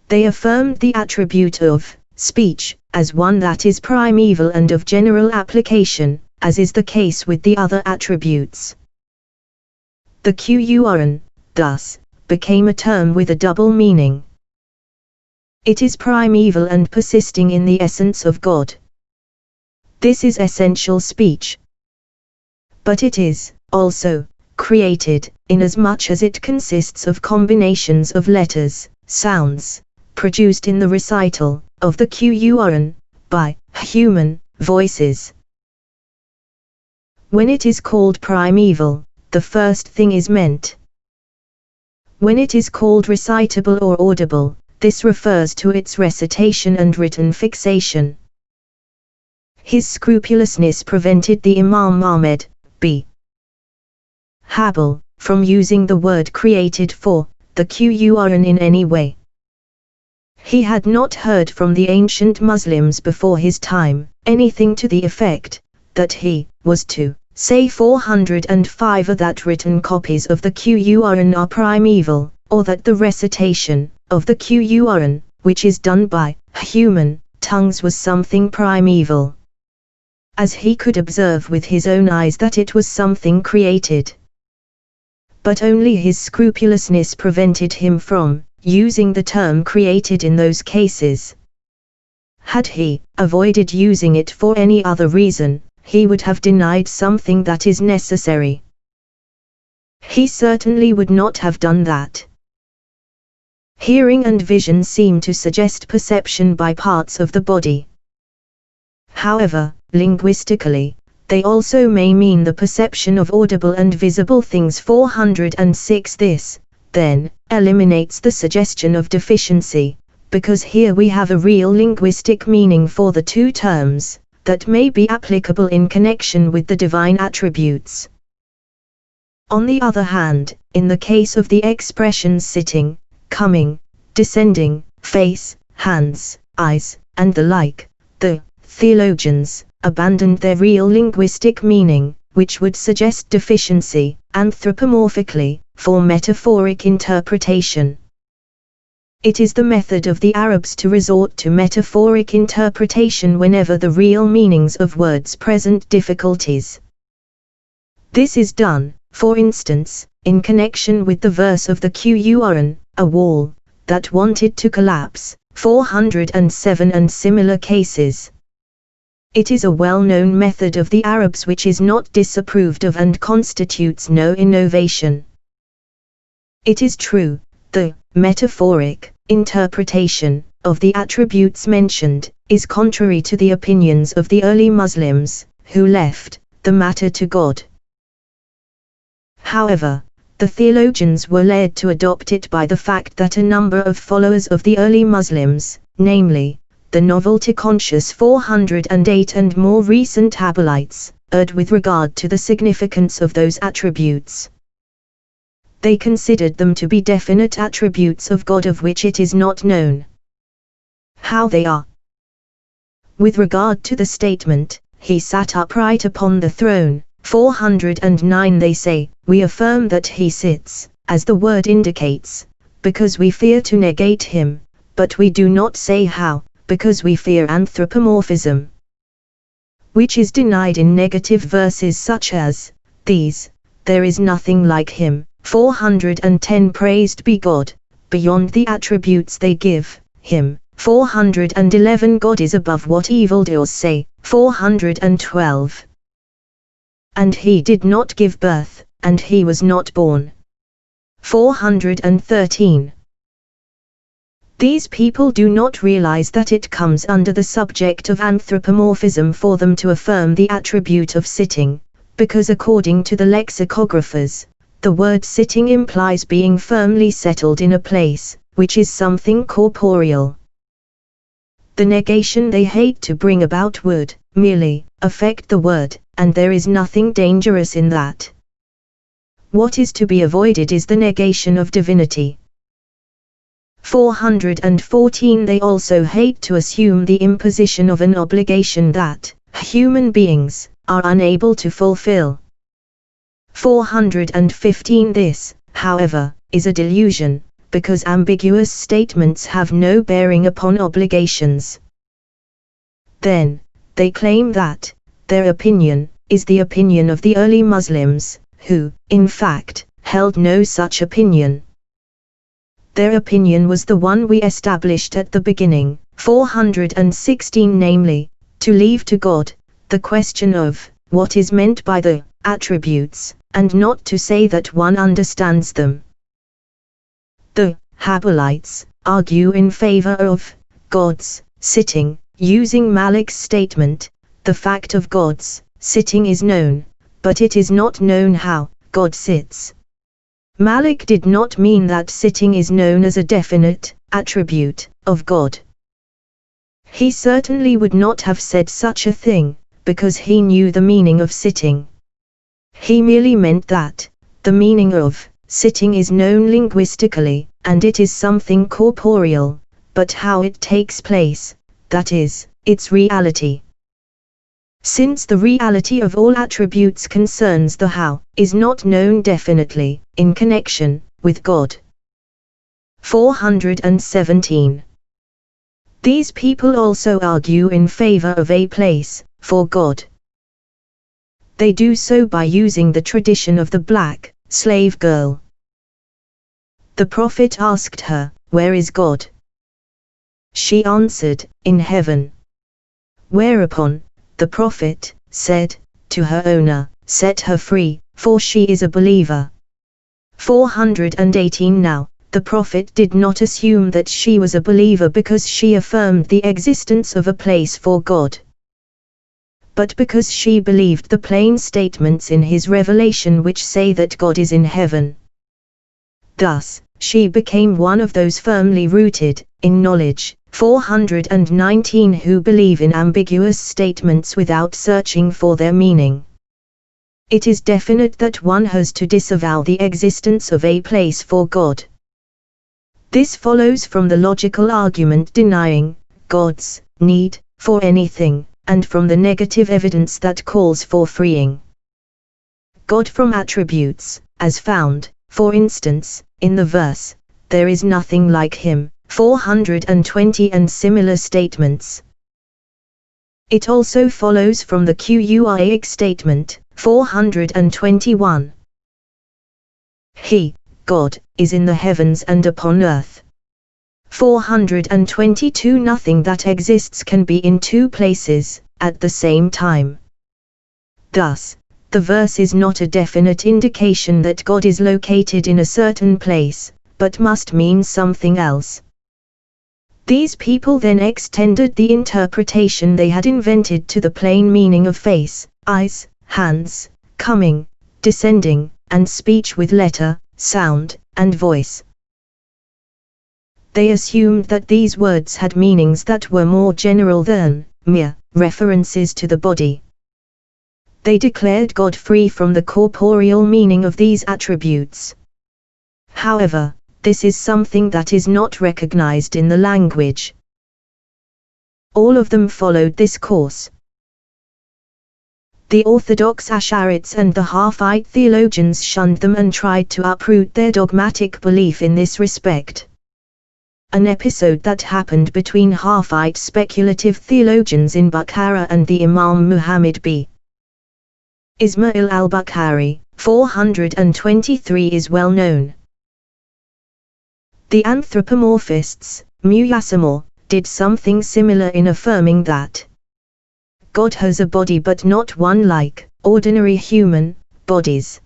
They affirmed the attribute of speech as one that is primeval and of general application, as is the case with the other attributes. The Qur'an, thus, became a term with a double meaning. It is primeval and persisting in the essence of God. This is essential speech. But it is, also, created, inasmuch as it consists of combinations of letters, sounds, produced in the recital of the Qur'an by human voices. When it is called primeval, the first thing is meant. When it is called recitable or audible, this refers to its recitation and written fixation. His scrupulousness prevented the Imam Ahmed, b. Hanbal, from using the word created for the Qur'an in any way. He had not heard from the ancient Muslims before his time anything to the effect that he was to say 405 of that written copies of the Qur'an are primeval, or that the recitation of the Qur'an, which is done by human tongues, was something primeval. As he could observe with his own eyes that it was something created. But only his scrupulousness prevented him from using the term created in those cases. Had he avoided using it for any other reason, he would have denied something that is necessary. He certainly would not have done that. Hearing and vision seem to suggest perception by parts of the body. However, linguistically, they also may mean the perception of audible and visible things. 406 This, then, eliminates the suggestion of deficiency, because here we have a real linguistic meaning for the two terms, that may be applicable in connection with the divine attributes. On the other hand, in the case of the expressions sitting, coming, descending, face, hands, eyes, and the like, the theologians abandoned their real linguistic meaning, which would suggest deficiency, anthropomorphically, for metaphoric interpretation. It is the method of the Arabs to resort to metaphoric interpretation whenever the real meanings of words present difficulties. This is done, for instance, in connection with the verse of the Qur'an, a wall that wanted to collapse, 407 and similar cases. It is a well-known method of the Arabs which is not disapproved of and constitutes no innovation. It is true, the metaphoric interpretation of the attributes mentioned is contrary to the opinions of the early Muslims, who left the matter to God. However, the theologians were led to adopt it by the fact that a number of followers of the early Muslims, namely, the novelty-conscious 408 and more recent Habbalites, erred with regard to the significance of those attributes. They considered them to be definite attributes of God of which it is not known how they are. With regard to the statement, "He sat upright upon the throne," 409 they say, "We affirm that he sits, as the word indicates, because we fear to negate him, but we do not say how, because we fear anthropomorphism, which is denied in negative verses such as these, 'There is nothing like him,' 410 Praised be God, beyond the attributes they give him, 411 God is above what evildoers say, 412 and he did not give birth, and he was not born, 413 These people do not realize that it comes under the subject of anthropomorphism for them to affirm the attribute of sitting, because according to the lexicographers, the word sitting implies being firmly settled in a place, which is something corporeal. The negation they hate to bring about would merely affect the word, and there is nothing dangerous in that. What is to be avoided is the negation of divinity. 414 They also hate to assume the imposition of an obligation that human beings are unable to fulfill. 415 This, however, is a delusion, because ambiguous statements have no bearing upon obligations. Then, they claim that their opinion is the opinion of the early Muslims, who, in fact, held no such opinion. Their opinion was the one we established at the beginning, 416, namely, to leave to God the question of what is meant by the attributes, and not to say that one understands them. The Habulites argue in favor of God's sitting, using Malik's statement, the fact of God's sitting is known, but it is not known how God sits. Malik did not mean that sitting is known as a definite attribute of God. He certainly would not have said such a thing, because he knew the meaning of sitting. He merely meant that the meaning of sitting is known linguistically, and it is something corporeal, but how it takes place, that is, its reality. Since the reality of all attributes concerns the how, is not known definitely, in connection with God. 417. These people also argue in favor of a place for God. They do so by using the tradition of the black slave girl. The Prophet asked her, "Where is God?" She answered, "In heaven." Whereupon, the Prophet said to her owner, "Set her free, for she is a believer." 418 Now, the Prophet did not assume that she was a believer because she affirmed the existence of a place for God, but because she believed the plain statements in his revelation which say that God is in heaven. Thus, she became one of those firmly rooted in knowledge, 419, who believe in ambiguous statements without searching for their meaning. It is definite that one has to disavow the existence of a place for God. This follows from the logical argument denying God's need for anything, and from the negative evidence that calls for freeing God from attributes, as found, for instance, in the verse, "There is nothing like him," 420, and similar statements. It also follows from the Quranic statement, 421. He, God, is in the heavens and upon earth. 422 Nothing that exists can be in two places at the same time. Thus, the verse is not a definite indication that God is located in a certain place, but must mean something else. These people then extended the interpretation they had invented to the plain meaning of face, eyes, hands, coming, descending, and speech with letter, sound, and voice. They assumed that these words had meanings that were more general than mere references to the body. They declared God free from the corporeal meaning of these attributes. However, this is something that is not recognized in the language. All of them followed this course. The Orthodox Ash'arites and the Hafite theologians shunned them and tried to uproot their dogmatic belief in this respect. An episode that happened between Hafite speculative theologians in Bukhara and the Imam Muhammad b. Ismail al-Bukhari, 423, is well known. The anthropomorphists, Muqaddimah, did something similar in affirming that God has a body but not one like ordinary human bodies.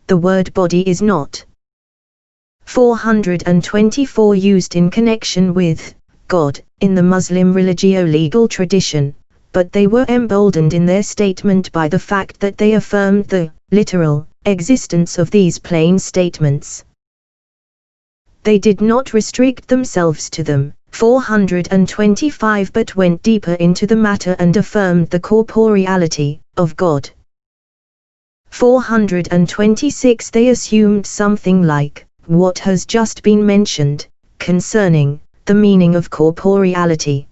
The word body is not 424 used in connection with God in the Muslim religio-legal tradition, but they were emboldened in their statement by the fact that they affirmed the literal existence of these plain statements. They did not restrict themselves to them, 425, but went deeper into the matter and affirmed the corporeality of God. 426 They assumed something like what has just been mentioned concerning the meaning of corporeality.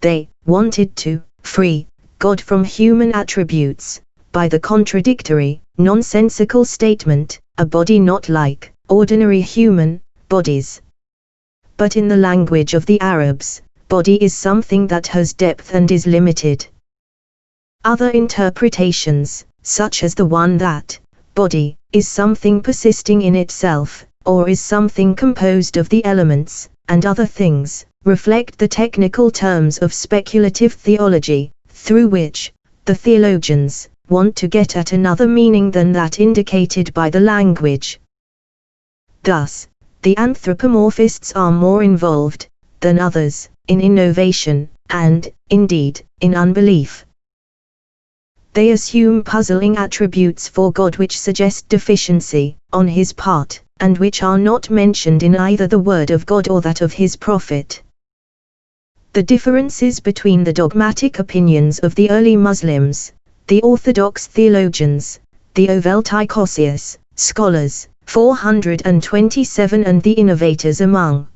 They wanted to free God from human attributes by the contradictory, nonsensical statement, a body not like ordinary human bodies. But in the language of the Arabs, body is something that has depth and is limited. Other interpretations, such as the one that body is something persisting in itself, or is something composed of the elements, and other things, reflect the technical terms of speculative theology, through which the theologians want to get at another meaning than that indicated by the language. Thus, the anthropomorphists are more involved than others in innovation, and, indeed, in unbelief. They assume puzzling attributes for God which suggest deficiency on his part, and which are not mentioned in either the word of God or that of his prophet. The differences between the dogmatic opinions of the early Muslims, the Orthodox theologians, the Oveltikosius scholars, 427, and the innovators among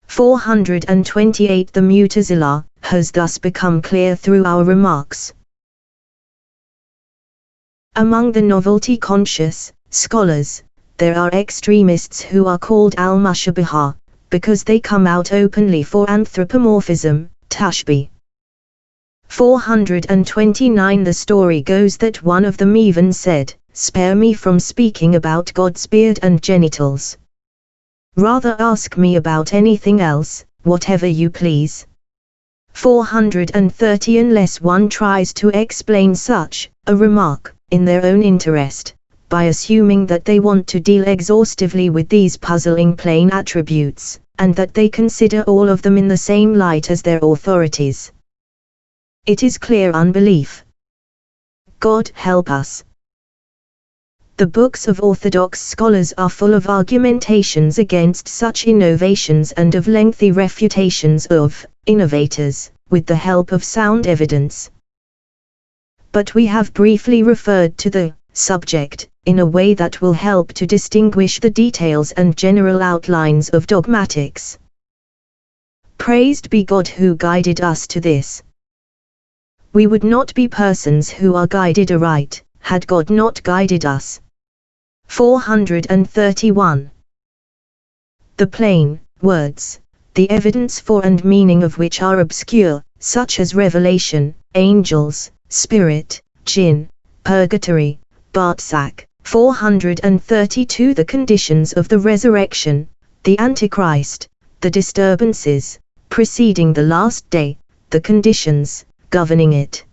428 the Mu'tazilah, has thus become clear through our remarks. Among the novelty-conscious scholars, there are extremists who are called al-mushabbiha, because they come out openly for anthropomorphism, tashbih. 429 The story goes that one of them even said, "Spare me from speaking about God's beard and genitals. Rather ask me about anything else, whatever you please." 430 Unless one tries to explain such a remark in their own interest, by assuming that they want to deal exhaustively with these puzzling plain attributes, and that they consider all of them in the same light as their authorities, it is clear unbelief. God help us. The books of Orthodox scholars are full of argumentations against such innovations and of lengthy refutations of innovators, with the help of sound evidence. But we have briefly referred to the subject in a way that will help to distinguish the details and general outlines of dogmatics. Praised be God who guided us to this. We would not be persons who are guided aright, had God not guided us. 431. The plain words, the evidence for and meaning of which are obscure, such as revelation, angels, spirit, jinn, purgatory, Barzakh. 432 The conditions of the resurrection, the Antichrist, the disturbances preceding the last day, the conditions governing it,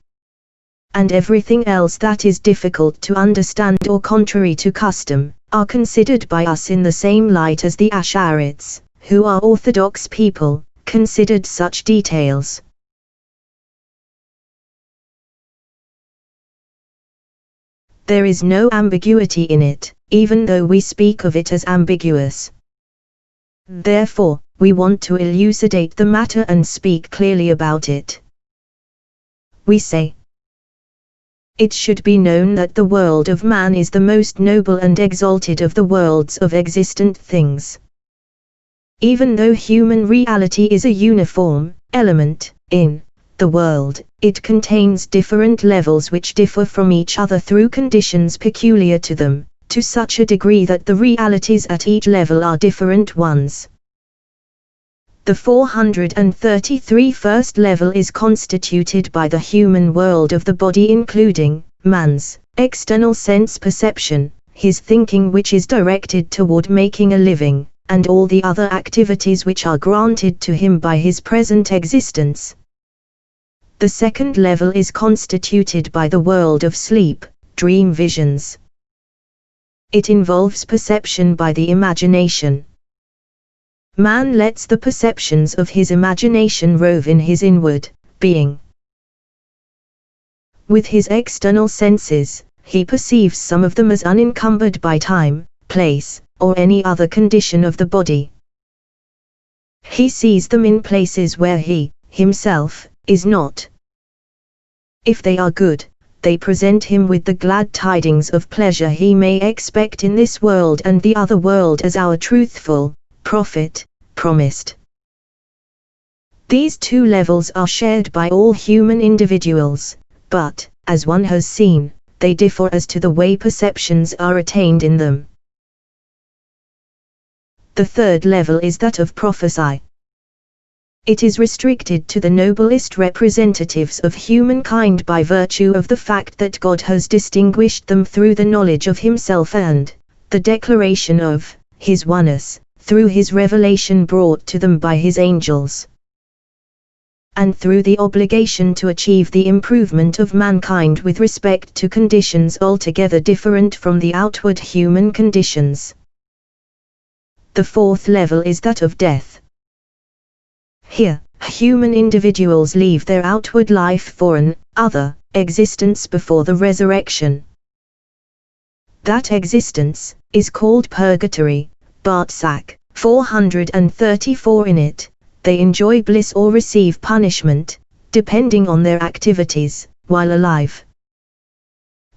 and everything else that is difficult to understand or contrary to custom, are considered by us in the same light as the Ash'arites, who are orthodox people, considered such details. There is no ambiguity in it, even though we speak of it as ambiguous. Therefore, we want to elucidate the matter and speak clearly about it. We say, it should be known that the world of man is the most noble and exalted of the worlds of existent things. Even though human reality is a uniform element in the world, it contains different levels which differ from each other through conditions peculiar to them, to such a degree that the realities at each level are different ones. The 433 first level is constituted by the human world of the body, including man's external sense perception, his thinking which is directed toward making a living, and all the other activities which are granted to him by his present existence. The second level is constituted by the world of sleep, dream visions. it involves perception by the imagination. Man lets the perceptions of his imagination rove in his inward being. With his external senses, he perceives some of them as unencumbered by time, place, or any other condition of the body. He sees them in places where he, himself, is not. If they are good, they present him with the glad tidings of pleasure he may expect in this world and the other world as our truthful prophet promised. These two levels are shared by all human individuals, but, as one has seen, they differ as to the way perceptions are attained in them. The third level is that of prophecy. It is restricted to the noblest representatives of humankind by virtue of the fact that God has distinguished them through the knowledge of Himself and the declaration of His oneness, through His revelation brought to them by His angels, and through the obligation to achieve the improvement of mankind with respect to conditions altogether different from the outward human conditions. The fourth level is that of death. Here, human individuals leave their outward life for an other existence before the resurrection. That existence is called purgatory, Bartsak, 434. In it, they enjoy bliss or receive punishment, depending on their activities, while alive.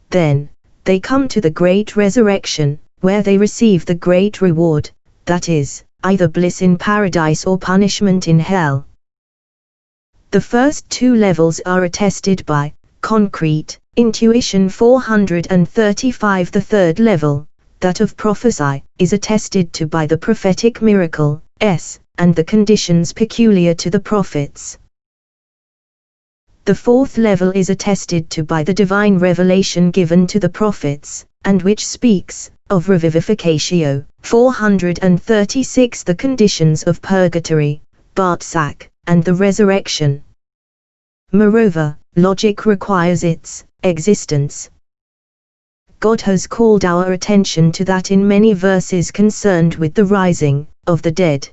Then, they come to the great resurrection, where they receive the great reward, that is, either bliss in paradise or punishment in hell. The first two levels are attested by concrete intuition 435. The third level, that of prophecy, is attested to by the prophetic miracle, and the conditions peculiar to the prophets. The fourth level is attested to by the divine revelation given to the prophets, and which speaks of revivificatio, 436. The conditions of purgatory, Bartsak, and the resurrection. Moreover, logic requires its existence. God has called our attention to that in many verses concerned with the rising of the dead.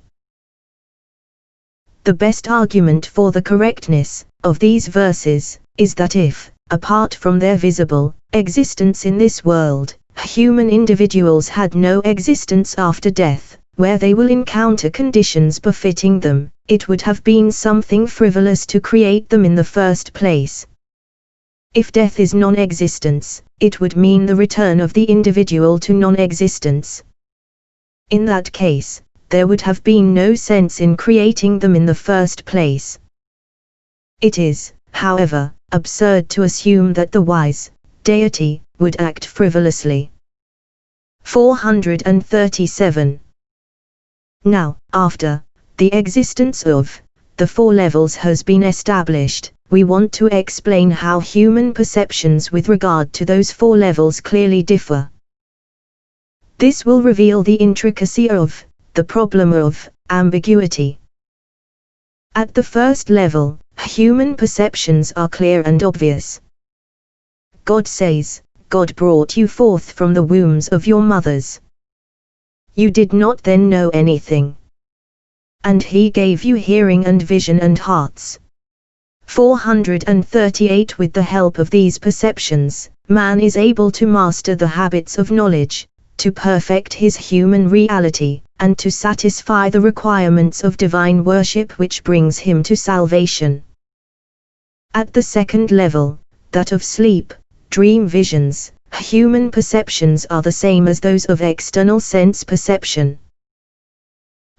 The best argument for the correctness of these verses is that if, apart from their visible existence in this world, human individuals had no existence after death, where they will encounter conditions befitting them, it would have been something frivolous to create them in the first place. If death is non-existence, it would mean the return of the individual to non-existence. In that case, there would have been no sense in creating them in the first place. It is, however, absurd to assume that the wise deity would act frivolously. 437. Now, after the existence of the four levels has been established, we want to explain how human perceptions with regard to those four levels clearly differ. This will reveal the intricacy of the problem of ambiguity. At the first level, human perceptions are clear and obvious. God says, God brought you forth from the wombs of your mothers. You did not then know anything. And He gave you hearing and vision and hearts. 438. With the help of these perceptions, man is able to master the habits of knowledge, to perfect his human reality, and to satisfy the requirements of divine worship which brings him to salvation. At the second level, that of sleep, dream visions, human perceptions are the same as those of external sense perception.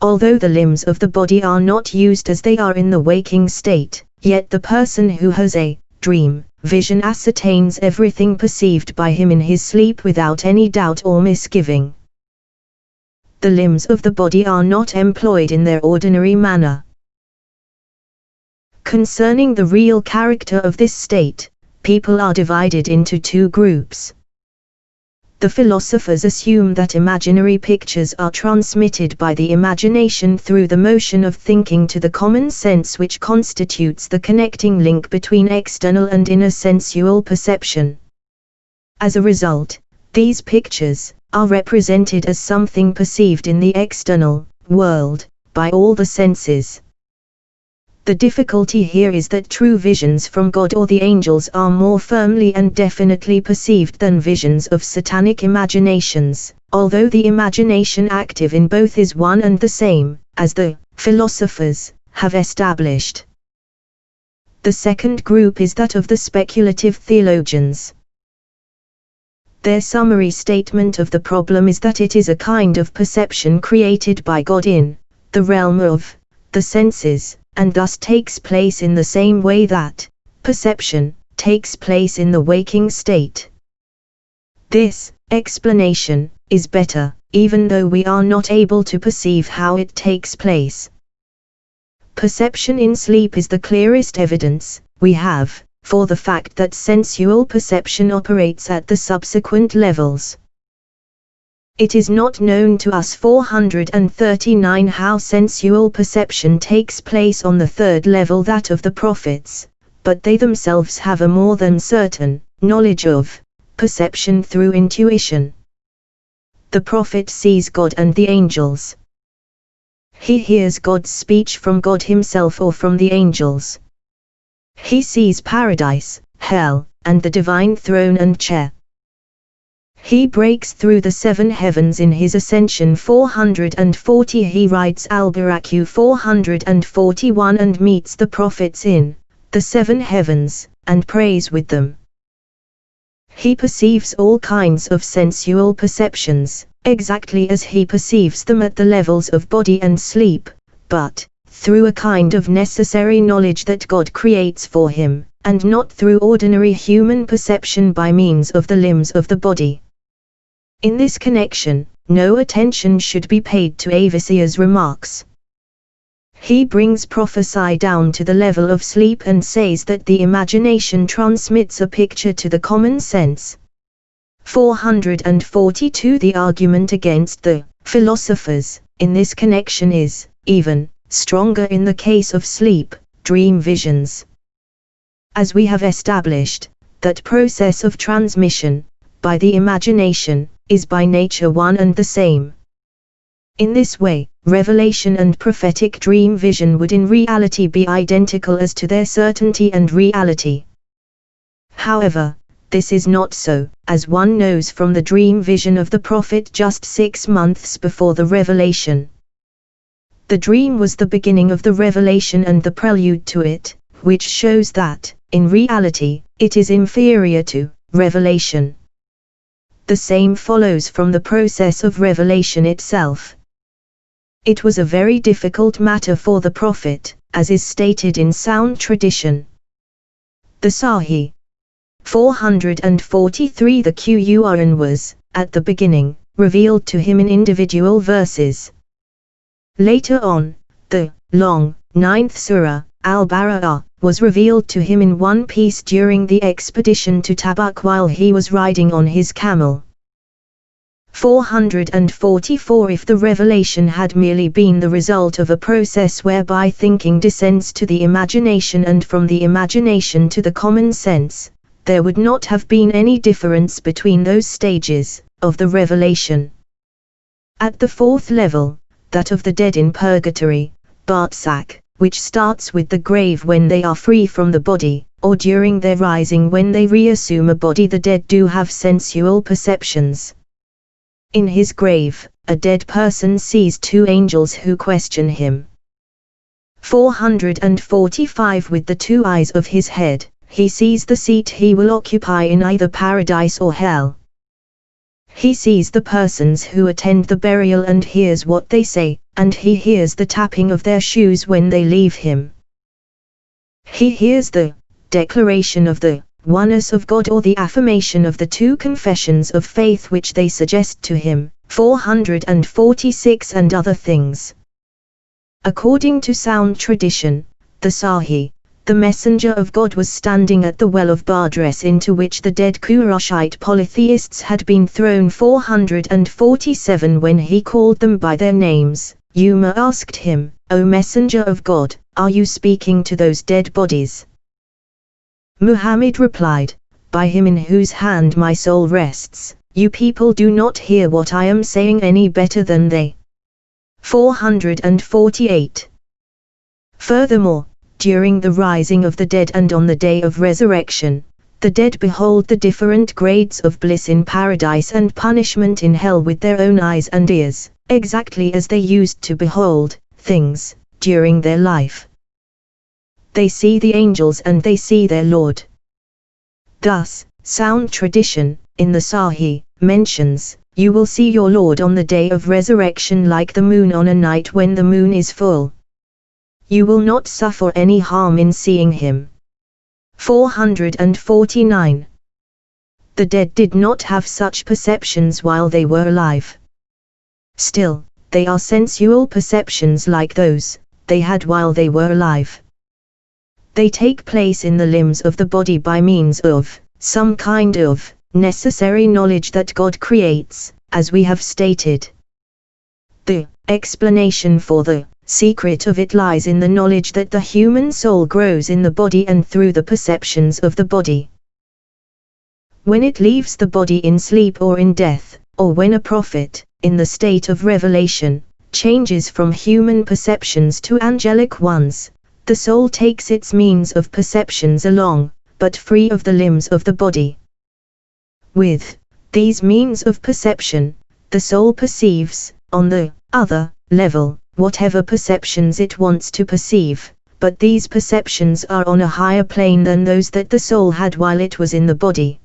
Although the limbs of the body are not used as they are in the waking state, yet the person who has a dream vision ascertains everything perceived by him in his sleep without any doubt or misgiving. The limbs of the body are not employed in their ordinary manner. Concerning the real character of this state, people are divided into two groups. The philosophers assume that imaginary pictures are transmitted by the imagination through the motion of thinking to the common sense, which constitutes the connecting link between external and inner sensual perception. As a result, these pictures are represented as something perceived in the external world by all the senses. The difficulty here is that true visions from God or the angels are more firmly and definitely perceived than visions of satanic imaginations, although the imagination active in both is one and the same, as the philosophers have established. The second group is that of the speculative theologians. Their summary statement of the problem is that it is a kind of perception created by God in the realm of the senses, and thus takes place in the same way that perception takes place in the waking state. This explanation is better, even though we are not able to perceive how it takes place. Perception in sleep is the clearest evidence we have for the fact that sensual perception operates at the subsequent levels. It is not known to us 439 how sensual perception takes place on the third level, that of the prophets, but they themselves have a more than certain knowledge of perception through intuition. The prophet sees God and the angels. He hears God's speech from God himself or from the angels. He sees paradise, hell, and the divine throne and chair. He breaks through the seven heavens in his Ascension 440. He rides Al-Baraku 441 and meets the prophets in the seven heavens, and prays with them. He perceives all kinds of sensual perceptions, exactly as he perceives them at the levels of body and sleep, but through a kind of necessary knowledge that God creates for him, and not through ordinary human perception by means of the limbs of the body. In this connection, no attention should be paid to Avicia's remarks. He brings prophecy down to the level of sleep and says that the imagination transmits a picture to the common sense. 442. The argument against the philosophers in this connection is even stronger in the case of sleep, dream visions. As we have established, that process of transmission by the imagination is by nature one and the same. In this way, revelation and prophetic dream vision would in reality be identical as to their certainty and reality. However, this is not so, as one knows from the dream vision of the prophet just 6 months before the revelation. The dream was the beginning of the revelation and the prelude to it, which shows that, in reality, it is inferior to revelation. The same follows from the process of revelation itself. It was a very difficult matter for the prophet, as is stated in sound tradition. The Sahih 443. The Qur'an was, at the beginning, revealed to him in individual verses. Later on, the long, 9th Surah, Al-Bara'ah, was revealed to him in one piece during the expedition to Tabuk while he was riding on his camel. 444. If the revelation had merely been the result of a process whereby thinking descends to the imagination and from the imagination to the common sense, there would not have been any difference between those stages of the revelation. At the fourth level, that of the dead in purgatory, Barzakh, which starts with the grave when they are free from the body, or during their rising when they reassume a body, the dead do have sensual perceptions. In his grave, a dead person sees 2 angels who question him. 445. With the 2 eyes of his head, he sees the seat he will occupy in either paradise or hell. He sees the persons who attend the burial and hears what they say, and he hears the tapping of their shoes when they leave him. He hears the declaration of the oneness of God or the affirmation of the 2 confessions of faith which they suggest to him, 446, and other things. According to sound tradition, the Sahih, the messenger of God was standing at the well of Badres into which the dead Qurayshite polytheists had been thrown. 447. When he called them by their names, Umar asked him, O messenger of God, are you speaking to those dead bodies? Muhammad replied, by him in whose hand my soul rests, You people do not hear what I am saying any better than they. 448. Furthermore, during the rising of the dead and on the day of resurrection, the dead behold the different grades of bliss in paradise and punishment in hell with their own eyes and ears, exactly as they used to behold things during their life. They see the angels and they see their Lord. Thus, sound tradition, in the Sahih, mentions, you will see your Lord on the day of resurrection like the moon on a night when the moon is full. You will not suffer any harm in seeing him. 449. The dead did not have such perceptions while they were alive. Still, they are sensual perceptions like those they had while they were alive. They take place in the limbs of the body by means of some kind of necessary knowledge that God creates, as we have stated. The explanation for the secret of it lies in the knowledge that the human soul grows in the body and through the perceptions of the body. When it leaves the body in sleep or in death, or when a prophet, in the state of revelation, changes from human perceptions to angelic ones, the soul takes its means of perceptions along, but free of the limbs of the body. With these means of perception, the soul perceives, on the other level, whatever perceptions it wants to perceive, but these perceptions are on a higher plane than those that the soul had while it was in the body.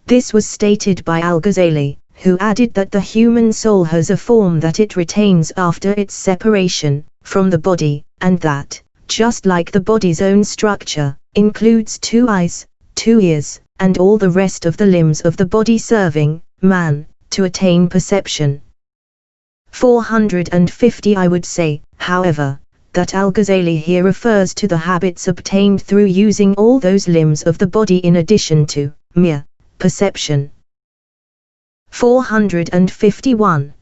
This was stated by Al-Ghazali, who added that the human soul has a form that it retains after its separation from the body, and that, just like the body's own structure, includes 2 eyes, 2 ears, and all the rest of the limbs of the body serving man to attain perception. 450. I would say, however, that Al-Ghazali here refers to the habits obtained through using all those limbs of the body in addition to mere perception. 451.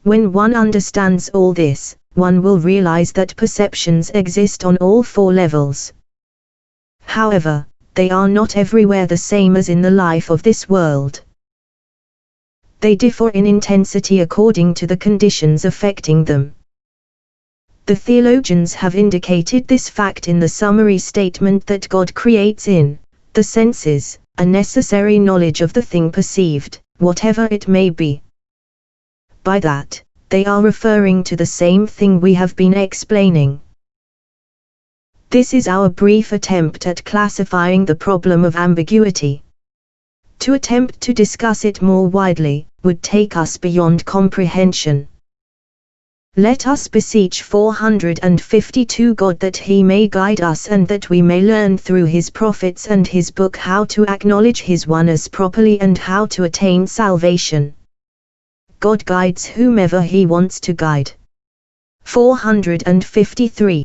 When one understands all this, one will realize that perceptions exist on all 4 levels. However, they are not everywhere the same as in the life of this world. They differ in intensity according to the conditions affecting them. The theologians have indicated this fact in the summary statement that God creates in the senses a necessary knowledge of the thing perceived, whatever it may be. By that, they are referring to the same thing we have been explaining. This is our brief attempt at classifying the problem of ambiguity. To attempt to discuss it more widely would take us beyond comprehension. Let us beseech 452 God that He may guide us and that we may learn through His prophets and His book how to acknowledge His oneness properly and how to attain salvation. God guides whomever He wants to guide. 453.